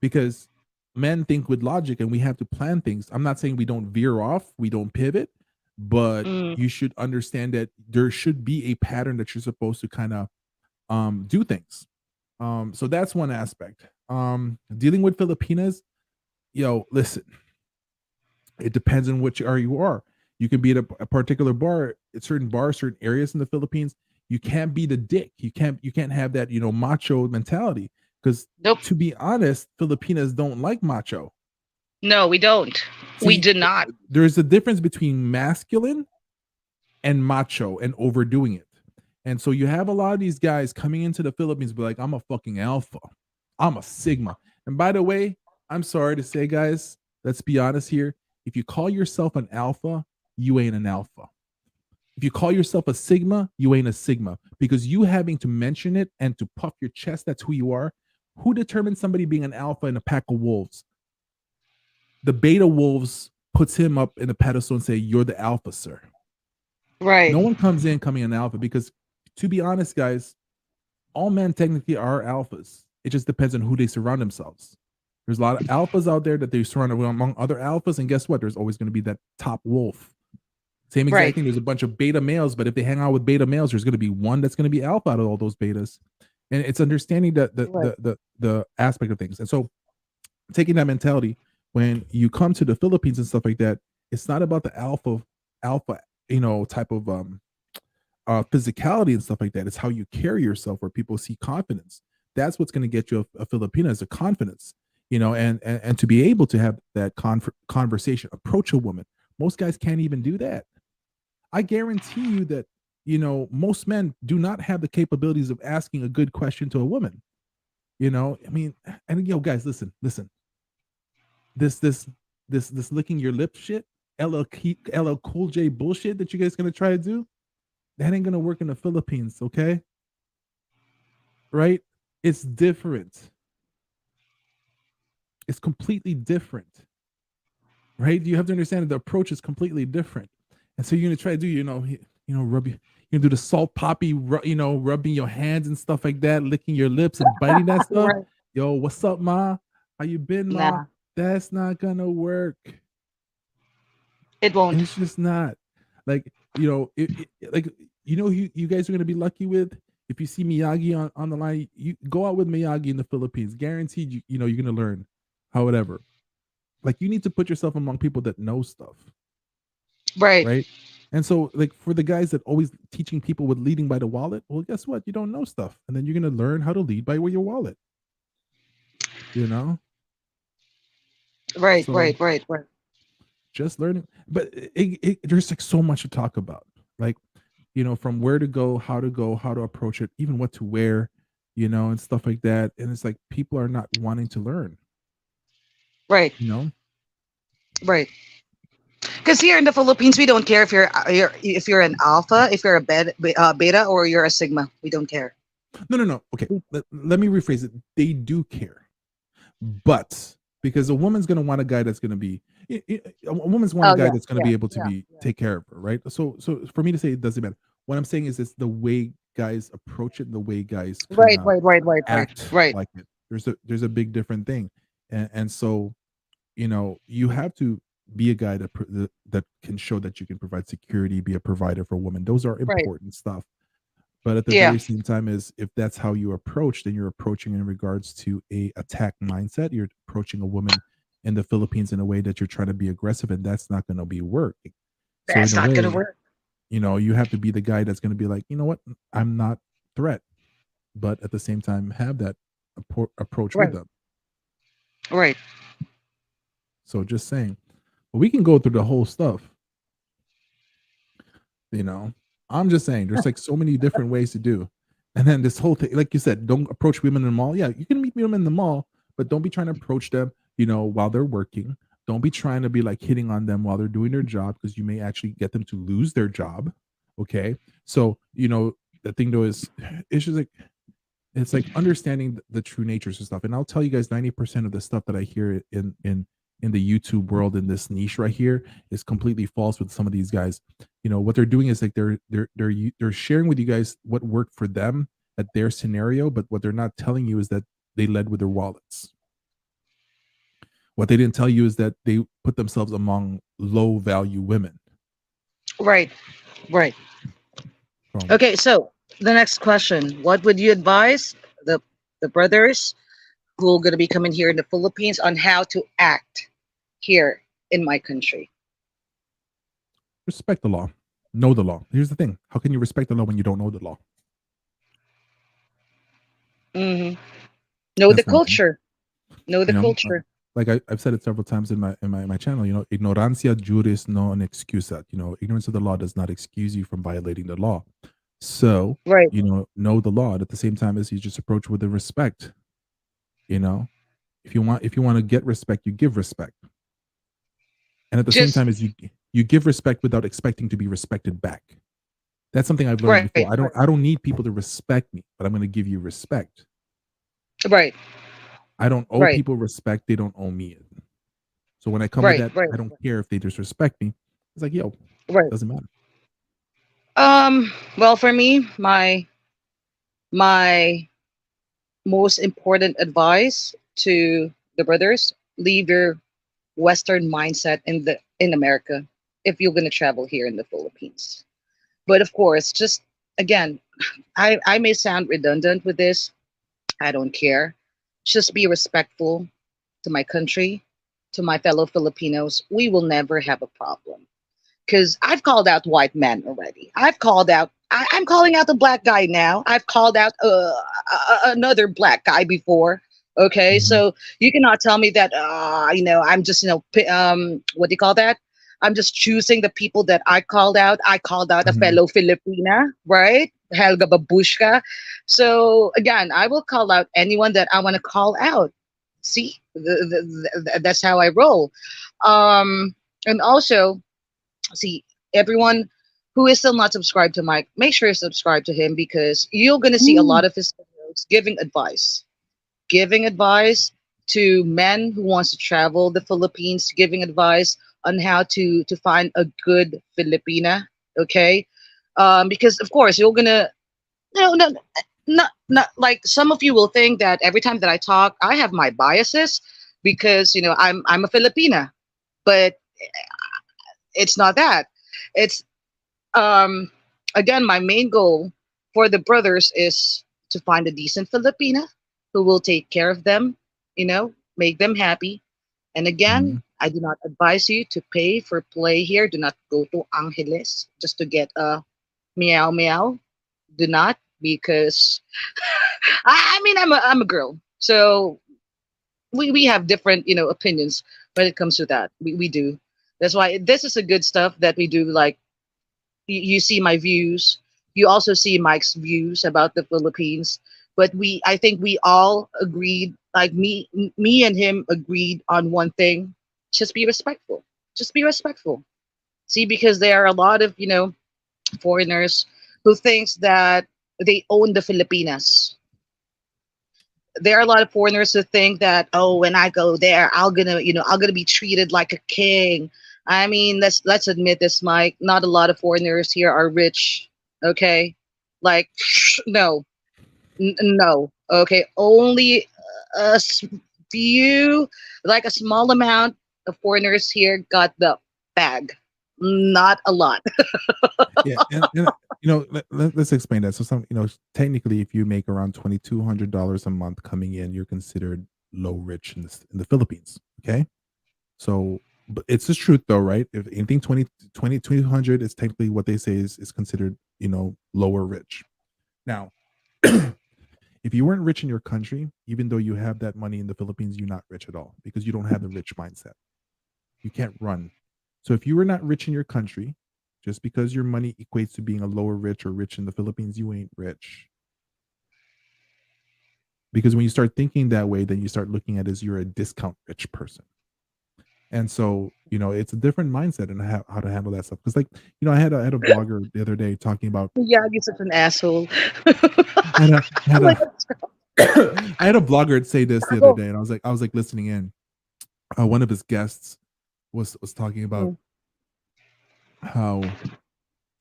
S3: because men think with logic and we have to plan things. I'm not saying we don't veer off, we don't pivot, but you should understand that there should be a pattern that you're supposed to kind of do things. So that's one aspect. Dealing with Filipinas, listen, it depends on which area you are. You can be at a particular bar, at certain bars, certain areas in the Philippines. You can't be the dick. You can't have that, macho mentality. Because
S2: Nope.
S3: to be honest, Filipinas don't like macho.
S2: No, we don't. We
S3: See,
S2: do not.
S3: there's a difference between masculine and macho and overdoing it. And so you have a lot of these guys coming into the Philippines be like, I'm a fucking alpha. I'm a sigma. And by the way, I'm sorry to say, guys, let's be honest here. If you call yourself an alpha, you ain't an alpha. If you call yourself a sigma, you ain't a sigma. Because you having to mention it and to puff your chest, that's who you are. Who determines somebody being an alpha in a pack of wolves? The beta wolves puts him up in a pedestal and say, you're the alpha, sir.
S2: Right.
S3: No one comes in coming an alpha because, to be honest, guys, all men technically are alphas. It just depends on who they surround themselves. There's a lot of alphas out there that they surround among other alphas, and guess what? There's always going to be that top wolf. Same exact thing. There's a bunch of beta males, but if they hang out with beta males, there's going to be one that's going to be alpha out of all those betas. And it's understanding the aspect of things. And so taking that mentality, when you come to the Philippines and stuff like that, it's not about the alpha, type of physicality and stuff like that. It's how you carry yourself, where people see confidence. That's what's going to get you a Filipina, is a confidence, and to be able to have that conversation, approach a woman. Most guys can't even do that. I guarantee you that, most men do not have the capabilities of asking a good question to a woman. And guys, listen. This licking your lips shit, LL Cool J bullshit that you guys gonna try to do, that ain't gonna work in the Philippines, okay? Right? It's different. It's completely different. Right? You have to understand that the approach is completely different. And so you're gonna try to do, rub you do the salt poppy, rubbing your hands and stuff like that, licking your lips and biting that stuff.
S2: Right.
S3: Yo, what's up, ma? How you been, ma?
S2: Nah.
S3: That's not gonna work.
S2: It won't.
S3: It's just not. Like, you guys are gonna be lucky with, if you see Miyagi on the line, you go out with Miyagi in the Philippines. Guaranteed, you're gonna learn, however. Like, you need to put yourself among people that know stuff. Right. And so, like, for the guys that always teaching people with leading by the wallet, well, guess what? You don't know stuff. And then you're gonna learn how to lead by your wallet.
S2: Right.
S3: Just learning. But there's like so much to talk about. Like, from where to go, how to approach it, even what to wear, and stuff like that. And it's like people are not wanting to learn.
S2: Right. Right. Because here in the Philippines, we don't care if you're an alpha, if you're a beta, or you're a sigma. We don't care.
S3: No. Okay, let me rephrase it. They do care, but because a woman's gonna want a guy that's gonna be a woman's want a guy that's gonna be able to take care of her, right? So for me to say it doesn't matter. What I'm saying is it's the way guys approach it, and the way guys act like it. There's a big different thing, and so you have to be a guy that can show that you can provide security, be a provider for a woman. Those are important stuff. But at the very same time, is if that's how you approach, then you're approaching in regards to a attack mindset. You're approaching a woman in the Philippines in a way that you're trying to be aggressive, and that's not going to be working.
S2: That's not going to work.
S3: You have to be the guy that's going to be like, you know what, I'm not threat, but at the same time have that approach with them.
S2: Right.
S3: So just saying, but we can go through the whole stuff. I'm just saying there's like so many different ways to do. And then this whole thing, like you said, don't approach women in the mall. Yeah, you can meet women in the mall, but don't be trying to approach them, while they're working. Don't be trying to be like hitting on them while they're doing their job, because you may actually get them to lose their job. Okay. So, the thing though is, it's just like, it's like understanding the true natures of stuff. And I'll tell you guys, 90% of the stuff that I hear in the YouTube world, in this niche right here, is completely false with some of these guys. What they're doing is like they're sharing with you guys what worked for them at their scenario, but what they're not telling you is that they led with their wallets. What they didn't tell you is that they put themselves among low value women.
S2: Right. Okay, so the next question: what would you advise the the brothers who are going to be coming here in the Philippines on how to act here in my country.
S3: Respect the law. Know the law. Here's the thing. How can you respect the law when you don't know the law?
S2: Hmm. Know the
S3: That's one thing.
S2: culture. Know the
S3: You know,
S2: culture.
S3: like I've said it several times in my channel, you know, ignorancia juris non excusa. You know, ignorance of the law does not excuse you from violating the law. So,
S2: Right.
S3: you know the law. And at the same time as you just approach with the respect. You know, if you want to get respect, you give respect. And at the same
S2: Just
S3: time as you give respect without expecting to be respected back. That's something I've learned
S2: right.
S3: before. I don't need people to respect me, but I'm going to give you respect.
S2: Right.
S3: I don't owe
S2: Right.
S3: people respect. They don't owe me it. So when I come with
S2: Right.
S3: that,
S2: Right.
S3: I don't care if they disrespect me. It's like, yo,
S2: Right.
S3: doesn't matter.
S2: Well, for me, my most important advice to the brothers: leave your Western mindset in America if you're gonna travel here in the Philippines. But of course, just again, I may sound redundant with this. I don't care. Just be respectful to my country, to my fellow Filipinos. We will never have a problem. Because I've called out white men already. I've called out. I'm calling out the black guy now. I've called out another black guy before. Okay,
S3: Mhm,
S2: so you cannot tell me that I'm just what do you call that? I'm just choosing the people that I called out. I called out a
S3: mhm,
S2: fellow Filipina, right? Helga Babushka. So again, I will call out anyone that I want to call out. See, that's how I roll. And also, see, everyone who is still not subscribed to Mike, make sure you subscribe to him because you're gonna see a
S3: mhm.
S2: lot of his videos giving advice to men who wants to travel the Philippines, giving advice on how to find a good Filipina. Okay, because of course you're gonna no, not like some of you will think that every time that I talk, I have my biases because I'm a Filipina, but it's not that. It's um again, my main goal for the brothers is to find a decent Filipina who will take care of them, make them happy. And again,
S3: Mhm.
S2: I do not advise you to pay for play here. Do not go to Angeles just to get a meow meow. Do not, because I mean I'm a girl, so we have different opinions when it comes to that. We do. That's why this is a good stuff that we do. Like, you see my views, you also see Mike's views about the Philippines, but I think we all agreed, like me and him agreed on one thing: just be respectful. Just be respectful. See, because there are a lot of foreigners who thinks that they own the Filipinas. There are a lot of foreigners who think that, oh, when I go there, I'm gonna be treated like a king. I mean, let's admit this, Mike. Not a lot of foreigners here are rich. Okay, like no, no. Okay, only a few, like a small amount of foreigners here got the bag. Not a lot.
S3: Yeah, and let's explain that. So technically, if you make around $2,200 a month coming in, you're considered low rich in the Philippines. Okay, so but it's the truth though, right? If anything 2,200 is technically what they say is considered lower rich. Now, if you weren't rich in your country, even though you have that money in the Philippines, you're not rich at all because you don't have the rich mindset. You can't run. So if you were not rich in your country, just because your money equates to being a lower rich or rich in the Philippines, you ain't rich. Because when you start thinking that way, then you start looking at it as you're a discount rich person. And so, it's a different mindset and how to handle that stuff. Because I had a blogger the other day talking about
S2: Yeah, you're such an asshole.
S3: I had a, I had
S2: I'm like,
S3: a I had a blogger say this the other day, and I was like listening in. One of his guests was talking about
S2: "Mm,
S3: how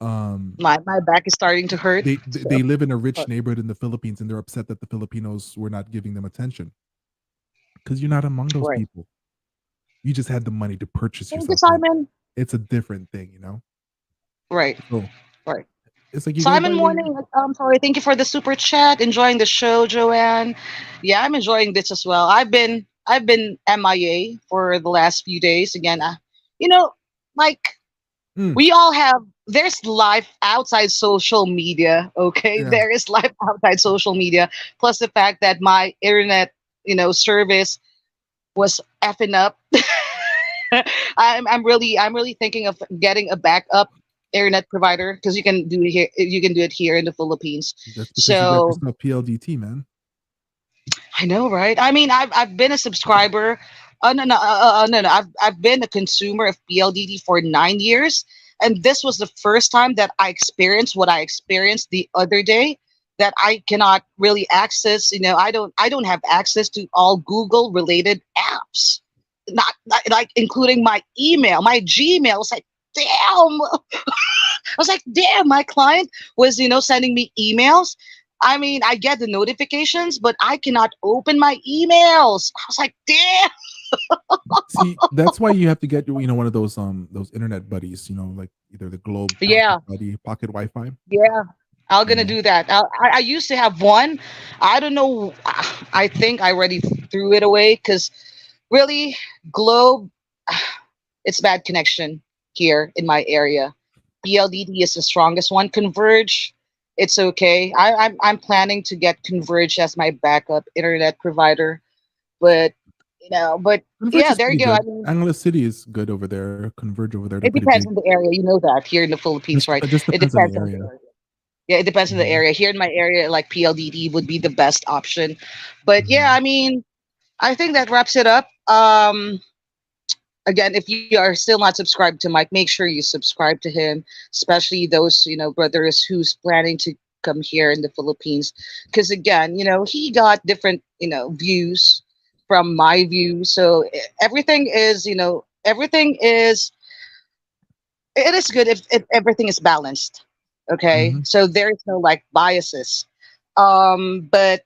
S3: um
S2: my back is starting to hurt.
S3: they
S2: So,
S3: live in a rich
S2: but
S3: neighborhood in the Philippines and they're upset that the Filipinos were not giving them attention because you're not among those
S2: right.
S3: people. You just had the money to purchase
S2: Thank you,
S3: yourself in.
S2: Simon.
S3: It's a different thing.
S2: Right,
S3: So
S2: right.
S3: It's like you go by
S2: Simon
S3: what you.
S2: Morning, sorry, thank you for the super chat. Enjoying the show, Joanne. Yeah, I'm enjoying this as well. I've been MIA for the last few days. Again, you know, like
S3: Mm,
S2: we all have there's life outside social media, okay?
S3: yeah.
S2: There is life outside social media, plus the fact that my internet, service was effing up. I'm really thinking of getting a backup internet provider because you can do it here in the Philippines.
S3: That's because you got
S2: So
S3: yourself PLDT, man.
S2: I know, right? I mean, I've been a subscriber. Oh no, no, no, no. I've been a consumer of PLDT for 9 years, and this was the first time that I experienced what I experienced the other day. That I cannot really access. I don't have access to all Google related apps, not like including my email, my Gmail. It's like, damn. I was like, damn, my client was, sending me emails. I mean, I get the notifications, but I cannot open my emails. I was like, damn.
S3: See, that's why you have to get one of those internet buddies, like either the Globe Pocket
S2: Yeah,
S3: Buddy, Pocket Wi-Fi.
S2: yeah. I'm
S3: You
S2: gonna
S3: know,
S2: do that. I used to have one. I don't know. I think I already threw it away because really, Globe, it's bad connection here in my area. PLDT is the strongest one. Converge, it's okay. I'm planning to get Converge as my backup internet provider, but but
S3: Converge
S2: yeah,
S3: is
S2: there you
S3: pretty
S2: go. I
S3: good.
S2: mean,
S3: Anglo City is good over there. Converge over there, they're
S2: it
S3: pretty
S2: depends
S3: big.
S2: on the area. You know that here in the Philippines, right?
S3: Just
S2: It
S3: depends on the
S2: depends on the
S3: area.
S2: area. Yeah, it depends on the
S3: Mhm,
S2: area. Here in my area, like PLDT would be the best option. But yeah,
S3: mhm.
S2: I mean, I think that wraps it up. Again, if you are still not subscribed to Mike, make sure you subscribe to him, especially those brothers who's planning to come here in the Philippines, because again, he got different views from my view. So everything is it is good if everything is balanced. Okay,
S3: Mhm.
S2: so there is no like biases. But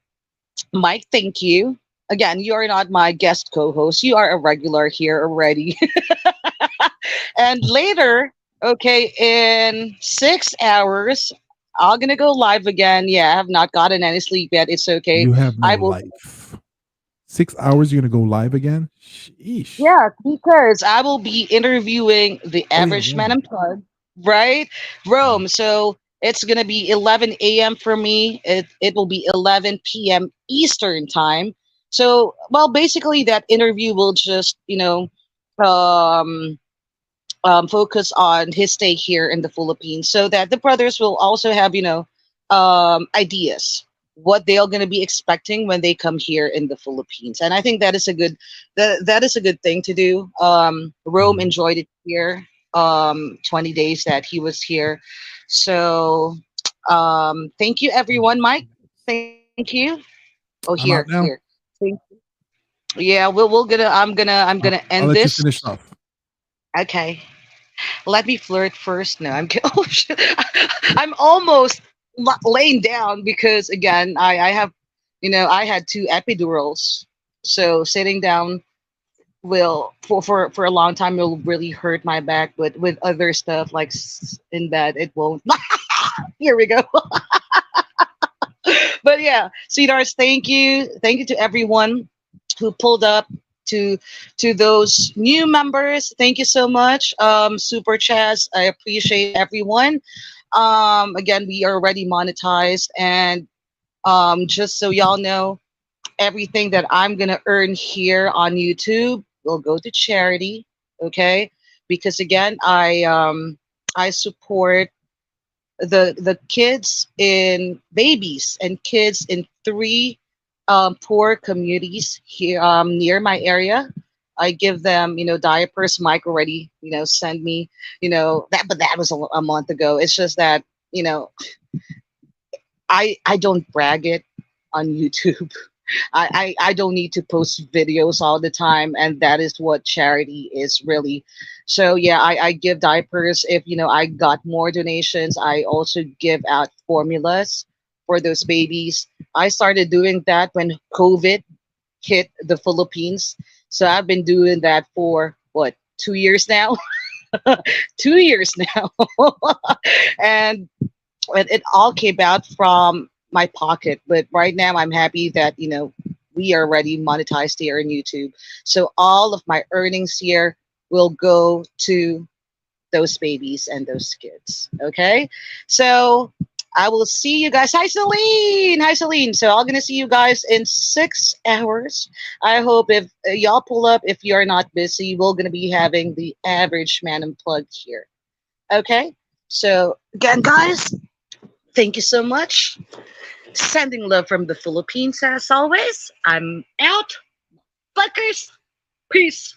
S2: Mike, thank you. Again, you are not my guest co-host. You are a regular here already. And later, okay, in 6 hours, I'm gonna go live again. Yeah, I have not gotten any sleep yet. It's okay.
S3: You have no
S2: I will.
S3: life. 6 hours, you're gonna go live again? Sheesh.
S2: Yeah, because I will be interviewing the
S3: Oh yeah,
S2: average man
S3: Rome.
S2: unplugged, right?
S3: Yeah.
S2: Rome. So it's gonna be 11 a.m. for me. It will be 11 p.m. Eastern time. So well, basically that interview will just um focus on his stay here in the Philippines so that the brothers will also have, ideas what they're going to be expecting when they come here in the Philippines. And I think that is a good thing to do. Rome
S3: Mhm.
S2: enjoyed it here, 20 days that he was here. So thank you everyone. Mike, thank you. Oh, here,
S3: I'm out
S2: here.
S3: now.
S2: Thank Yeah, I'm gonna
S3: I'll
S2: end
S3: let you
S2: this.
S3: finish off.
S2: Okay. Let me flirt first. No, I'm kidding. Oh, shit. I'm almost laying down because again, I have, I had two epidurals, so sitting down will for a long time will really hurt my back. But with other stuff like in bed, it won't. Here we go. But yeah, sweethearts, thank you to everyone who pulled up to those new members. Thank you so much, super chats. I appreciate everyone. Again, we are already monetized, and just so y'all know, everything that I'm gonna earn here on YouTube will go to charity. Okay, because again, I support the kids in babies and kids in three poor communities here near my area. I give them, diapers. Mike already, send me, that, but that was a month ago. It's just that, you know, I don't brag it on YouTube. I don't need to post videos all the time, and that is what charity is really. So yeah, I give diapers. If I got more donations, I also give out formulas for those babies. I started doing that when COVID hit the Philippines. So I've been doing that for what, 2 years now? 2 years now. And it all came out from my pocket. But right now, I'm happy that we are already monetized here in YouTube. So all of my earnings here will go to those babies and those kids. Okay, so I will see you guys. Hi, Celine. Hi, Celine. So I'm gonna see you guys in 6 hours. I hope if y'all pull up, if you're not busy, we're gonna be having the average man unplugged here. Okay. So again, guys, thank you so much. Sending love from the Philippines as always. I'm out. Fuckers. Peace.